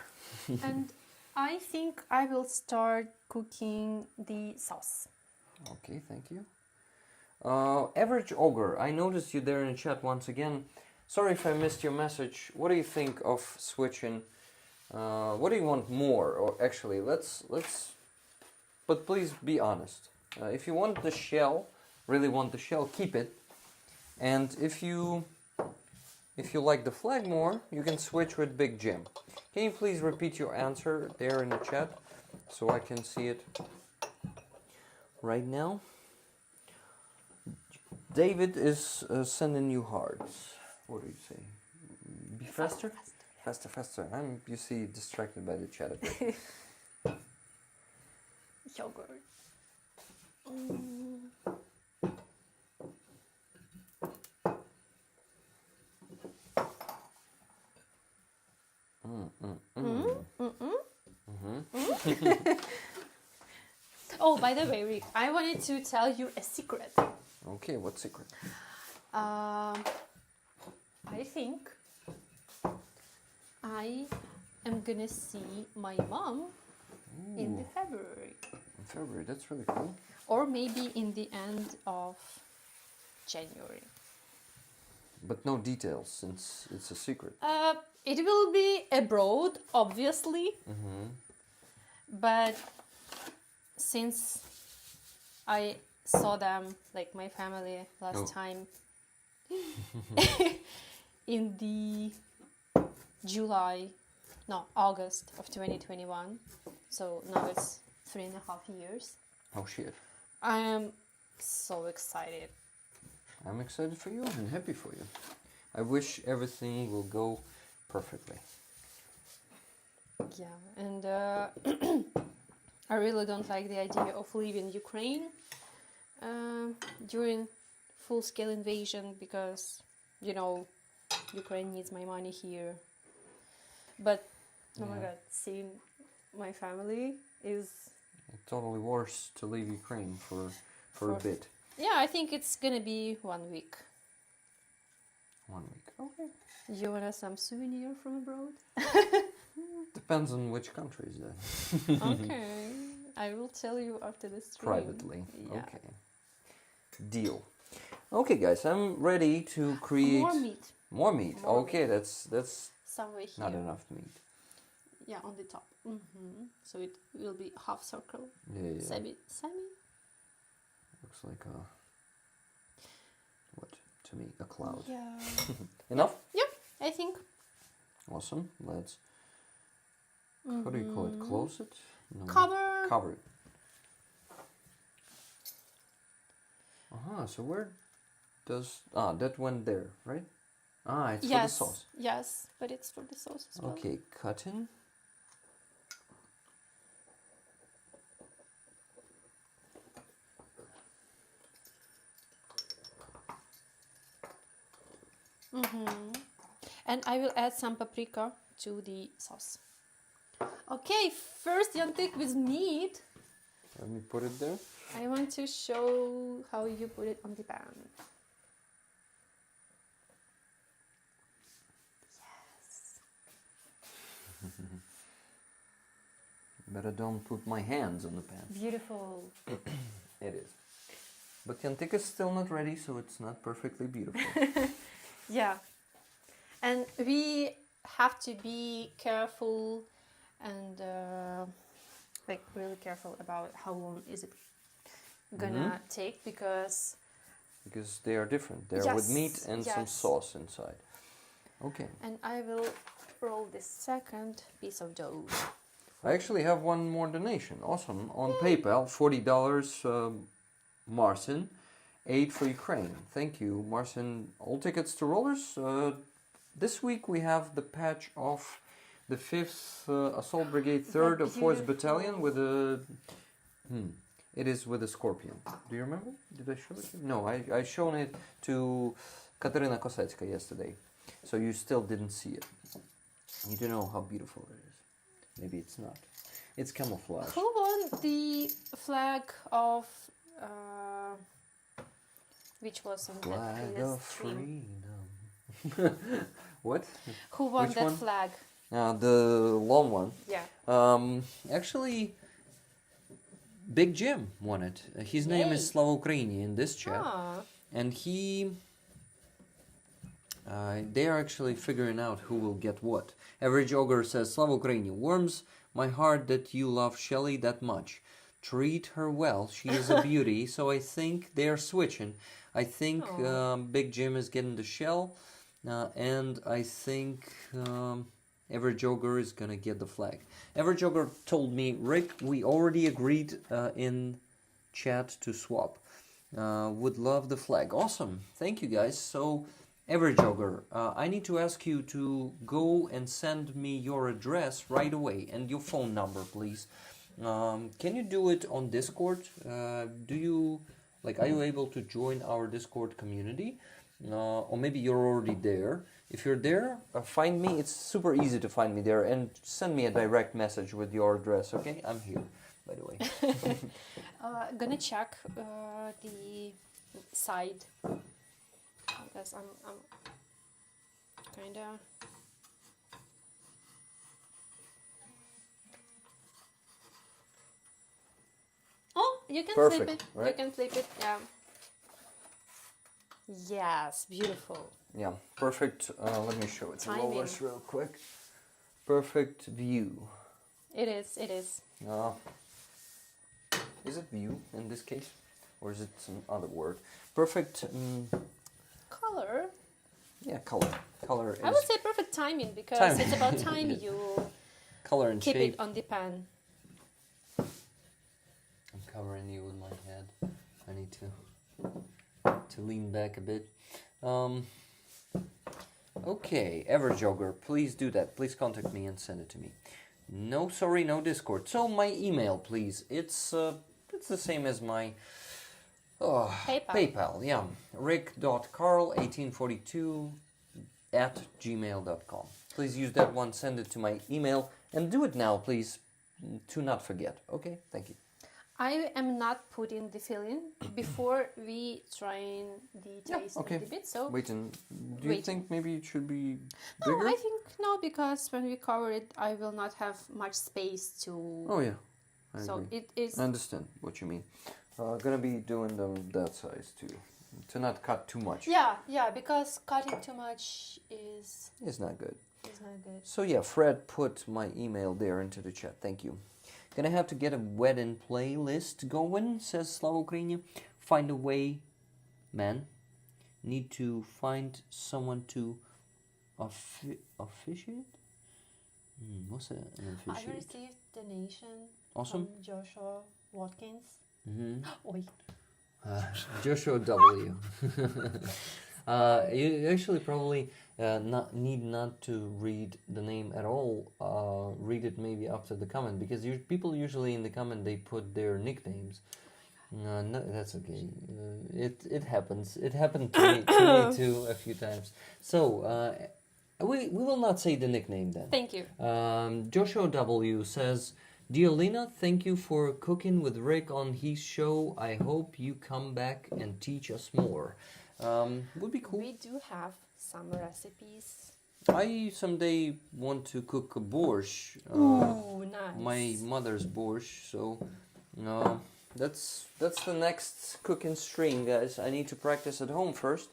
And I think I will start cooking the sauce. Okay, thank you. Average Ogre, I noticed you there in the chat once again. Sorry if I missed your message. What do you think of switching? What do you want more? Or actually, let's. But please be honest. If you want the shell, really want the shell, keep it. And if you like the flag more, you can switch with Big Jim. Can you please repeat your answer there in the chat so I can see it right now? David is sending you hearts. What do you say? Be faster? Faster, faster. I'm, you see, distracted by the chat a bit. Yogurt. Oh, by the way, Rick, I wanted to tell you a secret. Okay, what secret? I think I am gonna see my mom in the February. In February, that's really cool. Or maybe in the end of January. But no details, since it's a secret. It will be abroad, obviously. But since I saw them, like my family, last time in the August of 2021. So now it's 3.5 years. Oh shit. I am so excited. I'm excited for you and happy for you. I wish everything will go perfectly. Yeah, and I really don't like the idea of leaving Ukraine during full-scale invasion because, you know, Ukraine needs my money here. But, oh my god, seeing my family is... It's totally worse to leave Ukraine for a bit. Yeah, I think it's gonna be 1 week. 1 week. Okay. You want some souvenir from abroad? Depends on which countries then. Okay. I will tell you after the stream. Privately. Yeah. Okay. Deal. Okay, guys, I'm ready to create... More meat. More meat. More okay, that's somewhere here. not enough meat. Yeah, on the top. So it will be half circle. Yeah. Semi. Looks like a... What? To me, a cloud. Yeah. Enough? Yeah, I think. Awesome. Let's... How do you call it? Close it? No. Cover. Cover it. So where does... that went there, right? It's for the sauce. Yes, but it's for the sauce as well. Okay, cutting. And I will add some paprika to the sauce. Okay, first Yantic with meat. Let me put it there. I want to show how you put it on the pan. Yes. Better don't put my hands on the pan. Beautiful. It is. But Yantic is still not ready, so it's not perfectly beautiful. Yeah. And we have to be careful and like really careful about how long is it gonna take because they are different. They're with meat and some sauce inside. Okay. And I will roll the second piece of dough. I actually have one more donation. Awesome. On PayPal, $40, Marcin. Aid for Ukraine. Thank you, Marcin. All tickets to rollers. This week we have the patch of the 5th Assault Brigade 3rd of 4th Battalion with a It is with a scorpion. Do you remember? Did I show it to you? No, I shown it to Katerina Kosecka yesterday. So you still didn't see it. You don't know how beautiful it is. Maybe it's not. It's camouflage. Who won the flag of which was on that Flag previous of stream? freedom. What? Who won Which that one? flag? The long one. Yeah. Actually, Big Jim won it. His name is Yay. Slava Ukraini in this chat. Ah. And they are actually figuring out who will get what. Average Ogre says, Slava Ukraini, warms my heart that you love Shelly that much. Treat her well. She is a beauty. So I think they are switching. I think Big Jim is getting the shell. And I think Average Ogre is going to get the flag. Average Ogre told me, Rick, we already agreed in chat to swap. Would love the flag. Awesome. Thank you, guys. So, Average Ogre, I need to ask you to go and send me your address right away and your phone number, please. Can you do it on Discord? Are you able to join our Discord community? Or maybe you're already there. If you're there, find me. It's super easy to find me there and send me a direct message with your address, okay? I'm here, by the way. Gonna check the side. Because I'm kinda. Oh, you can Perfect, flip it. right? You can flip it. Yeah. Yes, beautiful. Yeah, perfect. Let me show it to Timing. Lois real quick. Perfect view. It is. It is. Is it view in this case? Or is it some other word? Perfect. Color. Yeah, color. Color I is would say perfect timing because Timing. it's about time you color and keep shape. it on the pan. I'm covering you with my head. I need to lean back a bit. Okay, Average Ogre, please do that. Please contact me and send it to me. No, sorry, no Discord. So my email, please. It's the same as my PayPal. Yeah, rick.carl1842 @gmail.com. Please use that one. Send it to my email and do it now, please. To not forget. Okay, thank you. I am not putting the filling before we trying the taste okay. a little bit. So Wait, and do you think maybe it should be no, bigger? I think no, because when we cover it, I will not have much space to. Oh yeah, I So agree. it is. I understand what you mean. Gonna be doing them that size too, to not cut too much. Yeah, because cutting too much is It's not good. not good. So yeah, Fred put my email there into the chat. Thank you. Gonna have to get a wedding playlist going, says Slava Ukraini. Find a way, man. Need to find someone to officiate? What's that? An I officiate? received donation Awesome. from Joshua Watkins. Mm-hmm. Oi. Joshua W. You actually probably need not to read the name at all. Read it maybe after the comment, because people usually in the comment they put their nicknames. No, that's okay. It happens. It happened to me too a few times. So we will not say the nickname then. Thank you. Joshua W says, "Dear Lena, thank you for cooking with Rick on his show. I hope you come back and teach us more." Would be cool. We do have some recipes. I someday want to cook a borscht. Ooh, nice. My mother's borscht. So, that's the next cooking stream, guys. I need to practice at home first,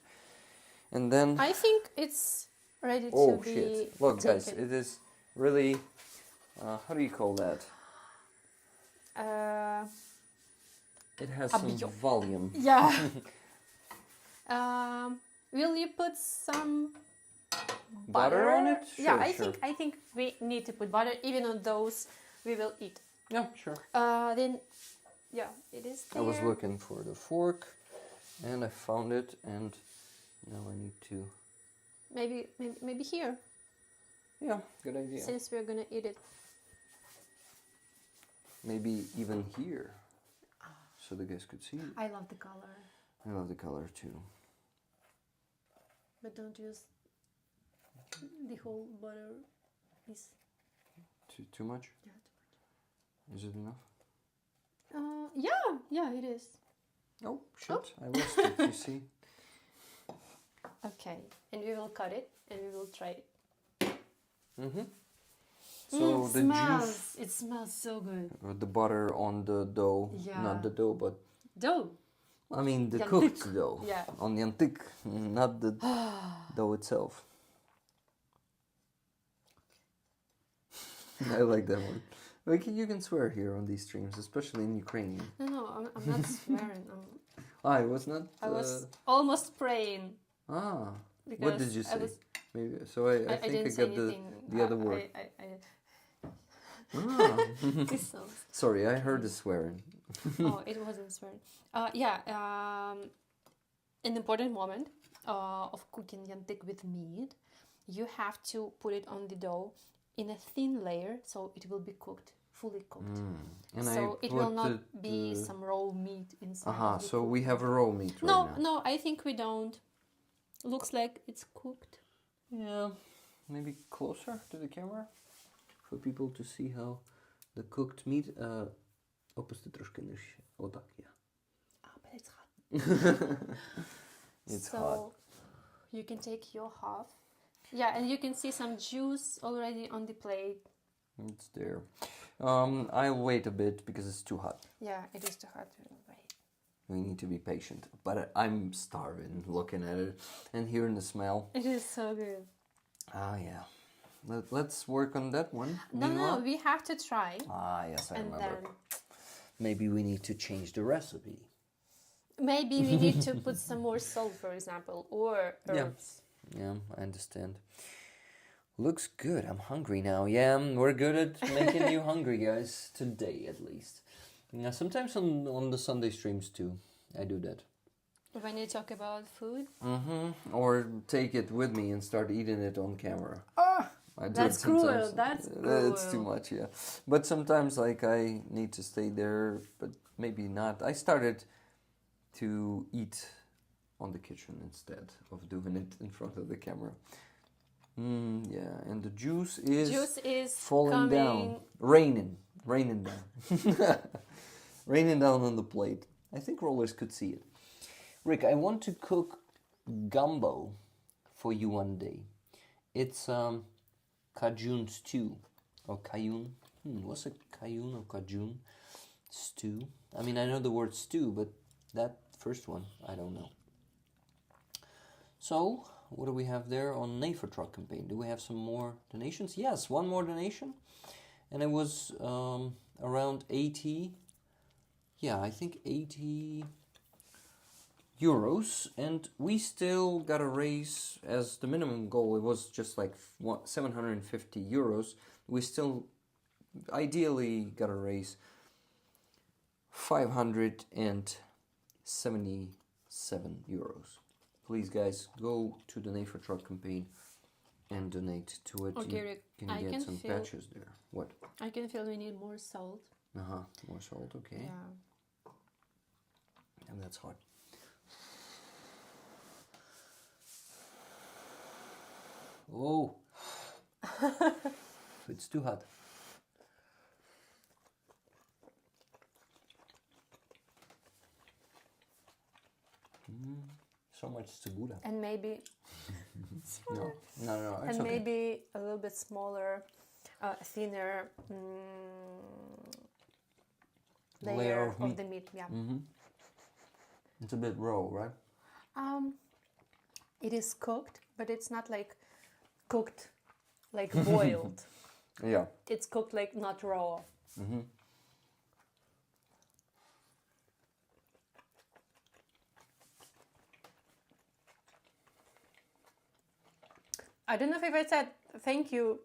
and then. I think it's ready to Oh be shit! Look, guys, taken. it is really. How do you call that? It has some volume. Yeah. Will you put some Butter on it? Yeah, Sure, I think we need to put butter even on those we will eat. Yeah, sure. Then, yeah, it is there. I was looking for the fork, and I found it, and now I need to. Maybe here. Yeah, good idea. Since we're gonna eat it. Maybe even here. so the guys could see. I love the color. I love the color too. But don't use the whole butter piece. Too much? Yeah, too Is it enough? much. Yeah, it is. Oh, shit. I lost it, you see. Okay, and we will cut it and we will try it. Mm-hmm. So it the smells. juice, It smells so good. the butter on the dough, Yeah. not the dough, but Dough. I mean the Yantic. cooked dough. Yeah. On Yantic, not the dough itself. I like that one. Like you can swear here on these streams, especially in Ukrainian. No, I'm not swearing. I was not. I was almost praying. Ah. Because What did you say? Maybe. So I think I didn't say got anything. the other word. Ah. This sounds. Sorry, I heard the swearing. Oh, it wasn't swearing. An important moment of cooking yantic with meat, you have to put it on the dough in a thin layer, so it will be cooked, fully cooked. And So I it will put not be some raw meat inside. Aha, the so cooked we have meat. raw meat right now. No, I think we don't. Looks like it's cooked. Yeah, maybe closer to the camera for people to see how the cooked meat. Опусти трошки нижче. Отак, yeah. But it's hot. It's so hot. you can take your half. Yeah, and you can see some juice already on the plate. It's there. I'll wait a bit because it's too hot. Yeah, it is too hot to wait. We need to be patient. But I'm starving looking at it and hearing the smell. It is so good. Ah, yeah. Let's work on that one. No, we have to try. Ah, yes, I and remember. then Maybe we need to change the recipe. maybe we need to put some more salt, for example, or herbs. Yeah, I understand. Looks good. I'm hungry now. Yeah, we're good at making you hungry, guys. Today, at least. Yeah, sometimes on the Sunday streams too. I do that. When you talk about food. Or take it with me and start eating it on camera. I do That's it sometimes. cruel. That's cruel. It's too much, yeah. But sometimes, like, I need to stay there, but maybe not. I started to eat on the kitchen instead of doing it in front of the camera. Yeah, and the juice is falling coming down, raining down, raining down on the plate. I think rollers could see it. Rick, I want to cook gumbo for you one day. It's cajun stew or cajun. What's a cajun or cajun stew? I mean, I know the word stew, but that first one, I don't know. So, what do we have there on Nafer Truck campaign? Do we have some more donations? Yes, one more donation. And it was around 80, yeah, I think 80 euros. And we still got a raise as the minimum goal. It was just like 750 euros. We still ideally got a raise 577 euros. Please, guys, go to the Nafer Truck campaign and donate to it. Okay, You Rick, can I get can some feel- patches there. What? I can feel we need more salt. More salt, okay. Yeah. And that's hot. Oh, it's too hot. So much cebula. And maybe No, it's and okay. maybe a little bit smaller, thinner layer of the meat. Yeah. It's a bit raw, right? It is cooked, but it's not like cooked, like boiled. Yeah. It's cooked like not raw. I don't know if I said thank you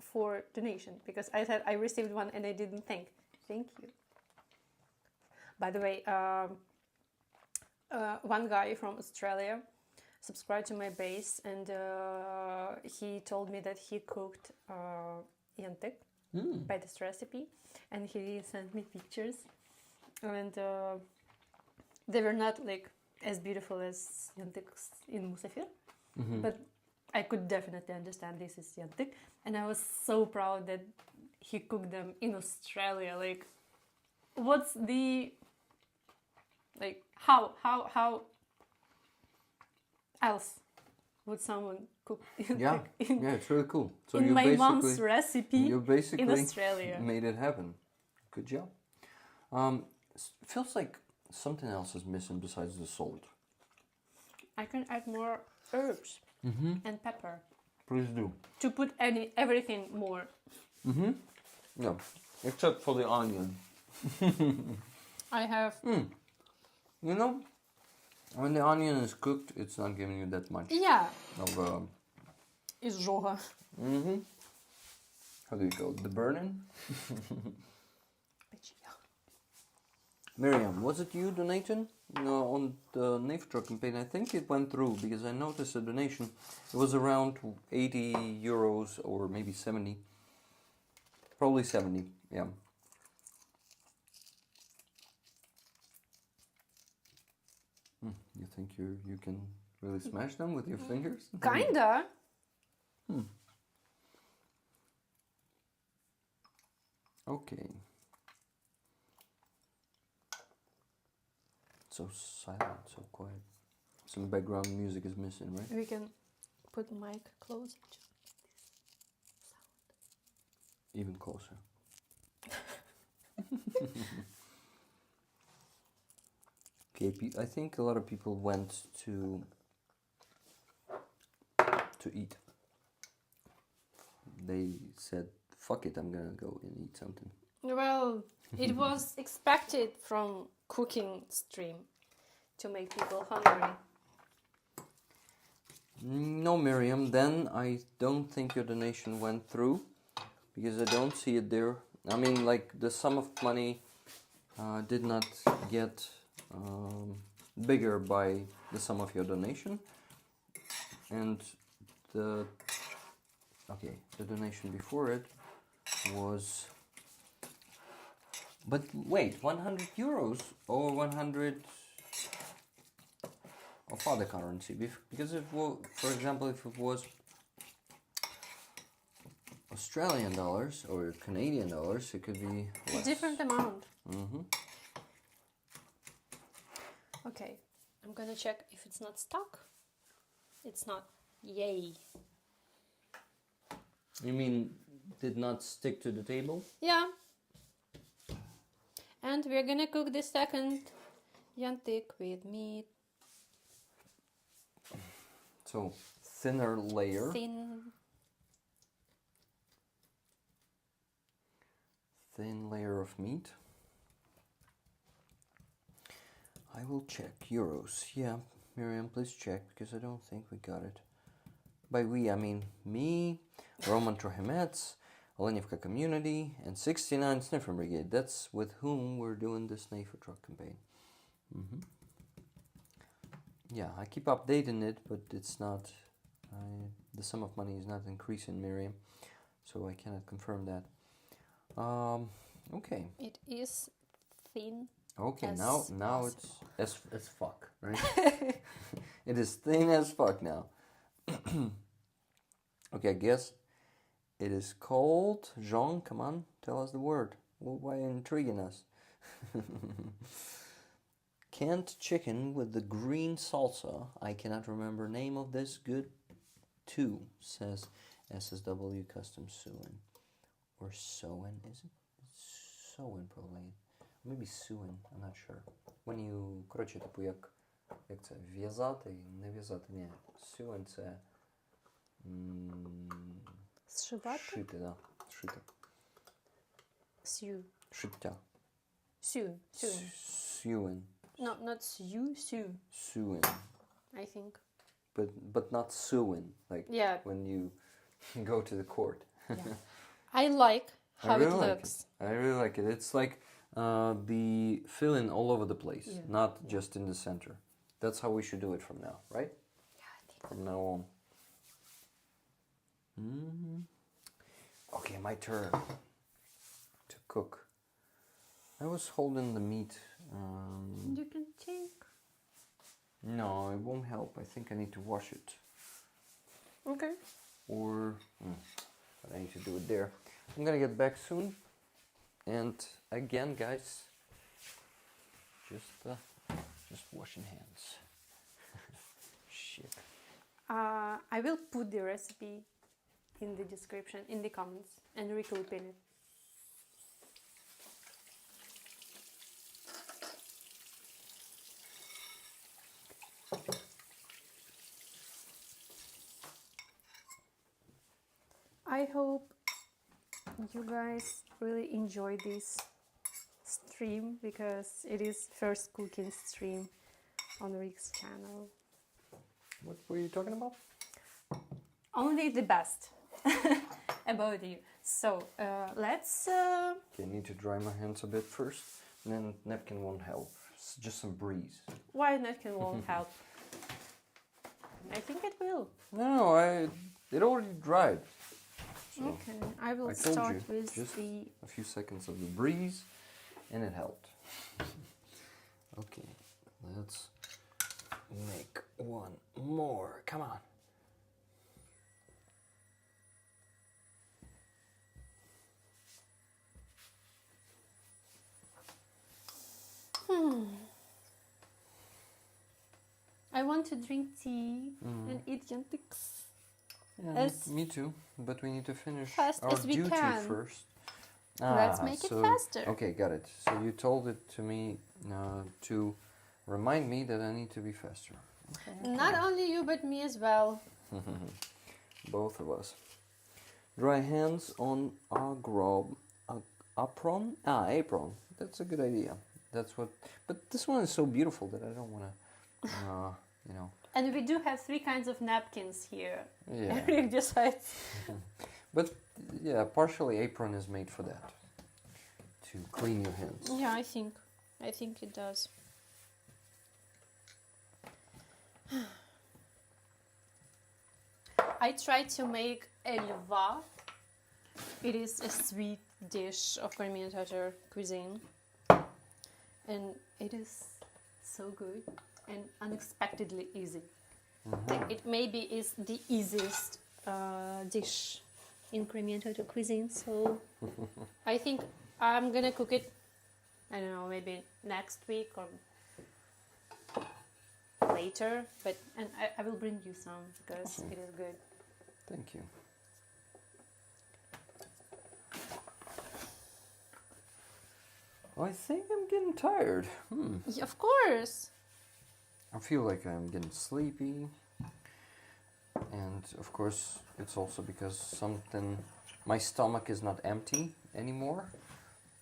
for donation, because I said I received one and I didn't thank you. By the way, one guy from Australia subscribed to my base, and he told me that he cooked Yantic by this recipe, and he sent me pictures. and they were not like as beautiful as Yantiq's in Musafir, but I could definitely understand this is Yantic, and I was so proud that he cooked them in Australia. Like, what's the like how else would someone cook? Yeah, yeah, it's really cool. So in you my mom's basically recipe you basically in Australia. made it happen. Good job. Feels like something else is missing besides the salt. I can add more herbs and pepper Please do. to put everything more. No, except for the onion. I have You know, when the onion is cooked, it's not giving you that much of is жога. how do you call it? The burning? Miriam, was it you donating on the Knave Truck campaign? I think it went through because I noticed a donation. It was around 80 euros or maybe 70. Probably 70, yeah. You think you can really smash them with your fingers? Kinda. Okay. So silent, so quiet. Some background music is missing, right? We can put mic closer. Even closer. Okay, I think a lot of people went to eat. They said, "Fuck it, I'm gonna go and eat something." Well, it was expected from cooking stream to make people hungry. No, Miriam, then I don't think your donation went through because I don't see it there. I mean, like, the sum of money did not get bigger by the sum of your donation. And the donation before it was... But wait, 100 euros or 100 of other currency? Because if, for example, if it was Australian dollars or Canadian dollars, it could be less. Different amount. Okay, I'm gonna check if it's not stuck. It's not. Yay. You mean did not stick to the table? Yeah. And we're gonna cook the second Yantic with meat. So, thinner layer. Thin layer of meat. I will check. Euros. Yeah, Miriam, please check because I don't think we got it. By we, I mean me, Roman Trohimets, Olenivka Community, and 69 Sniffer Brigade. That's with whom we're doing this Sniffer Truck campaign. Yeah, I keep updating it, but it's not... the sum of money is not increasing, Miriam, so I cannot confirm that. Okay. It is thin. Okay, as now possible. it's as fuck, right? It is thin as fuck now. Okay, I guess it is called... Jean, come on, tell us the word. Why are you intriguing us? Canned chicken with the green salsa. I cannot remember name of this. Good too, says SSW Custom Suin. Or Soin, is it? Soin probably. Maybe Suin, I'm not sure. When you, коротше, типу, як це, в'язати, не в'язати, ні. Suin це Зшивати? шити, да, шити. Sew. Шиття. Sew. Suin. No, not sew. Sew. Suin. I think. But not suing, like when you go to the court. Yeah. I like how it looks. I really like it. It's like the filling all over the place, not just in the center. That's how we should do it from now, right? Yeah, I think from now on. Okay, my turn to cook. I was holding the meat. You can take. No, it won't help. I think I need to wash it. Okay. Or, but I need to do it there. I'm gonna get back soon. And again, guys, just washing hands. Shit. I will put the recipe in the description, in the comments, and reclip in it. I hope you guys really enjoy this stream because it is first cooking stream on Rick's channel. What were you talking about? Only the best about you. So let's. Okay, I need to dry my hands a bit first, and then napkin won't help. It's just some breeze. Why napkin won't help? I think it will. No, it already dried. So Okay, I will I told start you, with just the. a few seconds of the breeze, and it helped. Okay, let's make one more. Come on. I want to drink tea and eat Yantics. Yeah, As me too. But we need to finish fast our as we duty can. first. Let's make it faster. Okay, got it. So you told it to me to remind me that I need to be faster. Okay. Not only you, but me as well. Both of us. Dry hands on apron. Apron. That's a good idea. That's what. But this one is so beautiful that I don't want to, you know. And we do have 3 kinds of napkins here. Yeah. Eric decides. But yeah, partially apron is made for that. To clean your hands. Yeah, I think it does. I tried to make elva. It is a sweet dish of Crimean Tatar cuisine. And it is so good and unexpectedly easy. Like it maybe is the easiest dish in Crimean Tatar cuisine. So I think I'm gonna cook it, I don't know, maybe next week or later. But I will bring you some because it is good. Thank you. I think I'm getting tired. Yeah, of course. I feel like I'm getting sleepy. And of course, it's also because my stomach is not empty anymore.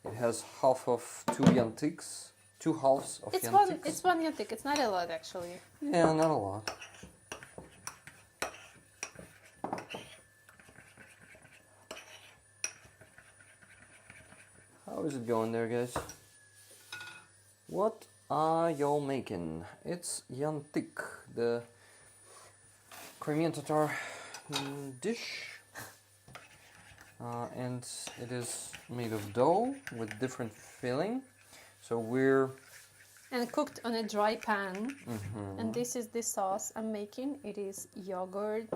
It has half of 2 Yantics, 2 halves of Yantics. It's one Yantic. It's not a lot actually. Yeah, not a lot. How is it going there, guys? What are y'all making? It's Yantic, the Crimean Tatar dish. And it is made of dough with different filling. So we're... And cooked on a dry pan. And this is the sauce I'm making. It is yogurt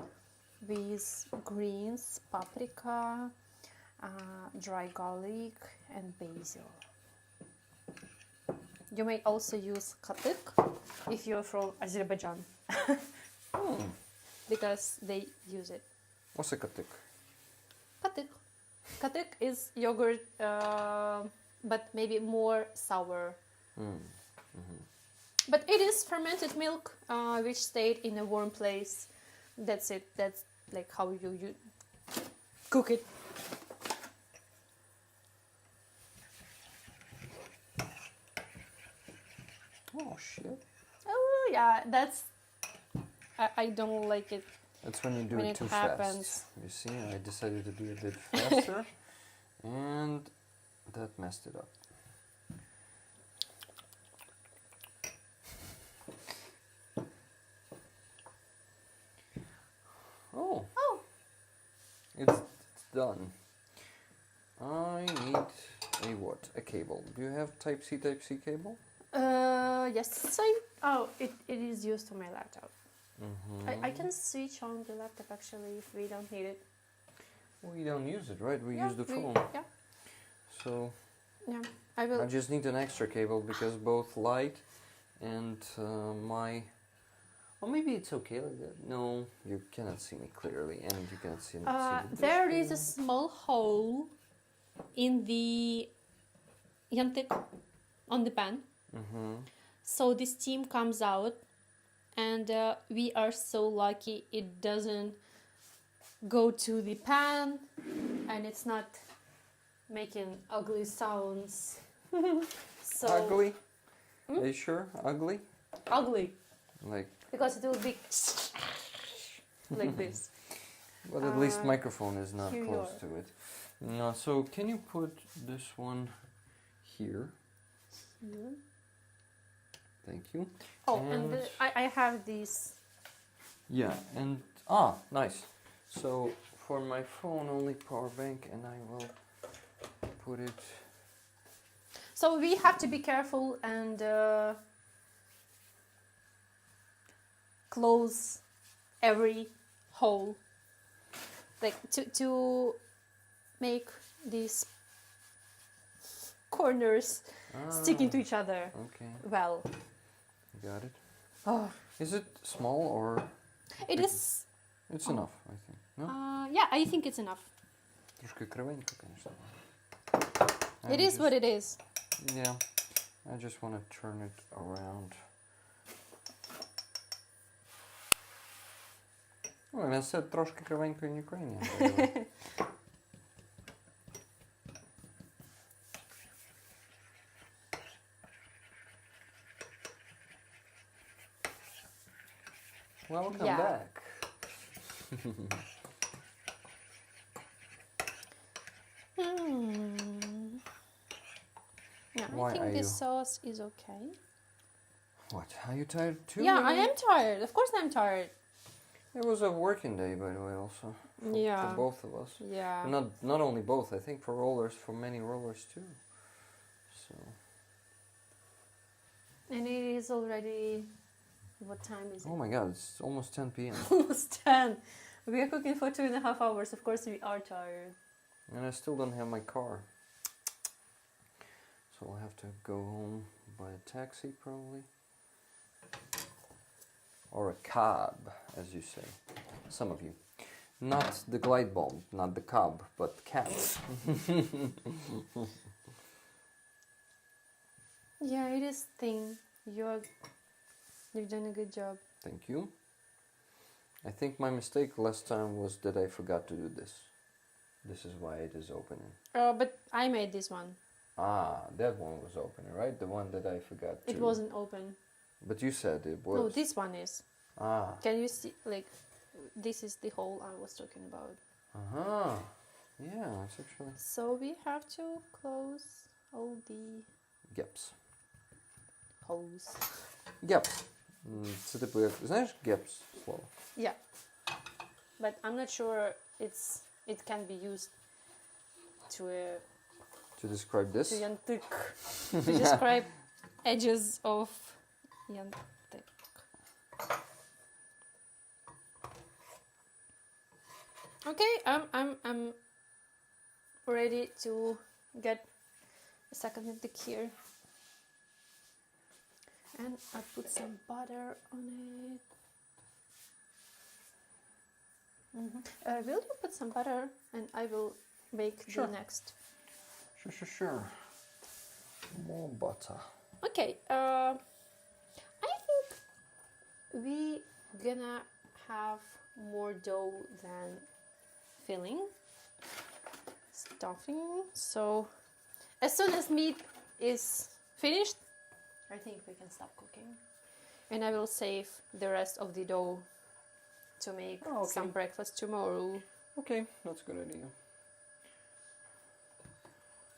with greens, paprika, dry garlic and basil. You may also use Cottage if you're from Azerbaijan. Because they use it. What's a katik? Cottage. Cottage is yogurt, but maybe more sour. But it is fermented milk, which stayed in a warm place. That's it. That's like how you cook it. Oh shit. Oh yeah, that's. I don't like it. That's when you do When it it too happens. fast. You see, I decided to do it a bit faster, and that messed it up. Oh, it's done. I need a what? A cable. Do you have Type C cable? Yes, it is used for my laptop. I can switch on the laptop actually if we don't need it. We don't use it, right? We use the phone. Yeah. So Yeah, I will. I just need an extra cable because both light and my... Or maybe it's okay like that. No, you cannot see me clearly, and you cannot see the there is a small hole in the Yantic on the pan. So the steam comes out, and we are so lucky it doesn't go to the pan, and it's not making ugly sounds. So ugly? Are you sure? Ugly? Ugly. Like... Because it will be like this. But at least microphone is not here close to it. No, so can you put this one here? Thank you. Oh, and I have these. Yeah, and nice. So for my phone, only power bank, and I will put it. So we have to be careful and close every hole, like to make these corners sticking to each other. Okay. Well. Got it. Oh. Is it small or? It is. It's enough, I think. No? Yeah, I think it's enough. Трошки кривенько, конечно. It is what it is. Yeah, I just want to turn it around. Well, I said трошки кривенько in Ukrainian. By the way. Welcome back. Yeah, Why I think are this you- sauce is okay. What? Are you tired too? Yeah, I Emily? am tired. Of course I'm tired. It was a working day, by the way, also. For both of us. Yeah. Not only both, I think for rollers, for many rollers too. So. And it is already... What time is it? Oh my god, it's almost 10 p.m. Almost 10. We are cooking for 2.5 hours. Of course we are tired. And I still don't have my car. So I'll have to go home by a taxi, probably. Or a cab, as you say. Some of you. Not the glide bomb, not the cab, but cab. Yeah, it is thing. You've done a good job. Thank you. I think my mistake last time was that I forgot to do this. This is why it is opening. But I made this one. Ah, that one was opening, right? The one that I forgot to... It wasn't open. But you said it was. No, this one is. Ah. Can you see, like, this is the hole I was talking about. Uh-huh. Yeah, it's actually... So we have to close all the Gaps. holes. Gaps. Це типу як, знаєш, gaps слово? Yeah. But I'm not sure it can be used to To describe this? Yantic. To describe edges of Yantic. Okay, I'm ready to get a second Yantic here. And I put some butter on it. Will you put some butter and I will make Sure. the next. Sure. More butter. Okay, I think we gonna have more dough than filling, stuffing. So as soon as meat is finished, I think we can stop cooking. And I will save the rest of the dough to make some breakfast tomorrow. Okay, that's a good idea.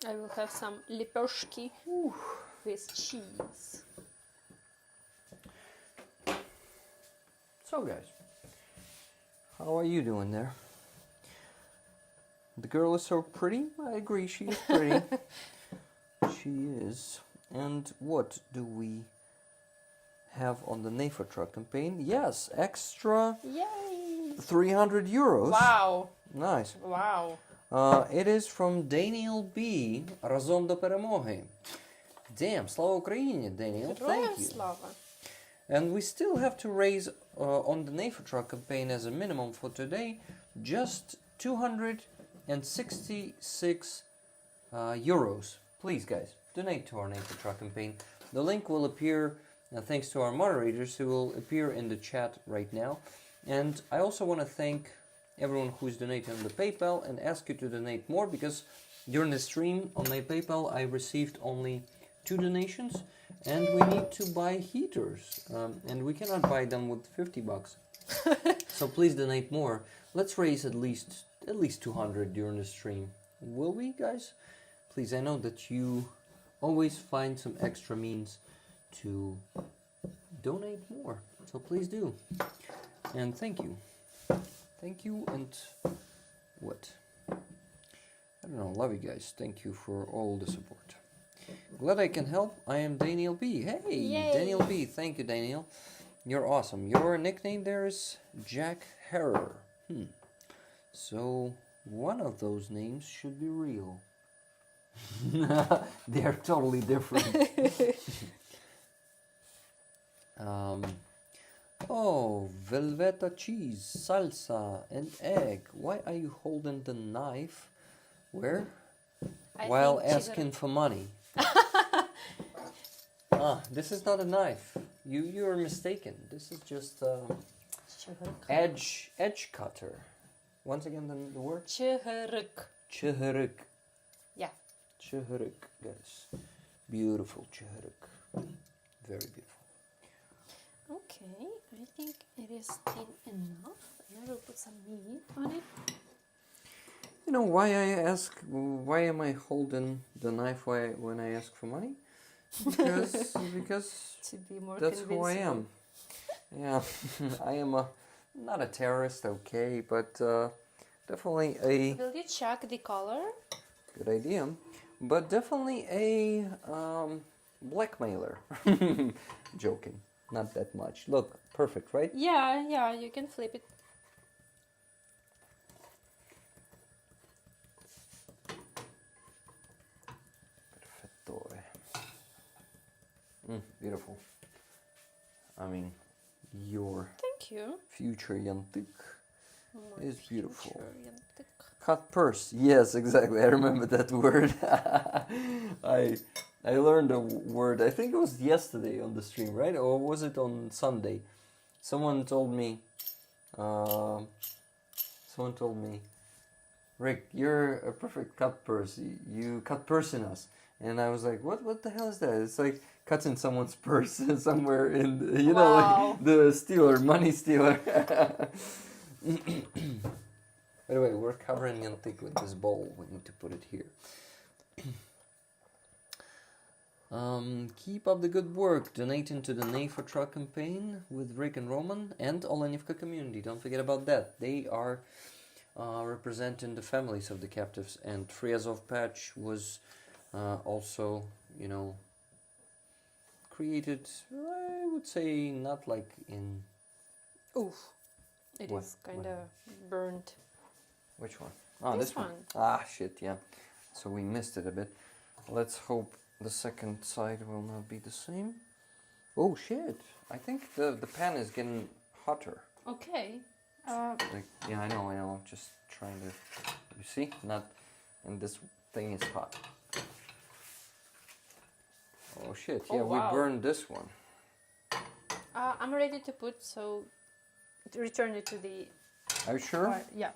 I will have some liposhki with cheese. So guys, how are you doing there? The girl is so pretty. I agree, she is pretty. she is. And what do we have on the NAFA truck campaign? Yes, extra Yay! 300 euros. Wow! Nice. Wow! It is from Daniel B. Разом до перемоги. Damn, слава Україні, Daniel. Thank you. Slava. And we still have to raise on the NAFA truck campaign as a minimum for today just 266 euros. Please, guys, donate to our NAFA truck campaign. The link will appear, thanks to our moderators, who will appear in the chat right now. And I also want to thank everyone who's donating on the PayPal and ask you to donate more, because during the stream on my PayPal I received only 2 donations, and we need to buy heaters, and we cannot buy them with 50 bucks. So please donate more. Let's raise at least 200 during the stream. Will we, guys? Please, I know that you always find some extra means to donate more, so please do. And thank you. Thank you, and what? I don't know, love you guys. Thank you for all the support. Glad I can help. I am Daniel B. Hey, Yay. Daniel B. Thank you, Daniel. You're awesome. Your nickname there is Jack Harrer. So, one of those names should be real. They're totally different. Oh, Velveta cheese, salsa, and egg. Why are you holding the knife? Where? While asking for money. This is not a knife. You are mistaken. This is just edge cutter. Once again, the word. Çıhırık. Çıhırık. Yeah. Çıhırık, guys. Beautiful çıhırık. Very beautiful. Okay, I think it is thin enough. And I will put some meat on it. You know why I ask? Why am I holding the knife when I ask for money? Because To be more that's who I am. Yeah, I am not a terrorist, okay, but definitely a Will you check the color? good idea. But definitely a blackmailer. Joking, not that much. Look, perfect, right? Yeah, you can flip it. Beautiful. I mean, your Thank you. future Yantic My is beautiful. future Yantic. Cut purse. Yes, exactly. I remember that word. I learned a word. I think it was yesterday on the stream, right? Or was it on Sunday? Someone told me. Rick, you're a perfect cut purse. You cut purse in us. And I was like, what the hell is that? It's like cutting someone's purse somewhere in, the, Wow. like the stealer, money stealer. By the way, we're covering Yantic with this bowl. We need to put it here. Keep up the good work. Donating to the NAFA truck campaign with Rick and Roman and Olenivka community. Don't forget about that. They are representing the families of the captives. And Free Azov Patch was also, created, I would say, not like in... Oof. It What? is kind of burnt. Which one? Oh, This this one. one. Ah, shit, yeah. So we missed it a bit. Let's hope the second side will not be the same. Oh, shit. I think the pan is getting hotter. Okay. Like, yeah, I know. Just trying to... You see? Not... And this thing is hot. Oh, shit. Oh, Yeah, wow. we burned this one. I'm ready to put, so to return it to the... Are you sure? Right, yeah.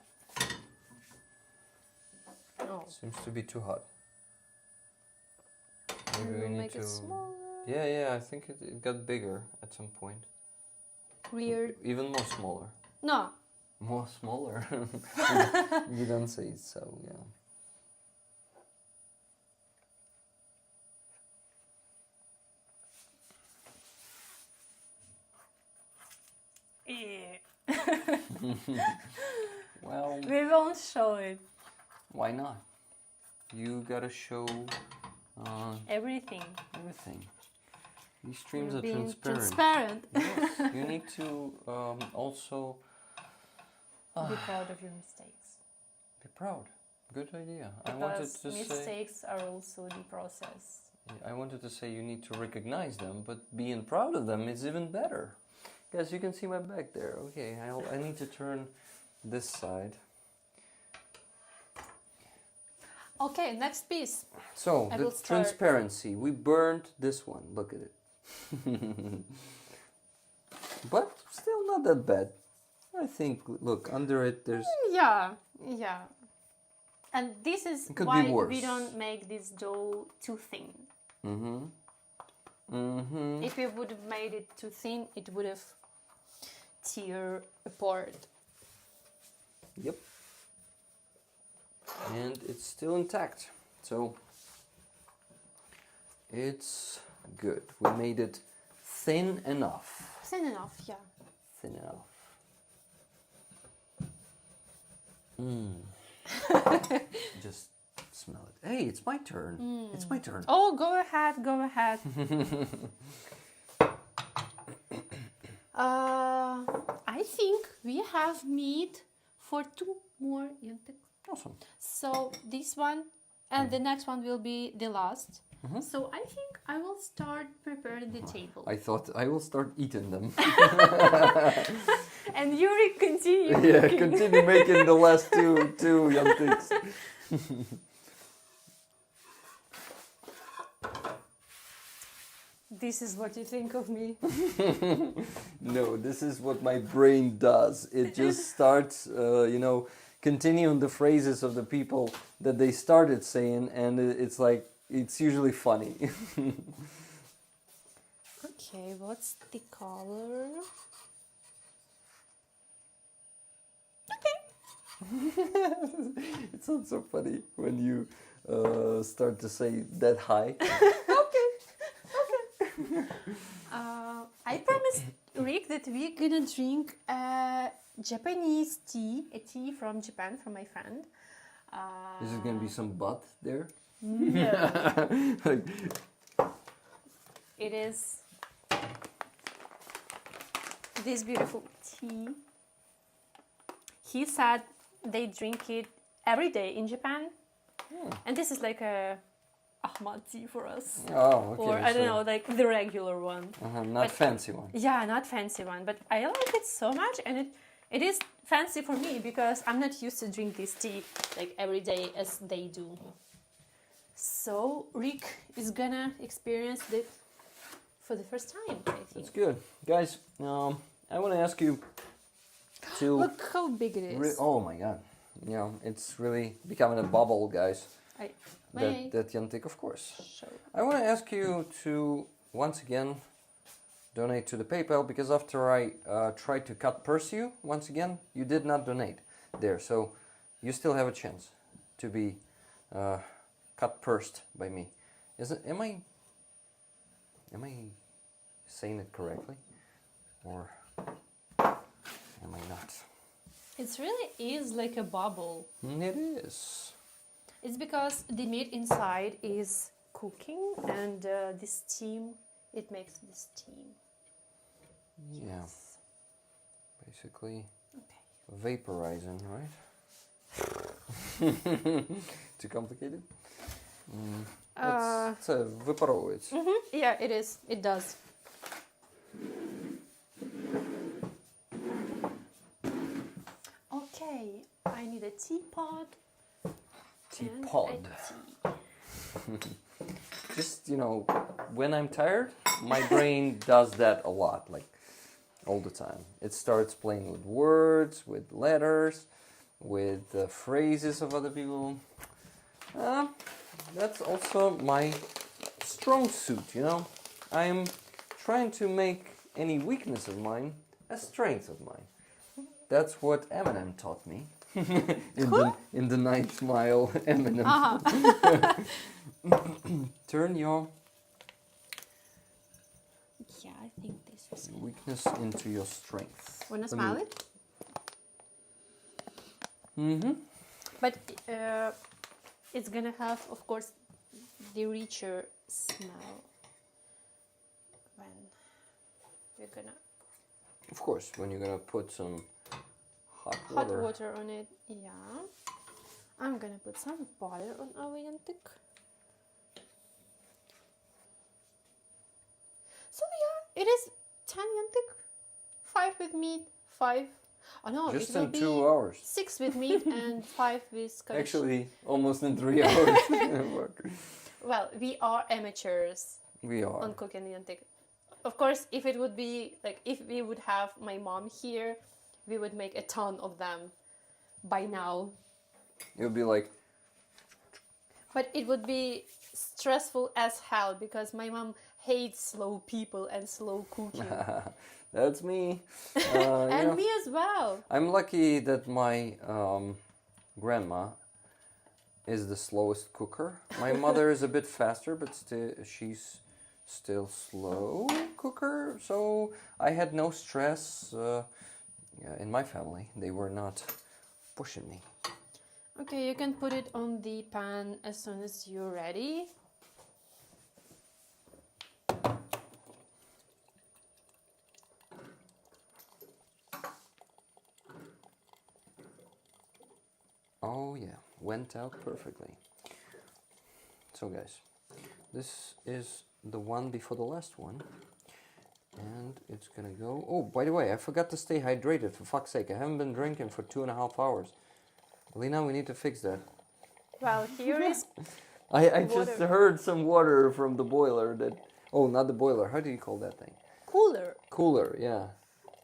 Oh. Seems to be too hot. Maybe we We'll need make to... it smaller. Yeah, I think it got bigger at some point. Weird. Even more smaller. No. More smaller? You don't say so, yeah. Well, We won't show it. why not? You gotta show Everything. Everything. These streams You're are being transparent. Yes, you need to also be proud of your mistakes. be proud. Good idea. Because I wanted to mistakes are also the process. I wanted to say you need to recognize them, but being proud of them is even better. Guys, you can see my back there. Okay, I need to turn this side. Okay, next piece. So, I the will start. transparency. We burned this one. Look at it. But still not that bad. I think, look, under it there's... Yeah. And this is It could why be worse. we don't make this dough too thin. Mm-hmm. If we would have made it too thin, it would have tear apart. Yep. And it's still intact. So it's good. We made it thin enough. Thin enough, yeah. Thin enough. Just smell it. Hey, it's my turn. It's my turn. Oh, go ahead. I think we have meat for 2 more Yantic. Awesome. So this one and the next one will be the last. So I think I will start preparing the table. I thought I will start eating them. And Yuri continue. Yeah, cooking. continue making the last two Yantics. This is what you think of me. No, this is what my brain does. It just starts, continuing the phrases of the people that they started saying, and it's like, it's usually funny. Okay, what's the color? It sounds so funny when you start to say that high. I promised Rick that we're gonna drink Japanese tea, a tea from Japan, from my friend. Is it gonna be some butt there? No. Like, It is this beautiful tea. He said they drink it every day in Japan. And this is like a Ahmad tea for us. oh, okay. Or I don't know, like the regular one. Not But- fancy one. Yeah, not fancy one, but I like it so much, and it is fancy for me because I'm not used to drink this tea like every day as they do. So Rick is gonna experience it for the first time, I think. That's good, guys. I want to ask you to. Look how big it is. Oh my god! It's really becoming a bubble, guys. May That Yantic, of course. show. I want to ask you to once again donate to the PayPal, because after I tried to cut purse you once again, you did not donate there, so you still have a chance to be cut pursed by me. Am I saying it correctly, or am I not? It really is like a bubble. It is. It's because the meat inside is cooking, and the steam, it makes the steam. Yeah. Basically Okay. vaporizing, right? Too complicated? Це випаровується. Yeah, it is. It does. Okay, I need a teapot. and Teapot. a tea. Just, when I'm tired, my brain does that a lot, like all the time. It starts playing with words, with letters, with the phrases of other people. That's also my strong suit, I'm trying to make any weakness of mine a strength of mine. That's what Eminem taught me. in the Ninth Mile, Eminem. Turn your Yeah, I think this is good. weakness into your strength. Wanna Let smell me- it? Mm-hmm. But it's gonna have, of course, the richer smell when we're gonna Of course, when you're gonna put some hot hot water. water on it. Yeah, I'm gonna put some butter on our Yantic. So yeah, it is 10 Yantic, 5 with meat, 5. Oh no, Just it will in be 2 hours. 6 with meat and 5 with Cottage. Actually, almost in 3 hours. Well, we are amateurs We are. on cooking Yantic. Of course, if it would be like if we would have my mom here, we would make a ton of them by now. It would be like, But it would be stressful as hell because my mom hates slow people and slow cooking. that's me. And me as well. I'm lucky that my grandma is the slowest cooker. My mother is a bit faster, but she's still slow cooker. So I had no stress in my family. They were not pushing me. Okay, you can put it on the pan as soon as you're ready. Oh yeah, went out perfectly. So guys, this is the one before the last one. And it's gonna go... Oh, by the way, I forgot to stay hydrated, for fuck's sake. I haven't been drinking for 2.5 hours. Lena, we need to fix that. Well, here is I just heard some water from the boiler that... Oh, not the boiler. How do you call that thing? cooler. Cooler, yeah.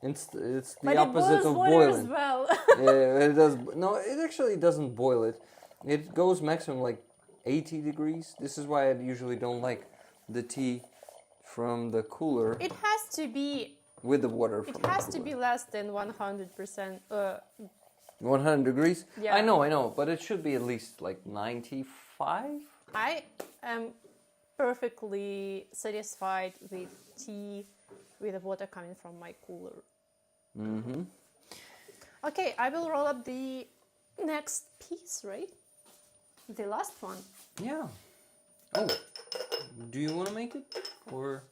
It's the But opposite it boils of water boiling. as well. Yeah, it does. No, it actually doesn't boil it. It goes maximum like 80 degrees. This is why I usually don't like the tea from the cooler It has to be. with the water from It has the to cooler. be less than 100%. 100 degrees? Yeah. I know, but it should be at least like 95? I am perfectly satisfied with tea with the water coming from my cooler. Mm-hmm. Okay, I will roll up the next piece, right? The last one. Yeah. Oh, do you want to make it? Or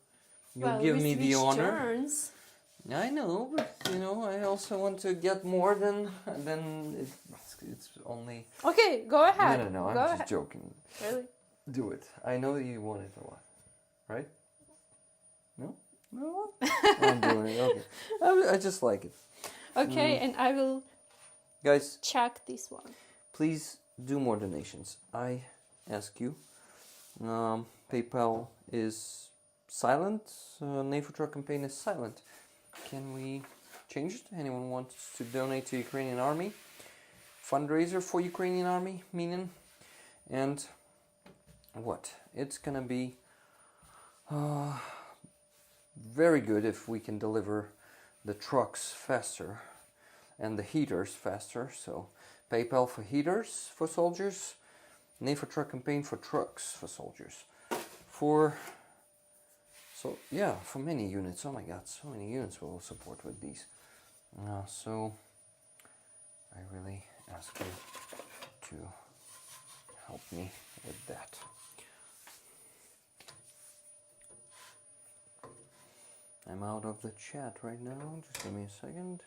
you'll Well, give we me the switch honor? turns. I know, but I also want to get more than it's only... Okay, go ahead. No, I'm Go just ahead. joking. Really? Do it. I know you want it a lot, right? No? No? I'm doing it, okay. I just like it. Okay, and I will Guys, check this one. please do more donations. I ask you. PayPal is silent. Naval Truck campaign is silent. Can we change it? Anyone wants to donate to Ukrainian army? Fundraiser for Ukrainian army, meaning? And what? It's gonna be very good if we can deliver the trucks faster and the heaters faster. So PayPal for heaters for soldiers, Naval Truck campaign for trucks for soldiers. For many units. Oh my god, so many units we'll support with these. So I really ask you to help me with that. I'm out of the chat right now. Just give me a second.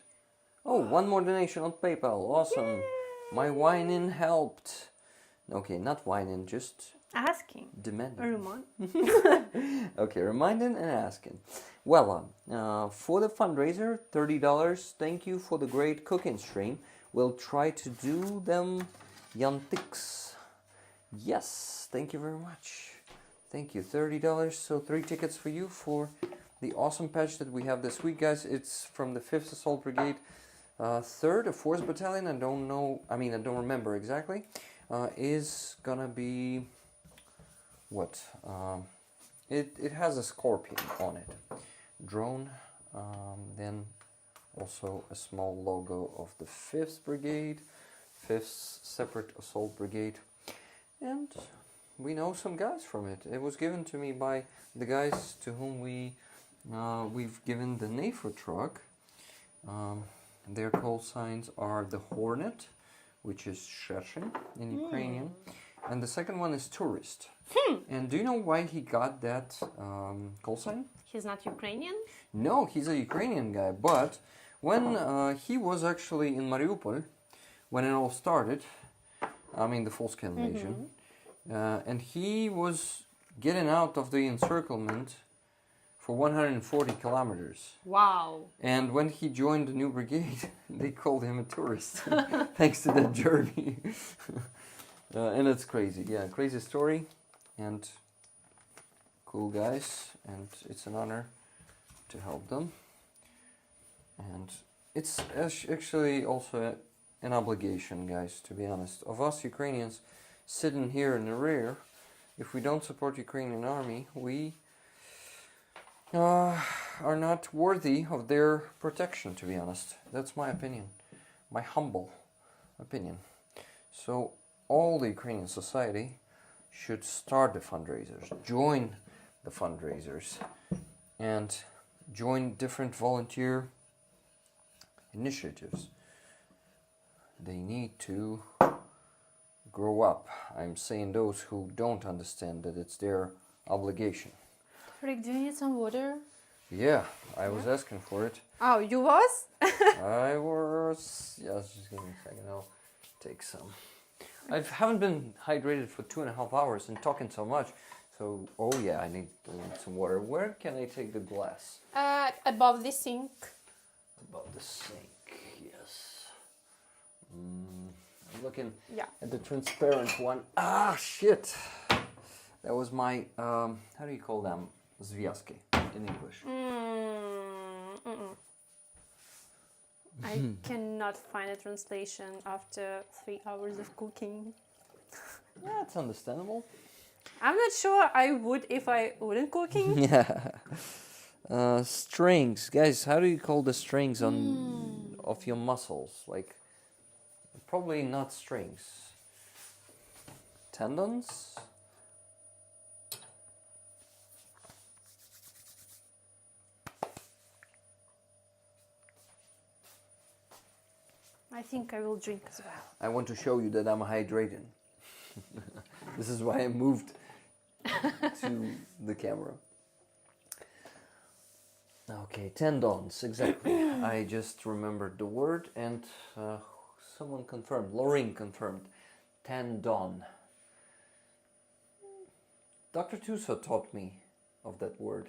Oh, one more donation on PayPal. Awesome. Yay! My whining helped. Okay, not whining, just Asking. demanding. Remind. Okay, reminding and asking. Well, for the fundraiser, $30. Thank you for the great cooking stream. We'll try to do them Yantics. Yes, thank you very much. Thank you. $30. So 3 tickets for you for the awesome patch that we have this week, guys. It's from the 5th Assault Brigade, 3rd or 4th Battalion. I don't remember exactly. Is gonna be what? It has a scorpion on it. Drone. Then also a small logo of the 5th Brigade, 5th Separate Assault Brigade, and we know some guys from it. It was given to me by the guys to whom we've given the NAFO truck. Their call signs are the Hornet, which is Shershin in Ukrainian, and the second one is tourist. And do you know why he got that call sign? He's not Ukrainian? No, he's a Ukrainian guy, but when he was actually in Mariupol, when it all started, I mean the full-scale invasion, and he was getting out of the encirclement for 140 kilometers. Wow. And when he joined the new brigade, they called him a tourist, thanks to that journey. And it's crazy, yeah, crazy story, and cool guys, and it's an honor to help them. And it's actually also an obligation, guys, to be honest, of us Ukrainians sitting here in the rear. If we don't support Ukrainian army, we are not worthy of their protection, to be honest. That's my opinion, my humble opinion. So all the Ukrainian society should start the fundraisers, join the fundraisers, and join different volunteer initiatives. They need to grow up. I'm saying those who don't understand that it's their obligation. Rick, do you need some water? Yeah, I was asking for it. Oh, you was? I was... Yes, just give me a second. I'll take some. I haven't been hydrated for 2.5 hours and talking so much. So, oh yeah, I need some water. Where can I take the glass? Above the sink. Above the sink, yes. I'm looking at the transparent one. Ah, shit. That was my, how do you call them? Związki in English. I cannot find a translation after 3 hours of cooking. Yeah, it's understandable. I'm not sure I would if I wouldn't cooking. Yeah. Strings. Guys, how do you call the strings on of your muscles? Like, probably not strings. Tendons? I think I will drink as well. I want to show you that I'm hydrated. This is why I moved to the camera. Okay, tendons, exactly. I just remembered the word, and someone confirmed, Lorraine confirmed, tendon. Dr. Tuso taught me of that word.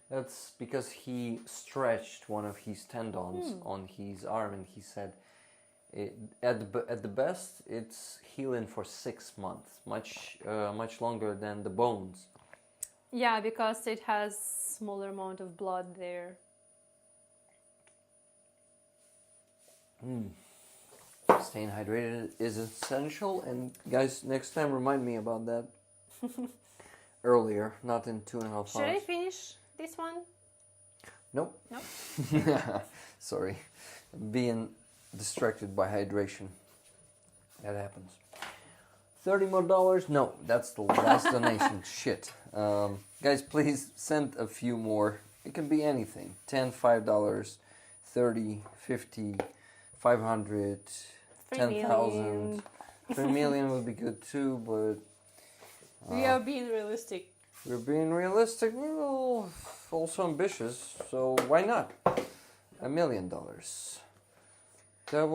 That's because he stretched one of his tendons on his arm, and he said, at the best, it's healing for 6 months, much longer than the bones. Yeah, because it has smaller amount of blood there. Staying hydrated is essential, and guys, next time remind me about that. Earlier, not in 2.5 hours. Should I finish this one? Nope. Nope. Sorry, being distracted by hydration. That happens. $30 more? No, that's the last donation. Shit. Guys, please send a few more. It can be anything. $10, $5, $30, $50, $500, 10,000. 3 million would be good too, but we are being realistic. We're being realistic. We're also ambitious, so why not? $1 million. That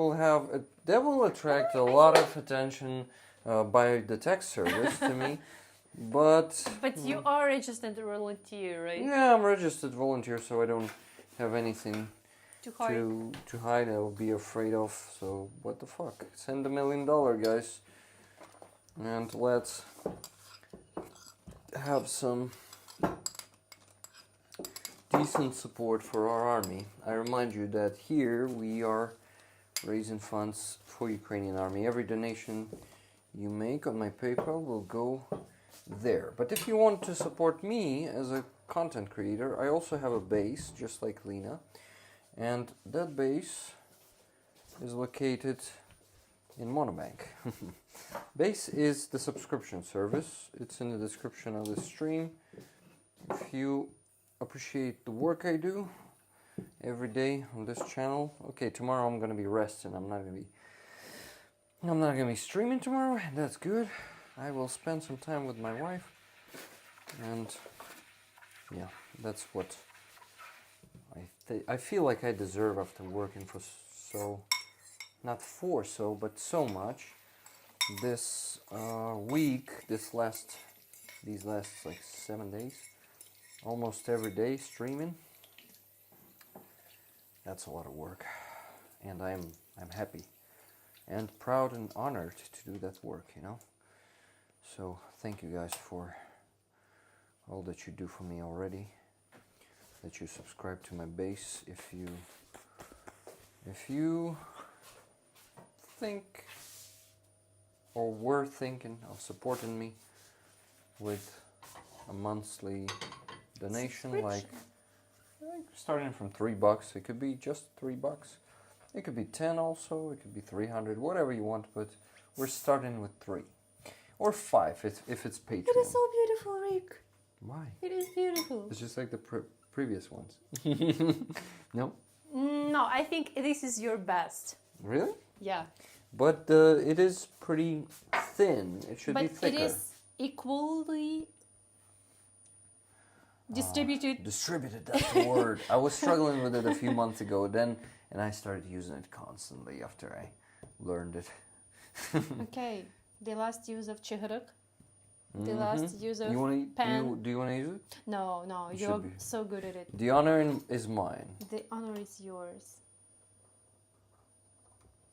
will attract a lot of attention by the tax service to me, but you are registered volunteer, right? Yeah, I'm registered volunteer, so I don't have anything to hide. I will be afraid of. So what the fuck? Send $1 million, guys, and let's have some decent support for our army. I remind you that here we are raising funds for Ukrainian army. Every donation you make on my PayPal will go there. But if you want to support me as a content creator, I also have a base, just like Lena, and that base is located in Monobank. Base is the subscription service. It's in the description of the stream. If you appreciate the work I do every day on this channel. Okay, tomorrow I'm gonna be resting. I'm not gonna be streaming tomorrow, and that's good. I will spend some time with my wife, and yeah, that's what I feel like I deserve after working for not but so much this week, these last like 7 days, almost every day streaming. That's a lot of work, and I'm happy and proud and honored to do that work, you know. So thank you guys for all that you do for me already, that you subscribe to my base. If you think or were thinking of supporting me with a monthly donation, like starting from $3, it could be just $3. It could be 10 also, it could be 300, whatever you want, but we're starting with 3. Or 5 if it's Patreon. It is so beautiful, Rick. Why? It is beautiful. It's just like the previous ones. No? No, I think this is your best. Really? Yeah. But it is pretty thin. It should be thicker. But it is equally distributed. Distributed, that's the word. I was struggling with it a few months ago, and I started using it constantly after I learned it. Okay. The last use of chihruk. The last use of Do you want to use it? No, you're so good at it. The honor is mine. The honor is yours.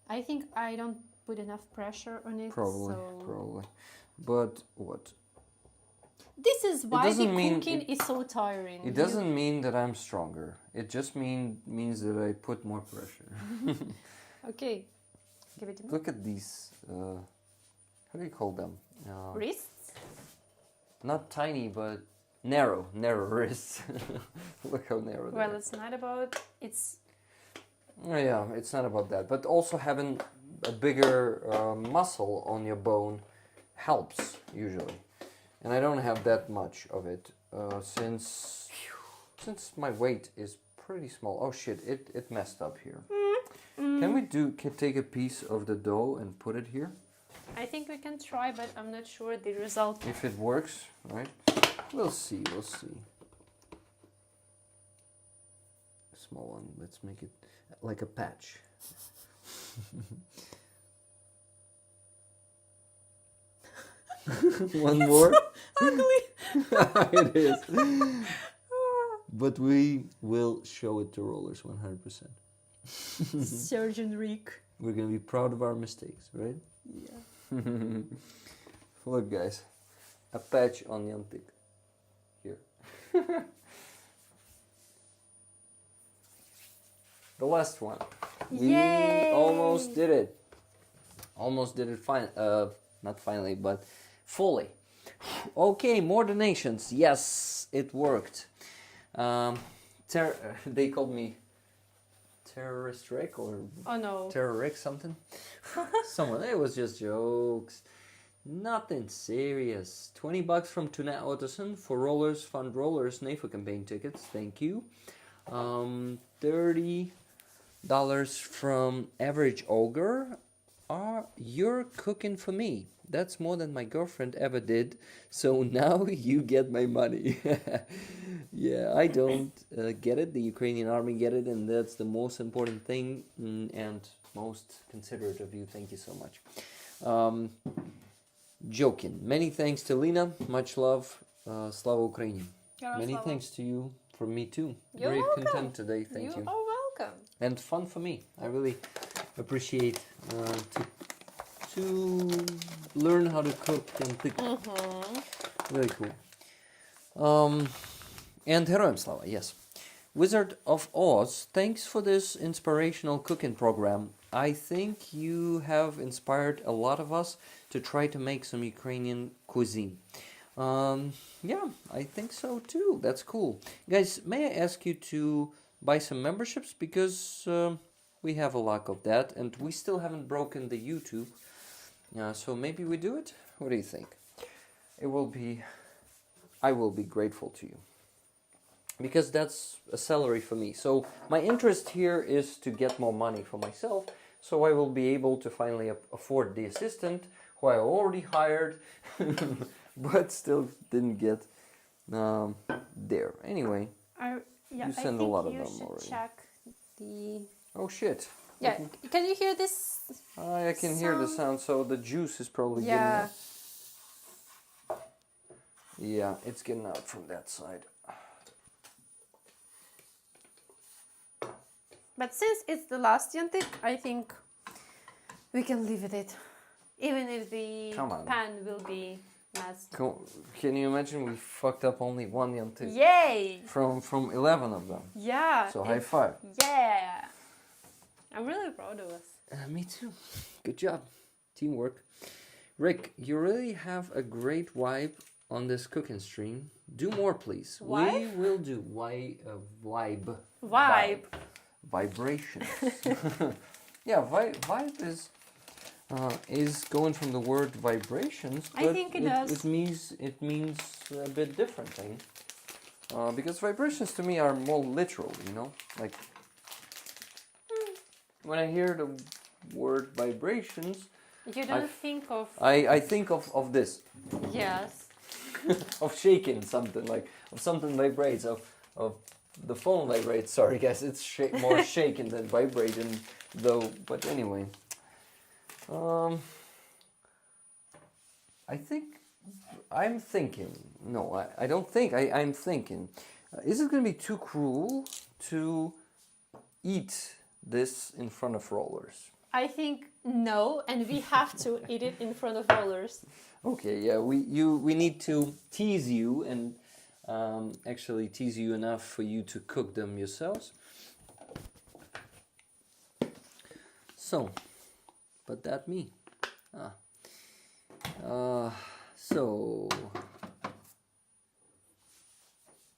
I think I don't put enough pressure on it. Probably. But what? This is why the cooking is so tiring. It doesn't mean that I'm stronger. It just means that I put more pressure. Okay. Give it to me. Look at these. How do you call them? Wrists? Not tiny, but narrow wrists. Look how narrow they are. Well, it's not about... It's... Yeah, it's not about that. But also having a bigger muscle on your bone helps, usually. And I don't have that much of it, since my weight is pretty small. Oh shit, it messed up here. Can we take a piece of the dough and put it here? I think we can try, but I'm not sure the result. If it works, right? We'll see. Small one. Let's make it like a patch. One more. Ugly. It is. But we will show it to rollers 100%. Surgeon Rick. We're gonna be proud of our mistakes, right? Yeah. Look, guys, a patch on Yantic. Here. The last one. Yay! We almost did it. Almost did it not finally, but fully. Okay, more donations. Yes, it worked. They called me Terrorist Rick or Terror Rick something. Someone. It was just jokes. Nothing serious. $20 from Tuna Otterson for rollers, fund rollers, NAFA campaign tickets. Thank you. $30 from Average Ogre. You're cooking for me. That's more than my girlfriend ever did. So now you get my money. Yeah, I don't get it. The Ukrainian army get it, and that's the most important thing and most considerate of you. Thank you so much. Joking. Many thanks to Lena. Much love. Slava Ukraini. Many thanks to you from me too. You're Very welcome. content today. Thank you. You are welcome. And fun for me. I really appreciate to learn how to cook and cook. Really cool. And Heroem Slava, yes. Wizard of Oz, thanks for this inspirational cooking program. I think you have inspired a lot of us to try to make some Ukrainian cuisine. Yeah, I think so too. That's cool. Guys, may I ask you to buy some memberships? Because we have a lack of that, and we still haven't broken the YouTube. So maybe we do it? What do you think? I will be grateful to you. Because that's a salary for me. So my interest here is to get more money for myself so I will be able to finally afford the assistant who I already hired, but still didn't get there. Anyway, you send a lot of them should already. check the. Oh shit! Yeah, can you hear this? I can hear the sound, so the juice is probably getting out. Yeah, it's getting out from that side. But since it's the last Yantic, I think we can live with it. Even if the pan will be messed. Can you imagine we fucked up only one Yantic? Yay! From 11 of them. Yeah. So high five. Yeah. I'm really proud of us. Me too. Good job. Teamwork. Rick, you really have a great vibe on this cooking stream. Do more, please. Vibe? We will do. Vibe. Vibe. Vibrations. Yeah, vibe is going from the word vibrations, but I think it does. It means a bit different thing. Because vibrations to me are more literal, you know, like when I hear the word vibrations, you don't think of. I think of this. Yes. Of shaking something, like of something vibrates, of the phone vibrates. Sorry guys, it's more shaking than vibrating though, but anyway. I'm thinking, is it going to be too cruel to eat this in front of rollers? I think no, and we have to eat it in front of rollers. Okay, yeah, we need to tease you and actually tease you enough for you to cook them yourselves. So, but that me. So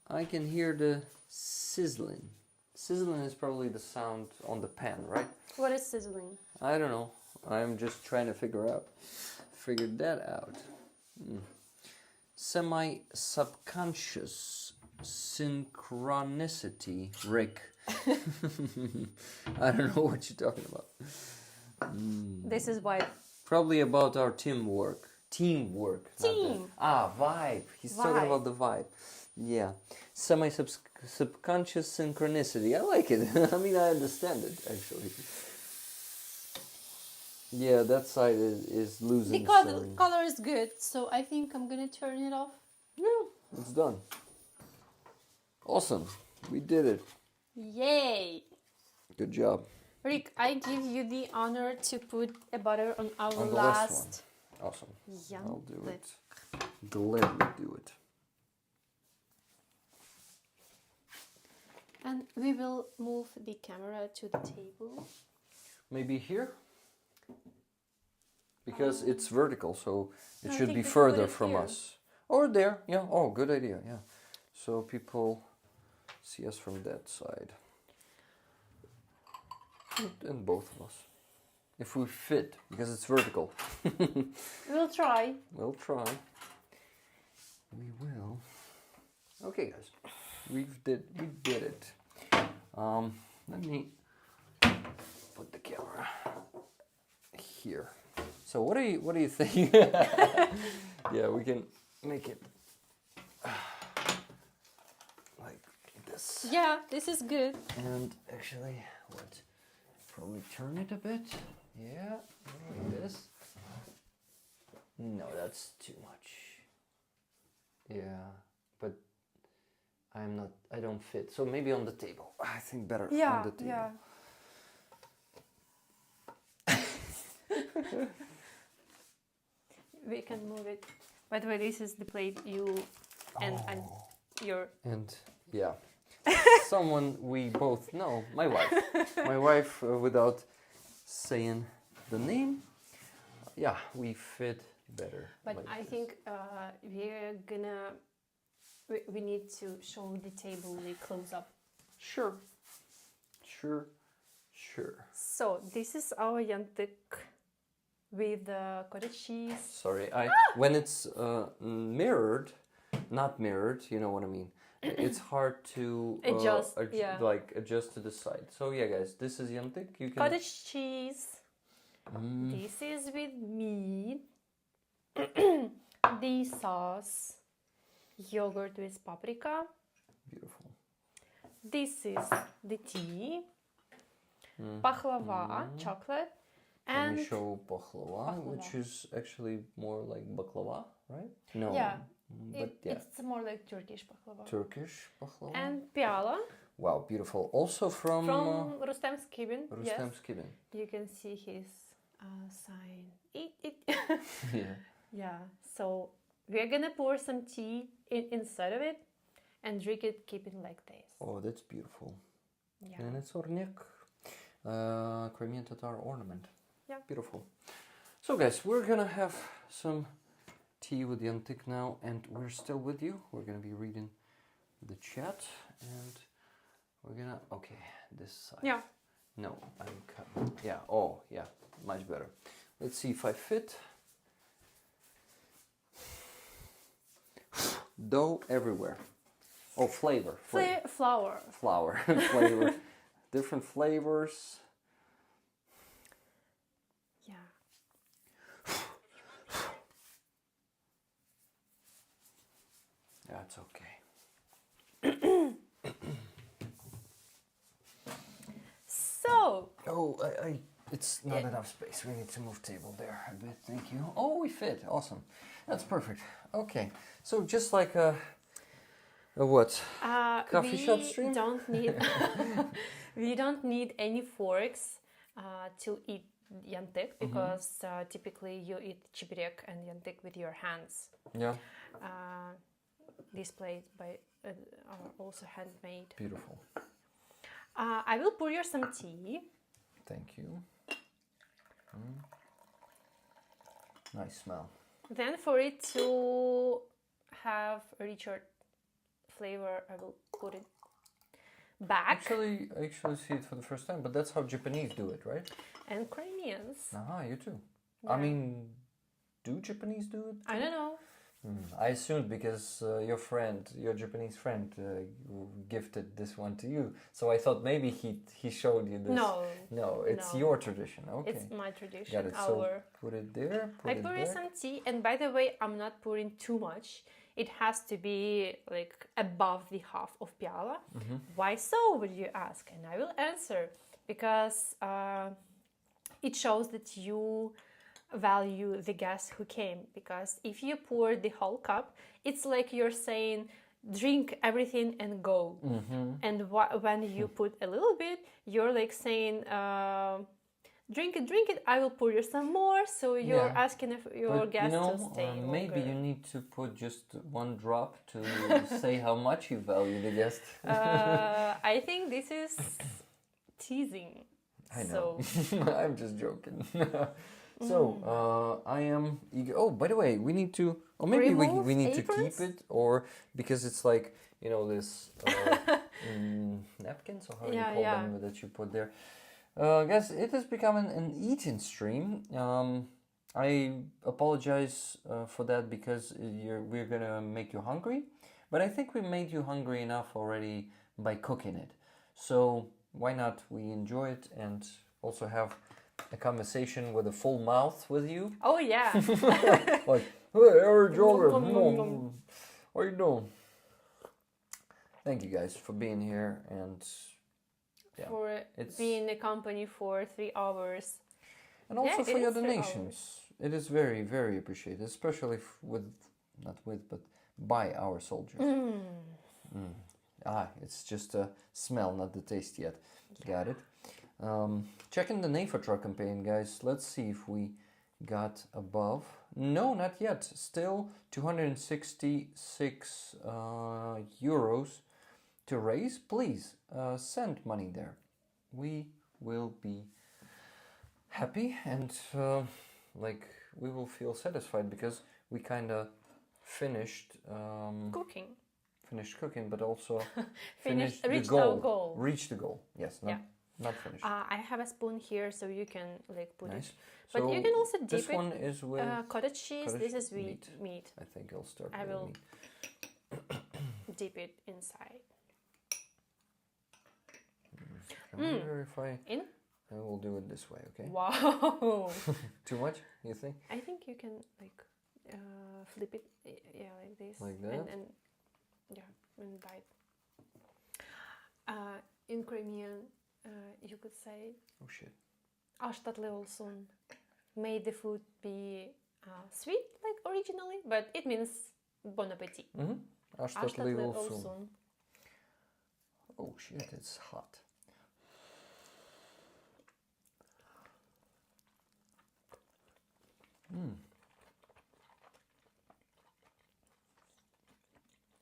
I can hear the sizzling. Sizzling is probably the sound on the pan, right? What is sizzling? I don't know. I'm just trying to figure that out. Semi-subconscious synchronicity, Rick. I don't know what you're talking about. This is why. Probably about our teamwork. Team. Vibe. He's talking about the vibe. Yeah. Semi-subconscious synchronicity. I like it. I mean, I understand it, actually. Yeah, that side is losing. The color is good, so I think I'm gonna turn it off. Yeah, it's done. Awesome. We did it. Yay! Good job. Rick, I give you the honor to put a butter on our On the last one. Awesome. Yantic. I'll do it. Gladly do it. And we will move the camera to the table. Maybe here? Because it's vertical, so it should be we can further put it from here. us. Or there, yeah. Oh, good idea, yeah. So people see us from that side. And both of us. If we fit, because it's vertical. We'll try. We'll try. We will. Okay, guys. We did it. Let me put the camera here. So what do you think? Yeah, we can make it like this. Yeah, this is good. And actually, probably turn it a bit. Yeah, like this. No, that's too much. Yeah, but I don't fit. So maybe on the table. I think better on the table. Yeah. We can move it. By the way, this is the plate you and your. And yeah, someone we both know, my wife. My wife, without saying the name, yeah, we fit better. But like I this. think we're gonna. We need to show the table the close up. Sure. So this is our Yantic with the cottage cheese. Sorry, when it's mirrored, not mirrored, you know what I mean. it's hard to Adjust, yeah. like adjust to the side. So yeah, guys, this is Yantic. You can. Cottage cheese. This is with meat. The sauce. Yogurt with paprika. Beautiful. This is the tea. Baklava, chocolate. Let me show baklava, which is actually more like baklava, right? No. Yeah. But yeah. It's more like Turkish baklava. Turkish baklava. And piala. Wow, beautiful. Also from Rustem's cabin. Rustem's cabin. You can see his sign. Yeah. Yeah. So we're gonna pour some tea inside of it and drink it, keeping like this. Oh, that's beautiful. Yeah. And it's orniak, Crimean Tatar ornament. Yeah. Beautiful. So guys, we're gonna have some tea with Yantic now, and we're still with you. We're gonna be reading the chat, and we're gonna this side. Yeah. No, I'm cutting. Yeah. Oh, yeah. Much better. Let's see if I fit. Dough everywhere. Oh, flavor. Flour. Flavor. Different flavors. Yeah. That's okay. So. Oh, it's not enough space. We need to move table there a bit. Thank you. Oh, we fit. Awesome. That's perfect. Okay. So just like a what? Coffee shop stream? Don't need we don't need any forks to eat yantic because typically you eat chibrek and yantic with your hands. Yeah. These plates are also handmade. Beautiful. I will pour you some tea. Thank you. Nice smell. Then for it to have a richer flavor, I will put it back. I actually see it for the first time, but that's how Japanese do it, right? And Crimeans. You too. Yeah. I mean, do Japanese do it too? I don't know. I assumed because your Japanese friend, gifted this one to you. So I thought maybe he showed you this. No, it's your tradition. Okay. It's my tradition. Got it. So put it there. I pour in some tea, and by the way, I'm not pouring too much. It has to be like above the half of piala. Why so, would you ask? And I will answer. Because it shows that you value the guest who came. Because if you pour the whole cup, it's like you're saying, drink everything and go. And when you put a little bit, you're like saying, drink it, I will pour you some more. So you're asking if your guest to stay maybe longer. you need to put just one drop to say how much you value the guest. I think this is teasing. I know. So. I'm just joking. So, I am eager. Oh, by the way, we need to, or maybe we need aprons? To keep it, or because it's like, this napkins, or how do you call them that you put there. Guys, it has become an eating stream. I apologize for that because we're gonna make you hungry, but I think we made you hungry enough already by cooking it. So why not we enjoy it and also have a conversation with a full mouth with you? Oh yeah. Like, hey, Eric Jogger, how you doing? Thank you guys for being here and for being a company for 3 hours. And also for your donations. It is very, very appreciated, especially but by our soldiers. It's just a smell, not the taste yet. Got it. Checking the NAFA truck campaign, guys. Let's see if we got above. No, not yet. Still 266 euros to raise. Please send money there. We will be happy and we will feel satisfied because we kind of finished cooking. Finished cooking, but also reached the goal. Reached the goal. Yes. Not finished. I have a spoon here, so you can put nice. it. But so you can also dip this one is with cottage cheese. This is meat. I think I'll start I with will meat. dip it inside. Can we verify? In? I will do it this way, okay? Wow. Too much, you think? I think you can like flip it, yeah, like this. Like that? And yeah, and bite. In Crimean, you could say, Oh shit. "Aș tatlı olsun." May the food be sweet, like originally, but it means bon appetit. Aș Aș tatlı tatlı olsun. olsun. Oh shit, it's hot.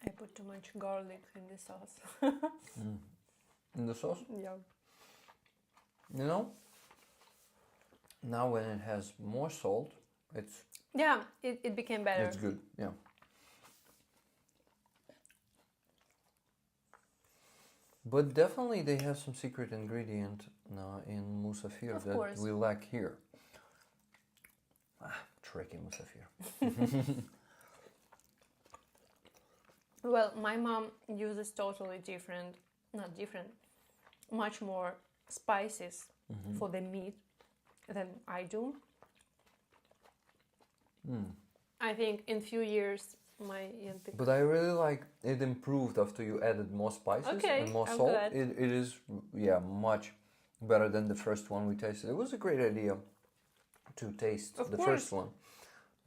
I put too much garlic in the sauce. In the sauce? Yeah. You know, now when it has more salt, it's Yeah, it became better. it's good. Yeah. But definitely they have some secret ingredient in Musafir Of that course. we lack here. Tricky Musafir. Well, my mom uses totally different, not different, much more spices for the meat than I do. I think in few years my Yantic. But I really like it improved after you added more spices Okay, and more I'm salt. glad. It is, yeah, much better than the first one we tasted. It was a great idea to taste Of the course. first one.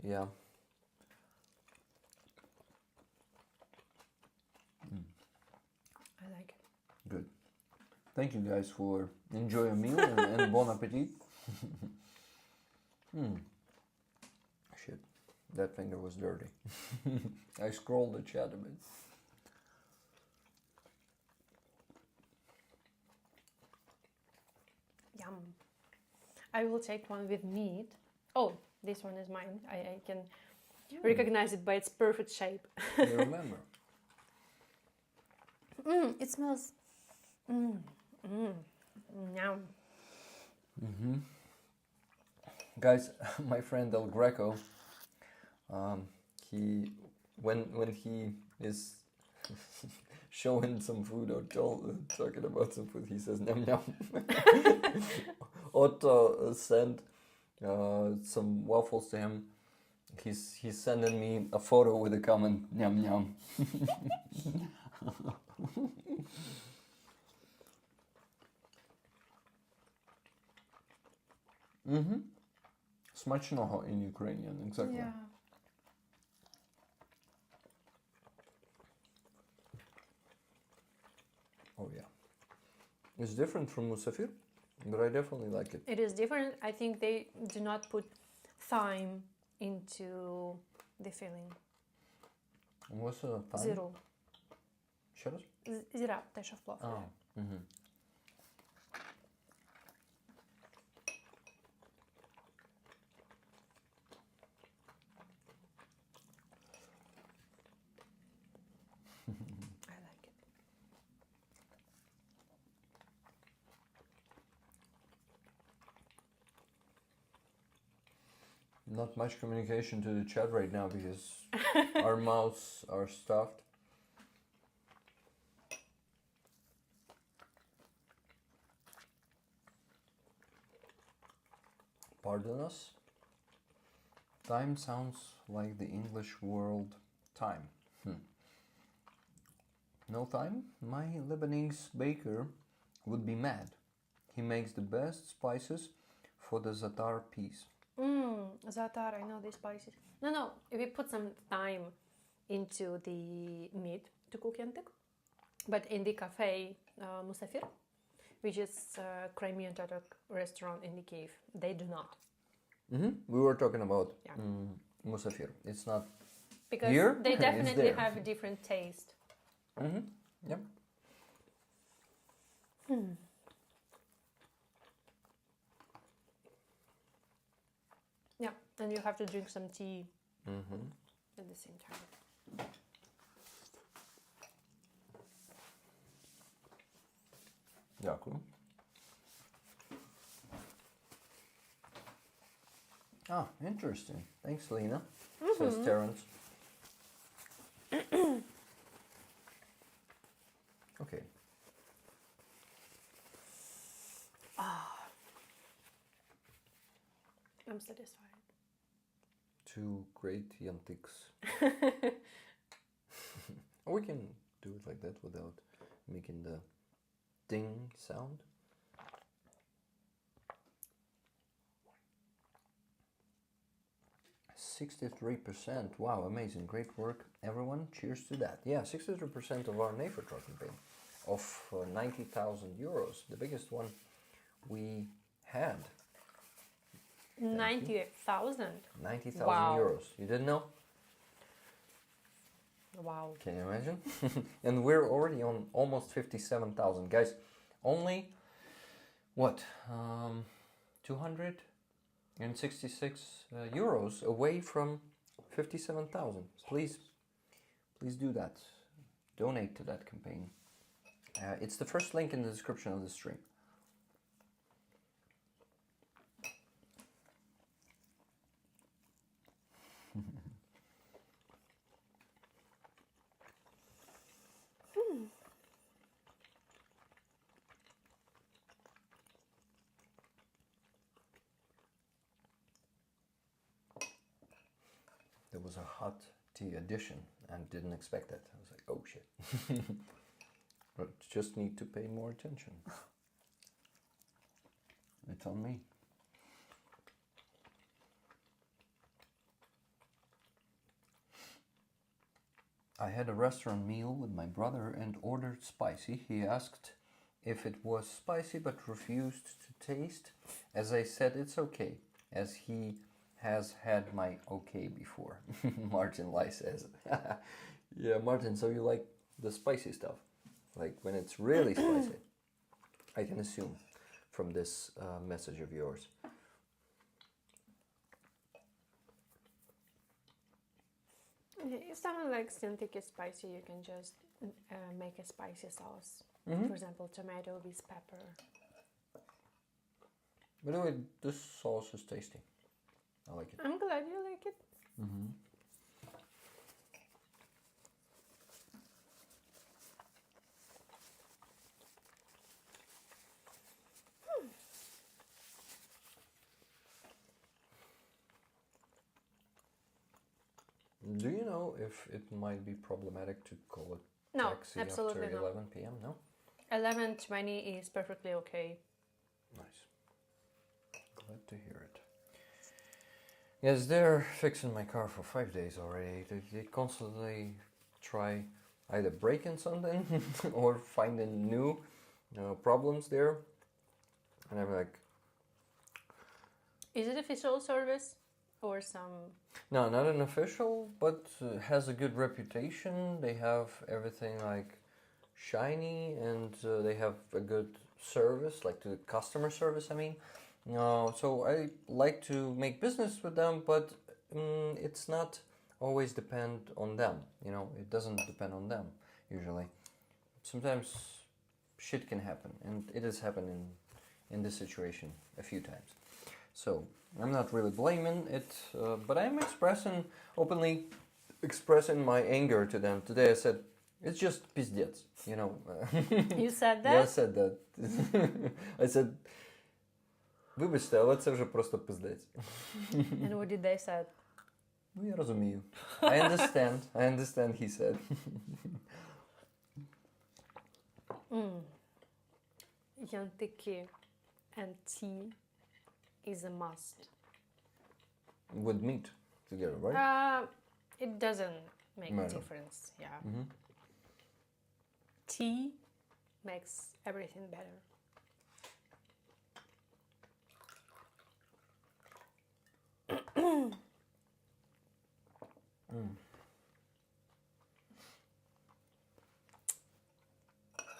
Yeah. I like it. Good. Thank you guys for enjoy your meal and bon appetit. Shit, that finger was dirty. I scrolled the chat a bit. Yum. I will take one with meat. Oh, this one is mine. I can recognize it by its perfect shape. You remember? It smells. Yum. Guys, my friend El Greco, he when he is showing some food or talking about some food, he says "Nyam nyam." Otto sent some waffles to him. He's sending me a photo with a comment "Nyam nyam." Смачного in Ukrainian, exactly. Yeah. Oh yeah. It's different from Musafir, but I definitely like it. It is different. I think they do not put thyme into the filling. What's the time? Zero. Ще раз? Zira, те, що в плов. Oh. I like it. Not much communication to the chat right now because our mouths are stuffed. Pardon us. Time sounds like the English world time. No time? My Lebanese baker would be mad. He makes the best spices for the za'atar peas. Za'atar, I know these spices. No, we put some thyme into the meat to cook yantic. But in the cafe Musafir, which is a Crimean Tatar restaurant in the cave, they do not. We were talking about Yeah. Musafir. It's not Because here. they It's definitely there. have a different taste. Yep. Yeah, and you have to drink some tea at the same time. Дякую. Ah, interesting. Thanks, Lena. Says Terrence. I'm satisfied. 2 great Yantics. Or we can do it like that without making the ding sound. %63%. Wow, amazing. Great work, everyone. Cheers to that. Yeah, 63% of our Nefertro campaign of 90,000 euros. The biggest one we had. 98,000. 90,000 Wow. euros. You didn't know? Wow. Can you imagine? And we're already on almost 57,000. Guys, only, what, 266 euros away from 57,000. Please do that. Donate to that campaign. It's the first link in the description of the stream. There was a hot tea addition and didn't expect that. I was like, oh shit. But just need to pay more attention. It's on me. I had a restaurant meal with my brother and ordered spicy. He asked if it was spicy but refused to taste. As I said, it's okay, as he has had my okay before. Martin Lai says. Yeah, Martin, so you like the spicy stuff? Like when it's really spicy? I can assume from this message of yours. If someone likes Yantic is spicy, you can just make a spicy sauce. Mm-hmm. For example, tomato with pepper. By the way, this sauce is tasty. I like it. I'm glad you like it. Mm-hmm. Do you know if it might be problematic to call it No, taxi absolutely after not. 11 p.m.? No? 11:20 is perfectly okay. Nice. Glad to hear it. Yes, they're fixing my car for 5 days already. They constantly try either breaking something or finding new problems there. And I'm like... Is it official service or some... No, not an official, but has a good reputation. They have everything like shiny, and they have a good service, like the customer service, I mean. So I like to make business with them, but it's not always depend on them. You know, it doesn't depend on them usually. Sometimes shit can happen, and it has happened in this situation a few times. So I'm not really blaming it, but I'm openly expressing my anger to them. Today I said, it's just пиздец, you know. You said that? Yeah, I said that. I said, вибачте, але це вже просто пиздець. And what did they say? Ну, я розумію. I understand, he said. Yantic and tea is a must. With meat together, right? It doesn't make No. a difference, yeah. Mm-hmm. Tea makes everything better.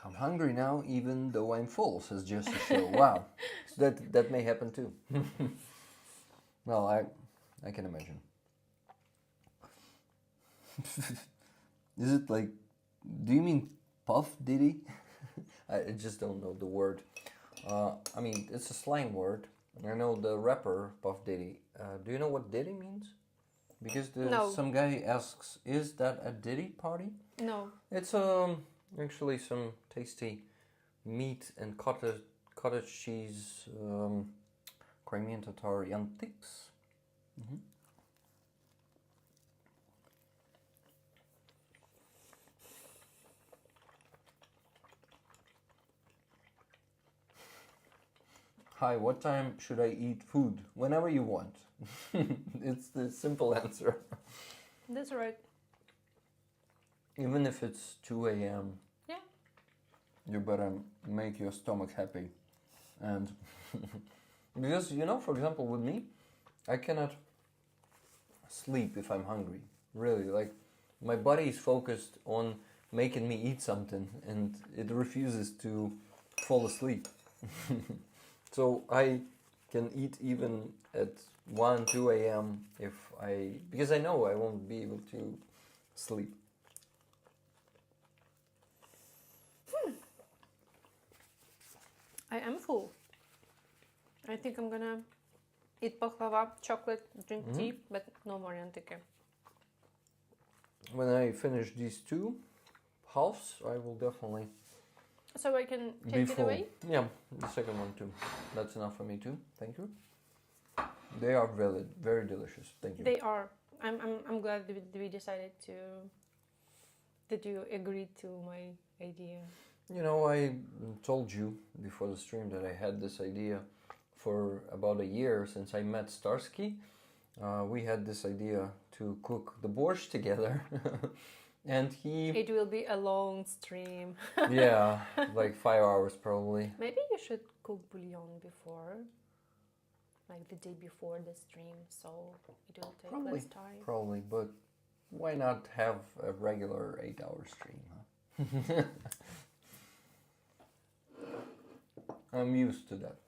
I'm hungry now, even though I'm full, says Jesse Show. Wow. So that may happen too. Well, I can imagine. Is it like, do you mean Puff Diddy? I just don't know the word. I mean, it's a slang word. I know the rapper Puff Diddy. Do you know what Diddy means? Because No. some guy asks, is that a Diddy party? No. It's actually some tasty meat and cottage cheese Crimean Tatar Yantics. Hi, what time should I eat food? Whenever you want. It's the simple answer. That's right. Even if it's 2 a.m. Yeah. You better make your stomach happy. And because, you know, for example, with me, I cannot sleep if I'm hungry. Really, like, my body is focused on making me eat something and it refuses to fall asleep. So I can eat even at 1, 2 a.m. because I know I won't be able to sleep. I am full. I think I'm gonna eat baklava, chocolate, drink tea, but no more Yantic. When I finish these 2 halves, I will definitely So I can be take it full. away? Yeah, the second one too. That's enough for me too. Thank you. They are very, very delicious. Thank you. They are. I'm glad that we decided that you agreed to my idea. You know, I told you before the stream that I had this idea for about a year since I met Starsky. We had this idea to cook the borscht together. And It will be a long stream. yeah, like 5 hours probably. Maybe you should cook bouillon before, like the day before the stream, so it will take less time. Probably, but why not have a regular 8-hour stream, huh? I'm used to that.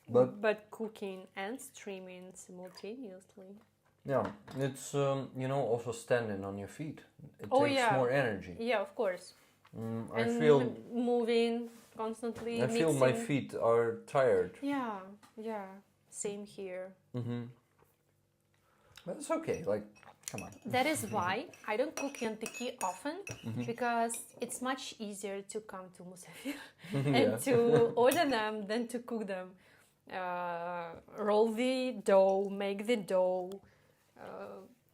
But cooking and streaming simultaneously. Yeah, it's, you know, also standing on your feet. It Oh, takes yeah. more energy. Yeah, of course. I And feel moving constantly. I feel my mixing. feet are tired. Yeah, yeah. Same here. But it's okay, like, come on. That is why I don't cook Yantiq often, because it's much easier to come to Musafir and to order them than to cook them. Roll the dough, make the dough,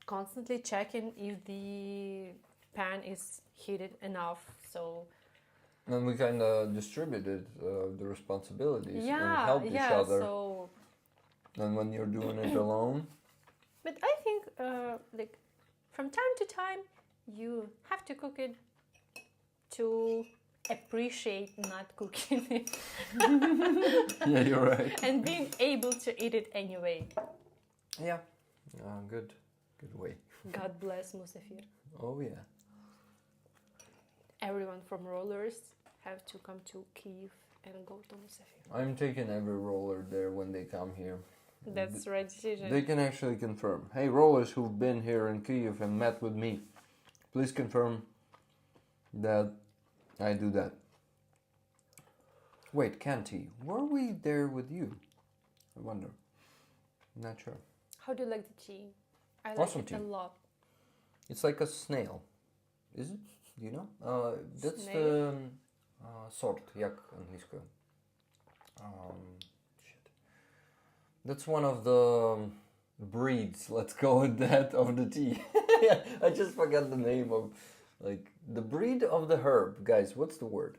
constantly checking if the pan is heated enough. So And we kind of distributed the responsibilities and yeah, helped each other. So, And when you're doing it alone, but I think like from time to time you have to cook it to appreciate not cooking it yeah, you're right. and being able to eat it anyway. Yeah, good way. God bless Musafir. Oh yeah. Everyone from Rollers have to come to Kyiv and go to Musafir. I'm taking every roller there when they come here. That's the right decision. They can actually confirm. Hey, rollers who've been here in Kyiv and met with me, please confirm that I do that. Wait, Canty, were we there with you? I wonder. Not sure. How do you like the tea? I like Awesome it tea. a lot. It's like a snail. Is it? Do you know? That's Snail? the sort, як англійською. Shit. That's one of the breeds, let's go with that, of the tea. I just forgot the name of, like, the breed of the herb. Guys, what's the word?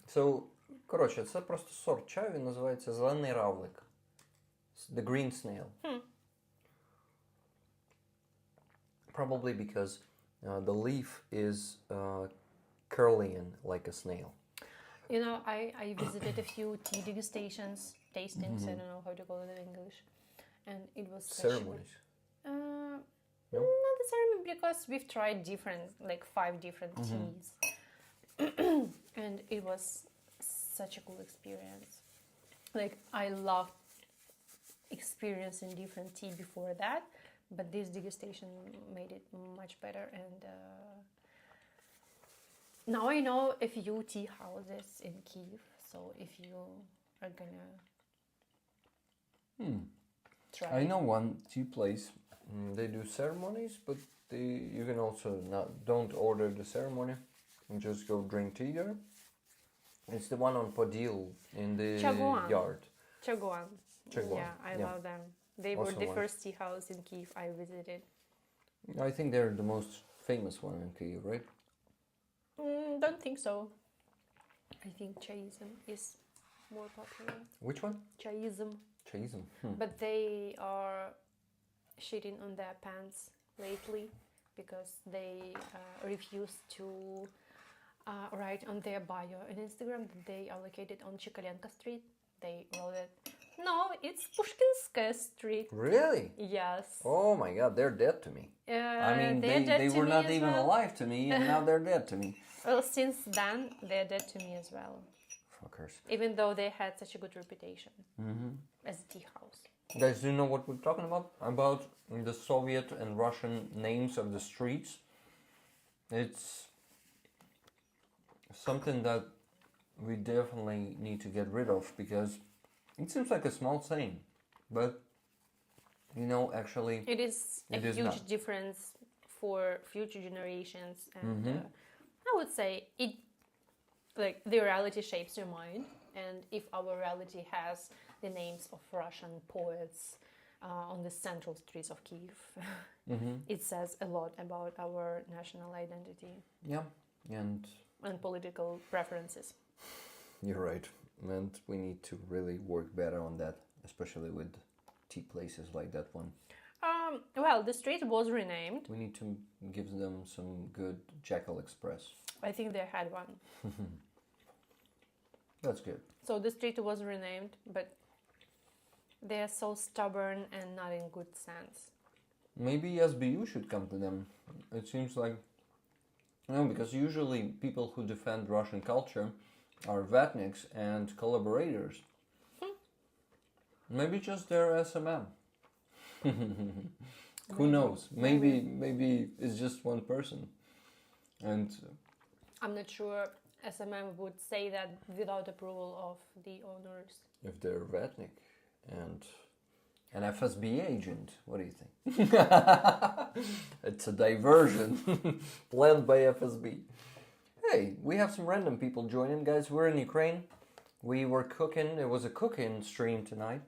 So, коротше, це просто сорт чаю, він називається зелений равлик. The green snail. Probably because the leaf is curling like a snail. You know, I visited a few tea degustations, tastings, I don't know how to call it in English. And it was Ceremonies. No? Not a ceremony, because we've tried like 5 different teas. And it was such a cool experience. Like, I loved experiencing different tea before that, but this degustation made it much better. And now I know a few tea houses in Kyiv, so if you are gonna try. I know one tea place. They do ceremonies, but you can also don't order the ceremony and just go drink tea there. It's the one on Podil in the Chaguan. yard. Chaguan. Chaguan, Yeah, I yeah. love them. They Also were the one. first tea house in Kiev I visited. I think they're the most famous one in Kyiv, right? Don't think so. I think Chaism is more popular. Which one? Chaism. Chaism. But they are shitting on their pants lately because they refuse to write on their bio on Instagram that they are located on Chikolenko Street. They wrote it. No, it's Pushkinskaya Street. Really? Yes. Oh my god, they're dead to me. I mean, they were not even alive to me, and now they're dead to me. Well, since then, they're dead to me as well. Fuckers. Even though they had such a good reputation as a tea house. Guys, do you know what we're talking about? About the Soviet and Russian names of the streets. It's something that we definitely need to get rid of because it seems like a small thing, but you know, actually, It is a huge not. difference for future generations, and I would say it, like, the reality shapes your mind, and if our reality has the names of Russian poets on the central streets of Kiev, it says a lot about our national identity. Yeah, and political preferences. you're right, and we need to really work better on that, especially with tea places like that one. Well, the street was renamed. We need to give them some good Jackal Express. I think they had one. That's good. So the street was renamed, but they are so stubborn and not in good sense. Maybe SBU should come to them. It seems like, no, because usually people who defend Russian culture are vatniks and collaborators. Maybe just their SMM. Who knows? Maybe it's just one person. And I'm not sure SMM would say that without approval of the owners. if they're vatnik and an FSB agent, what do you think? It's a diversion planned by FSB. Hey, we have some random people joining, guys. We're in Ukraine. We were cooking. It was a cooking stream tonight.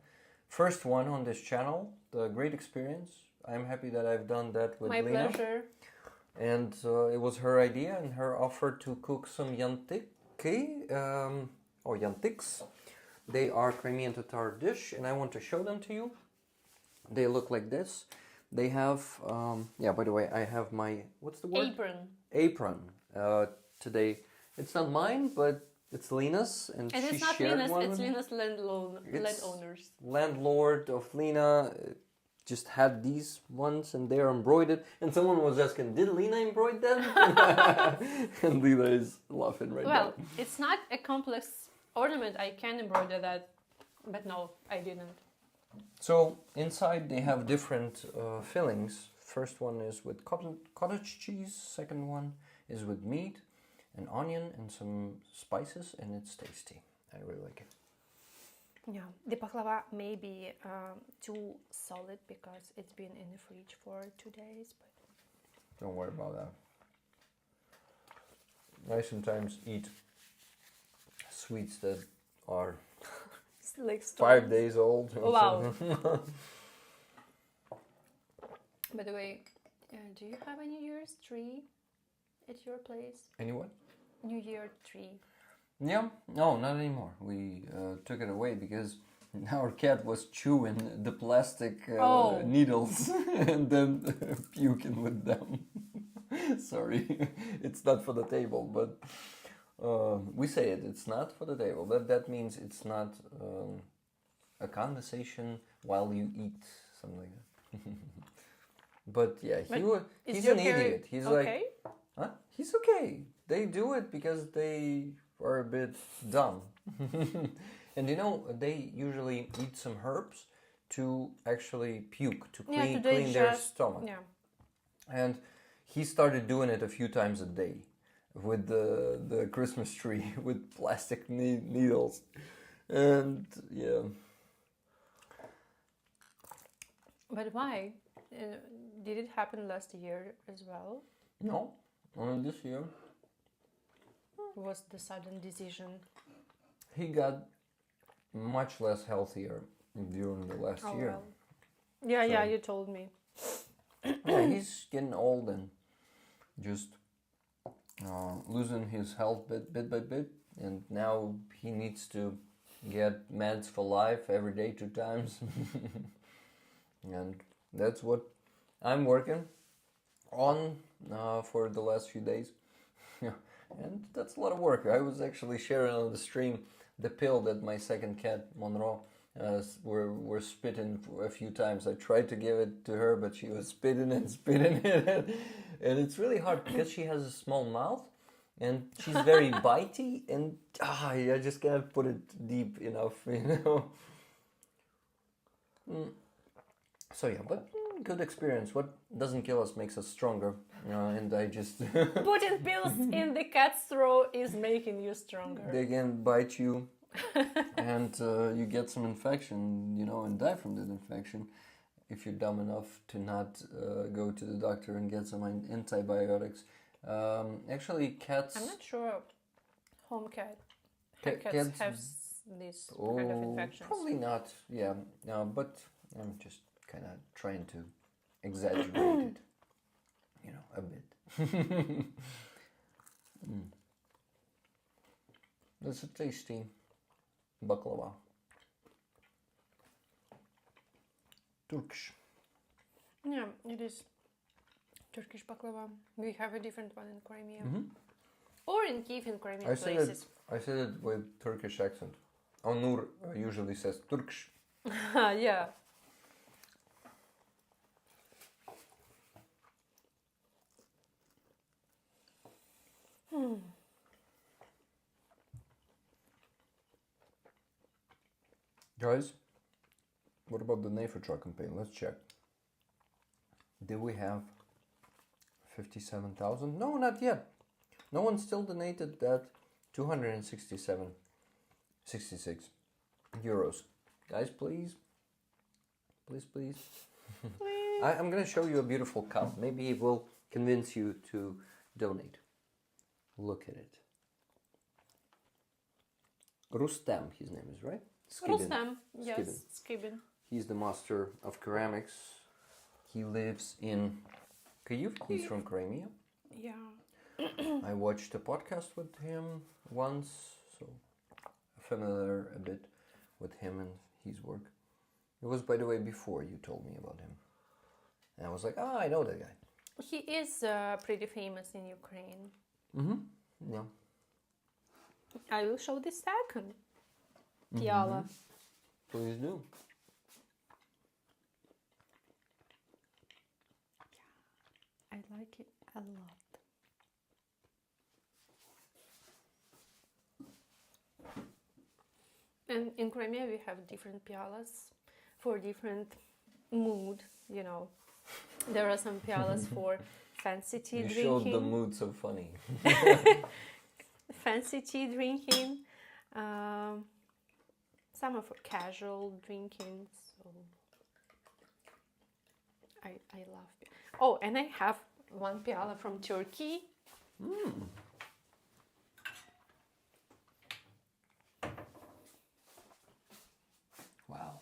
First one on this channel. The great experience. I'm happy that I've done that with My Lena. pleasure. And it was her idea and her offer to cook some Yantic, or Yantics. They are Crimean Tatar dish, and I want to show them to you. They look like this. They have, by the way, I have my, what's the word? Apron. Today. It's not mine, but it's Lena's, and she it's not shared Lena's, one. it's Lena's landowners. Landlord of Lena just had these ones, and they're embroidered. And someone was asking, did Lena embroider them? And Lena is laughing right now. Well, it's not a complex ornament. I can embroider that, but no, I didn't. So inside they have different fillings. First one is with cottage cheese. Second one is with meat, an onion, and some spices, and it's tasty. I really like it. Yeah, the baklava may be too solid because it's been in the fridge for 2 days. But don't worry about that. I sometimes eat sweets that are like 5 days old. Wow. By the way, do you have a New Year's tree at your place? Any what? New Year tree. Yeah, no, not anymore. We took it away because our cat was chewing the plastic needles and then puking with them. Sorry, it's not for the table, but we say it's not for the table. That means it's not a conversation while you eat, something like that. But yeah, he's an idiot. He's okay? like, huh? He's okay. They do it because they are a bit dumb. And you know, they usually eat some herbs to actually puke, to clean their stomach. Yeah. And he started doing it a few times a day with the Christmas tree with plastic needles. And yeah. But why? Did it happen last year as well? No, only this year. Was the sudden decision he got much less healthier during the last year. Well. Yeah, you told me. Yeah, he's getting old and just losing his health bit by bit, and now he needs to get meds for life every day 2 times. And that's what I'm working on for the last few days. And that's a lot of work. I was actually sharing on the stream the pill that my second cat, Monroe, were spitting for a few times. I tried to give it to her, but she was spitting and spitting it. And it's really hard because she has a small mouth and she's very bitey, and I just can't put it deep enough, you know. So yeah, but good experience. What doesn't kill us makes us stronger. And I just Putting pills in the cat's throat is making you stronger. They can bite you, and you get some infection, and die from that infection if you're dumb enough to not go to the doctor and get some antibiotics. Actually, cats. I'm not sure. Home cats have this kind of infections. Probably not. Yeah, but I'm just kind of trying to exaggerate it, a bit. That's a tasty baklava. Turkish. Yeah, it is Turkish baklava. We have a different one in Crimea. Or in Kiev in Crimean places. I said it with Turkish accent. Onur usually says Turkish. Yeah. Guys, what about the Nefertra campaign? Let's check. Did we have 57,000? No, not yet. No one still donated that 66 euros. Guys, please. Please. I'm going to show you a beautiful cup. Maybe it will convince you to donate. Look at it. Rustem, his name is, right? Rustem, yes, Skibin. He's the master of ceramics. He lives in Kyiv. He's from Crimea. Yeah. I watched a podcast with him once, so I'm familiar a bit with him and his work. It was, by the way, before you told me about him. And I was like, I know that guy. He is pretty famous in Ukraine. Yeah. I will show the second piala. Please do. I like it a lot. And in Crimea we have different pialas for different mood, There are some pialas for fancy tea drinking. You showed the mood so funny. Fancy tea drinking. Some are for casual drinking. So I love. Oh, and I have one piala from Turkey. Wow.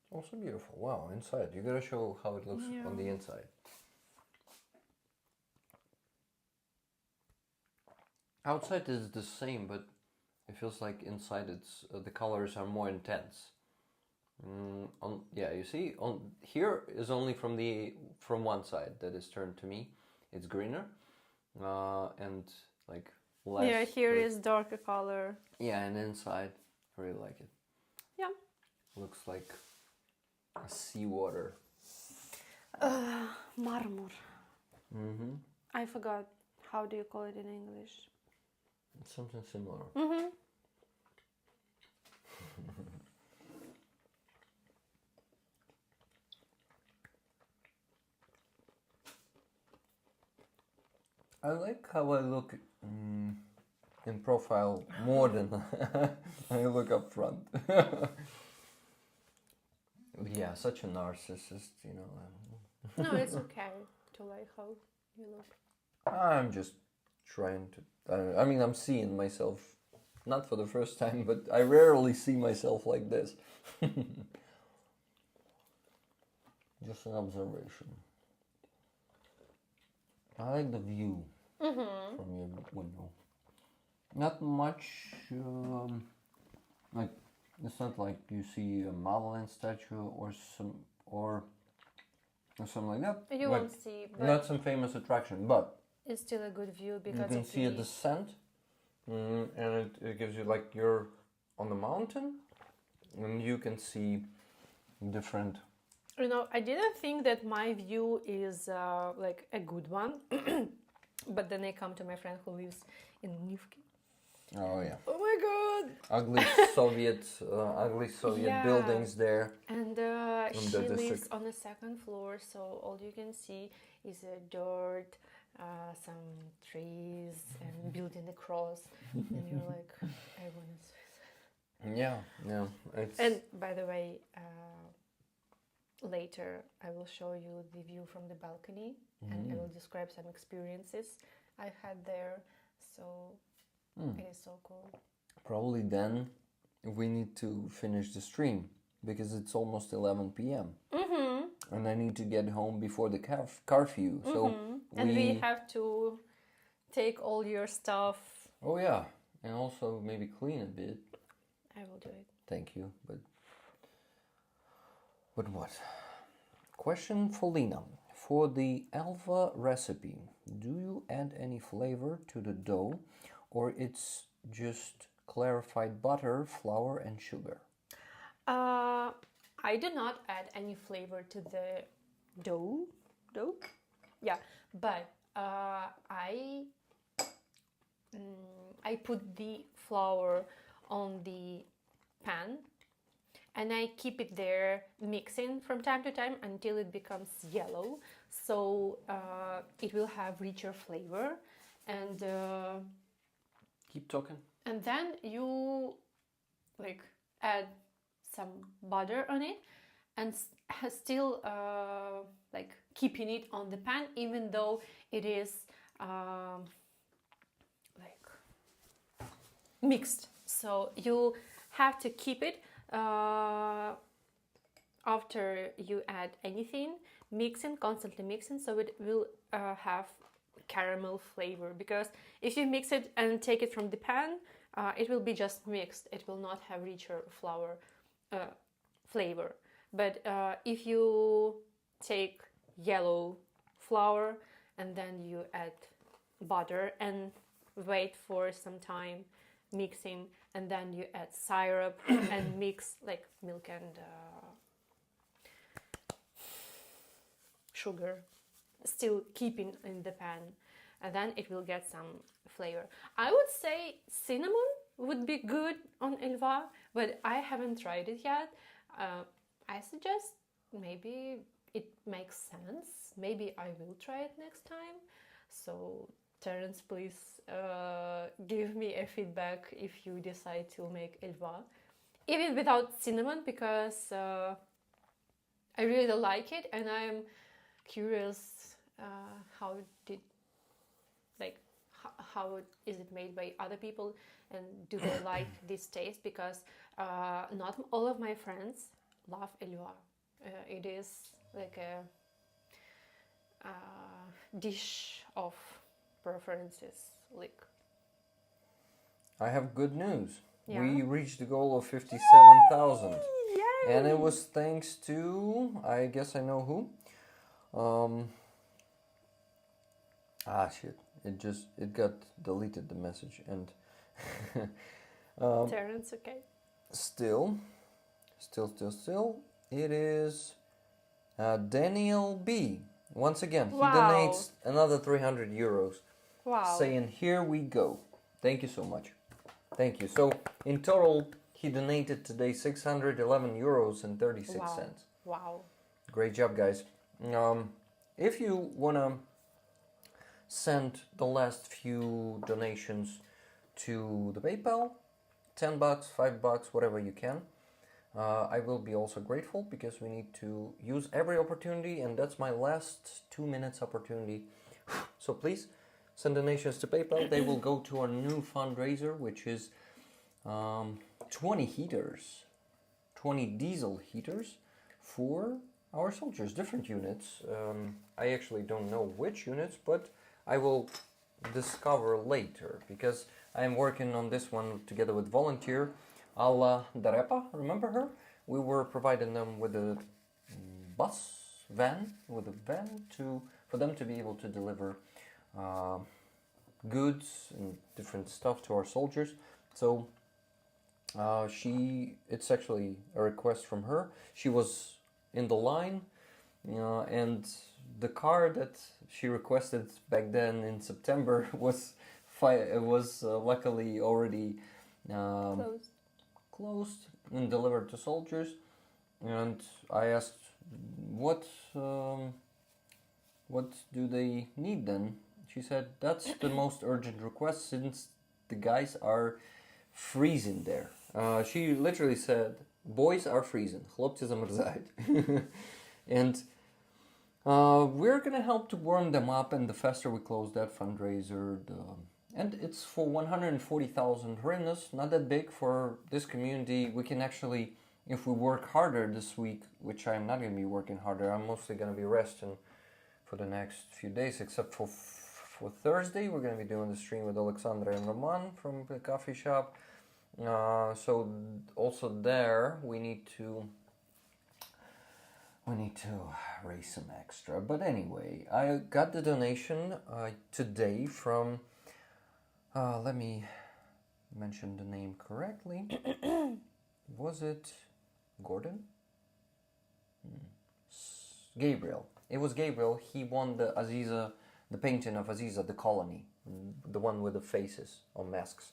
Also beautiful. Wow, inside. You gotta show how it looks on the inside. Outside is the same, but it feels like inside it's the colors are more intense. You see, on here is only from one side that is turned to me. It's greener, and like less. Yeah, here is darker color. Yeah, and inside, I really like it. Yeah. Looks like seawater. Marmor. I forgot. How do you call it in English? It's something similar. I like how I look in profile more than I look up front. Yeah, such a narcissist, No, it's okay to like how you look. I'm just trying to. I'm seeing myself not for the first time, but I rarely see myself like this. Just an observation. I like the view from your window. Not much, like, it's not like you see a Madeline statue or something like that. You like, won't see, but not some famous attraction, but it's still a good view because you can of see a descent, and it gives you like you're on the mountain, and you can see different. You know, I didn't think that my view is like a good one, but then I come to my friend who lives in Nivki. Oh yeah. Oh my god! Ugly Soviet Yeah. buildings there. And From she the lives district. on the second floor, so all you can see is dirt, some trees, and building across. And you're like, I want to suicide. Yeah, yeah. It's And by the way, later I will show you the view from the balcony, and I will describe some experiences I had there. So it is so cool. probably then we need to finish the stream because it's almost 11 p.m. And I need to get home before the curfew. So And we have to take all your stuff. Oh yeah, and also maybe clean a bit. I will do it. Thank you, but what? Question for Lena. For the Alva recipe, do you add any flavor to the dough, or it's just clarified butter, flour, and sugar? I do not add any flavor to the dough. Yeah, but I put the flour on the pan, and I keep it there mixing from time to time until it becomes yellow, so it will have richer flavor. And Keep talking. and then you like add some butter on it, and still like keeping it on the pan, even though it is like mixed. So you have to keep it after you add anything, constantly mixing, so it will have caramel flavor. Because if you mix it and take it from the pan, it will be just mixed. It will not have richer flour flavor. But if you take yellow flour and then you add butter and wait for some time mixing, and then you add syrup and mix like milk and sugar, still keeping in the pan, and then it will get some flavor. I would say cinnamon would be good on elva, but I haven't tried it yet. I suggest maybe it makes sense. Maybe I will try it next time. So Terence, please give me a feedback if you decide to make elva, even without cinnamon, because I really don't like it, and I'm curious how is it made by other people, and do they like this taste, because not all of my friends love elva. It is like a dish of preferences. Like, I have good news. Yeah. We reached the goal of 57,000. Yay! And it was thanks to, I guess I know who. Shit. It got deleted, the message. And Terence, okay. still, it is Daniel B. Once again, Wow. he donates another 300 euros. Wow. Saying, here we go. Thank you so much. Thank you. So, in total, he donated today 611 euros and 36 Wow. cents. Wow. Great job, guys. If you want to send the last few donations to the PayPal, $10, $5, whatever you can, I will be also grateful, because we need to use every opportunity, and that's my last 2 minutes opportunity. So please send donations to PayPal. They will go to our new fundraiser, which is 20 heaters, 20 diesel heaters for our soldiers, different units. I actually don't know which units, but I will discover later because I'm working on this one together with volunteer Alla Darepa. Remember her? We were providing them with a van for them to be able to deliver goods and different stuff to our soldiers. So it's actually a request from her. She was in the line, and the car that she requested back then in September was luckily already closed and delivered to soldiers. And I asked, what do they need then? She said that's the most urgent request since the guys are freezing there. She literally said, boys are freezing, хлопці замерзають. And we're gonna help to warm them up, and the faster we close that fundraiser, and it's for 140,000 hryvnias, not that big for this community. We can actually, if we work harder this week, which I'm not gonna be working harder, I'm mostly gonna be resting for the next few days, except for Thursday, we're gonna be doing the stream with Alexandra and Roman from the coffee shop. So also there we need to raise some extra. But anyway, I got the donation today from let me mention the name correctly. Was it Gordon? Gabriel. It was Gabriel. He won the Aziza, the painting of Aziza, the colony, the one with the faces on masks.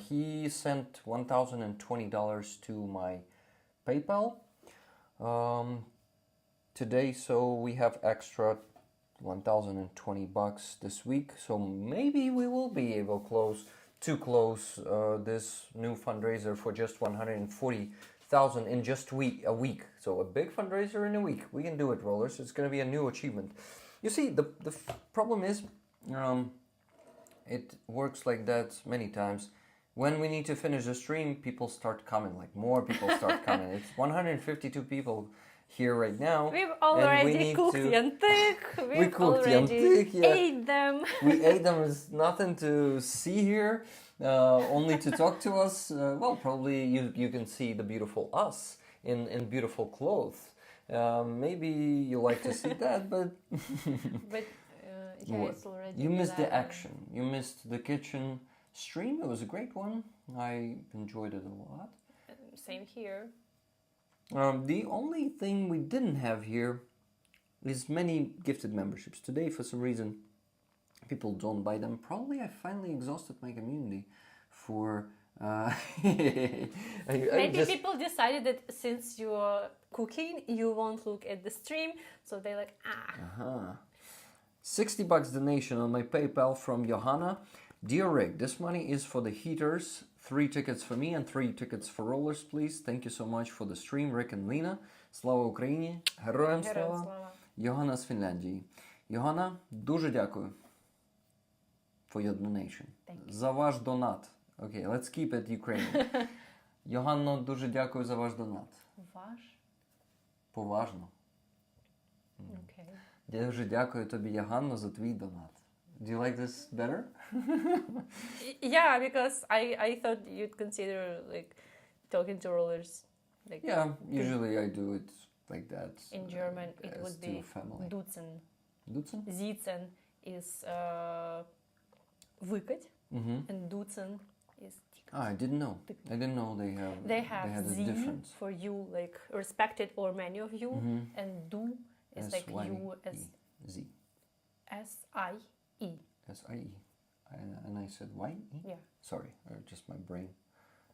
He sent $1,020 to my PayPal today, so we have extra $1,020 this week. So maybe we will be able to close this new fundraiser for just 140,000 in just a week. So a big fundraiser in a week. We can do it, rollers. It's going to be a new achievement. You see, the problem is, it works like that many times. When we need to finish the stream, people start coming, like more people start coming. It's 152 people here right now. We've already cooked Yantic. We cooked Yantic, yeah. Ate them. We ate them. There's nothing to see here, only to talk to us. Well, probably you can see the beautiful us in beautiful clothes. Maybe you like to see that, but... Yeah, it's already you missed the action. You missed the kitchen stream. It was a great one. I enjoyed it a lot. Same here. The only thing we didn't have here is many gifted memberships. Today, for some reason, people don't buy them. Probably I finally exhausted my community for... Maybe people decided that since you're cooking, you won't look at the stream, so they're like, $60 donation on my PayPal from Johanna. Dear Rick, this money is for the heaters. 3 tickets for me and 3 tickets for rollers, please. Thank you so much for the stream, Rick and Lena. Слава Україні! Героям слава! Johanna з Фінляндії. Johanna, дуже дякую for your donation. За ваш донат. Okay, let's keep it Ukrainian. Johanna, дуже дякую за ваш донат. Ваш? Поважно. Okay. Дуже дякую тобі, Johanna, за твій донат. Do you like this better? Yeah, because I thought you'd consider like talking to rollers. Like, yeah, usually I do it like that. In German, it would be duzen. Duzen? Sitzen is выкать, and duzen is тикать. I didn't know. I didn't know they had a Z difference. for you, like respected or many of you, and du is like you as Z. S-I-E. S-I-E. And I said, why? Yeah. Sorry, just my brain.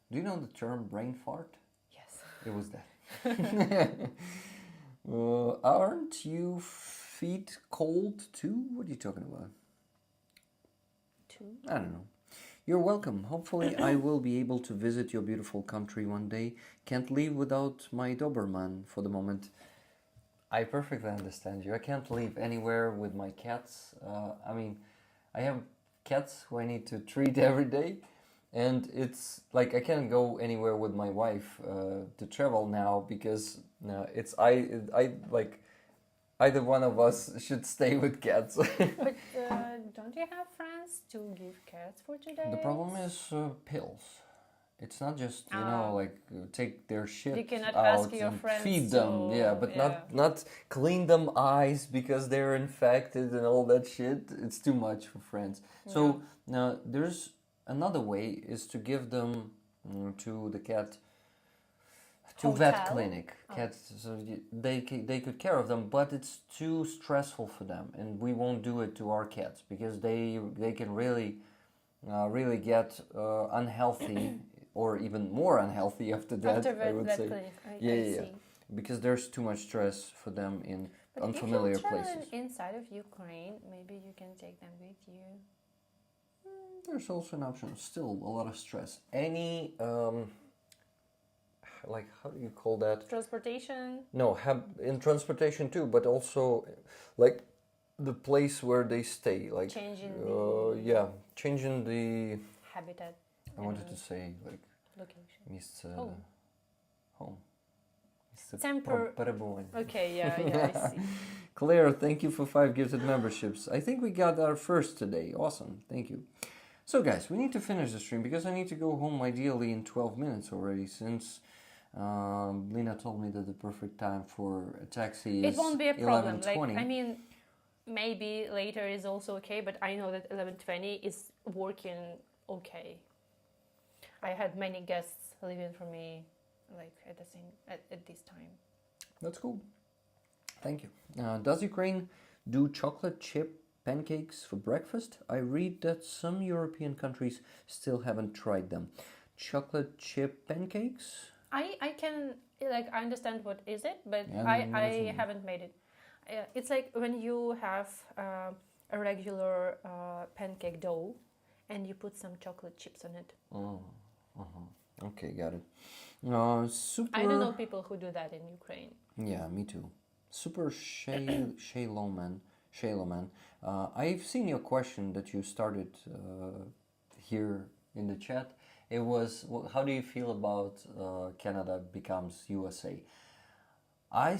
Do you know the term brain fart? Yes. It was that. Aren't you feet cold too? What are you talking about? I don't know. You're welcome. Hopefully I will be able to visit your beautiful country one day. Can't leave without my Doberman for the moment. I perfectly understand you. I can't leave anywhere with my cats. I mean, I have cats who I need to treat every day. and it's like I can't go anywhere with my wife to travel now because it's I like either one of us should stay with cats. But don't you have friends to give cats for 2 days? The problem is pills. It's not just like take their shit You cannot out ask your and friends feed them, to- but yeah. not clean them eyes because they're infected and all that shit. It's too much for friends. So now there's another way is to give them to the cat to vet Hotel? clinic. Cats, so they could care of them, but it's too stressful for them, and we won't do it to our cats because they can really get unhealthy or even more unhealthy after that. After I would vet say, clinic, I yeah, see. because there's too much stress for them in But unfamiliar if you're places. traveling inside of Ukraine, maybe you can take them with you. There's also an option. Still a lot of stress. Any like how do you call that? Transportation. No, in transportation too, but also like the place where they stay, like Changing changing the. habitat. I wanted to say like Location. miejsce home. Miejsce перебування. Okay, yeah, I see. Claire, thank you for 5 gifted memberships. I think we got our first today. Awesome, thank you. So guys, we need to finish the stream because I need to go home ideally in 12 minutes already, since Lena told me that the perfect time for a taxi is It won't be a problem. 11:20. Like, I mean, maybe later is also okay, but I know that 11:20 is working okay. I had many guests leaving for me, like at this time. That's cool. Thank you. Does Ukraine do chocolate chip pancakes for breakfast? I read that some European countries still haven't tried them. Chocolate chip pancakes? I can, like, I understand what is it, but Yeah, I haven't made it. It's like when you have a regular pancake dough and you put some chocolate chips on it. Oh, okay, got it. Super. I don't know people who do that in Ukraine. Yeah, me too. Super Shayloman. I've seen your question that you started here in the chat. It was, how do you feel about Canada becomes USA? I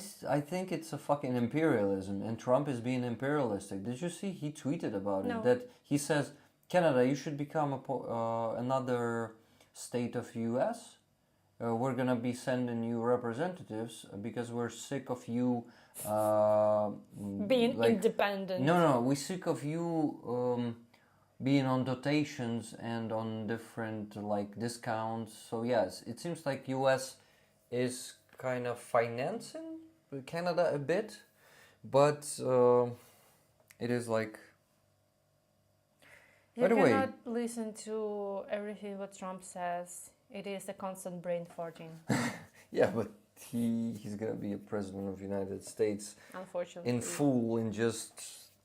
think it's a fucking imperialism, and Trump is being imperialistic. Did you see? He tweeted about No. it, that he says, Canada, you should become another state of US. We're gonna be sending you representatives because we're sick of you Being independent. No, we're sick of you being on dotations and on different like discounts. So yes, it seems like US is kind of financing Canada a bit, but it is like. You By the way, cannot listen to everything what Trump says. It is a constant brain farting. yeah, but he's gonna be a president of the United States Unfortunately. in full in just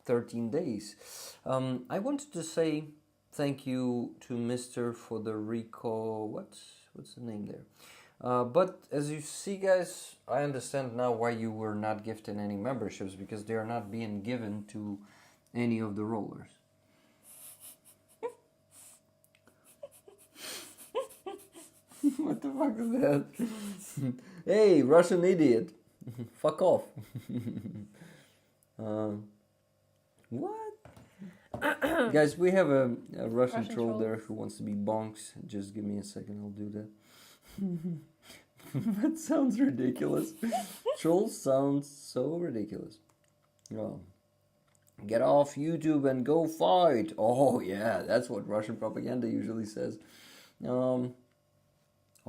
13 days. I wanted to say thank you to Mr. Federico. What's the name there? But as you see, guys, I understand now why you were not gifted any memberships, because they are not being given to any of the rollers. What the fuck is that? Hey, Russian idiot. Fuck off. What? Guys, we have a Russian troll there who wants to be bonks. Just give me a second, I'll do that. That sounds ridiculous. Trolls sounds so ridiculous. Oh. Get off YouTube and go fight. Oh yeah, that's what Russian propaganda usually says.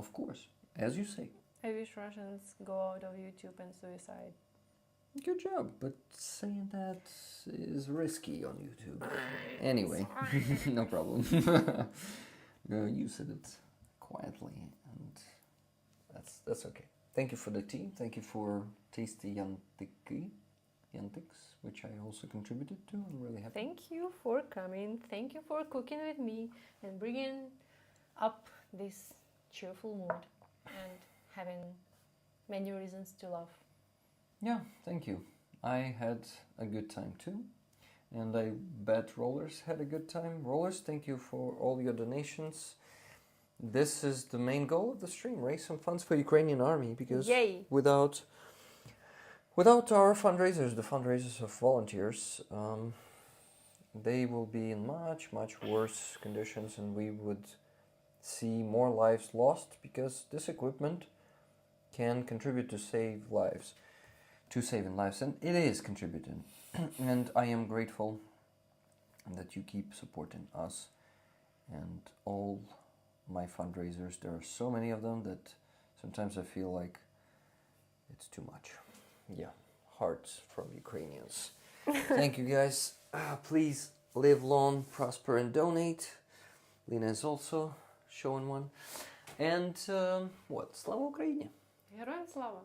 Of course, as you say. I wish Russians go out of YouTube and suicide. Good job, but saying that is risky on YouTube. Anyway, no problem. You said it quietly, and that's okay. Thank you for the tea. Thank you for tasty Yantics, which I also contributed to. I'm really happy. Thank you for coming. Thank you for cooking with me and bringing up this cheerful mood and having many reasons to laugh. Yeah, thank you. I had a good time too, and I bet Rollers had a good time. Rollers, thank you for all your donations. this is the main goal of the stream: raise some funds for Ukrainian army, because Yay! without our fundraisers, the fundraisers of volunteers, they will be in much worse conditions, and we would see more lives lost, because this equipment can contribute to saving lives, and it is contributing. And I am grateful that you keep supporting us and all my fundraisers. There are so many of them that sometimes I feel like it's too much. Yeah, hearts from Ukrainians. Thank you, guys. Please live long, prosper, and donate. Lena is also showing one. And what? Slava Ukraini! Героям слава!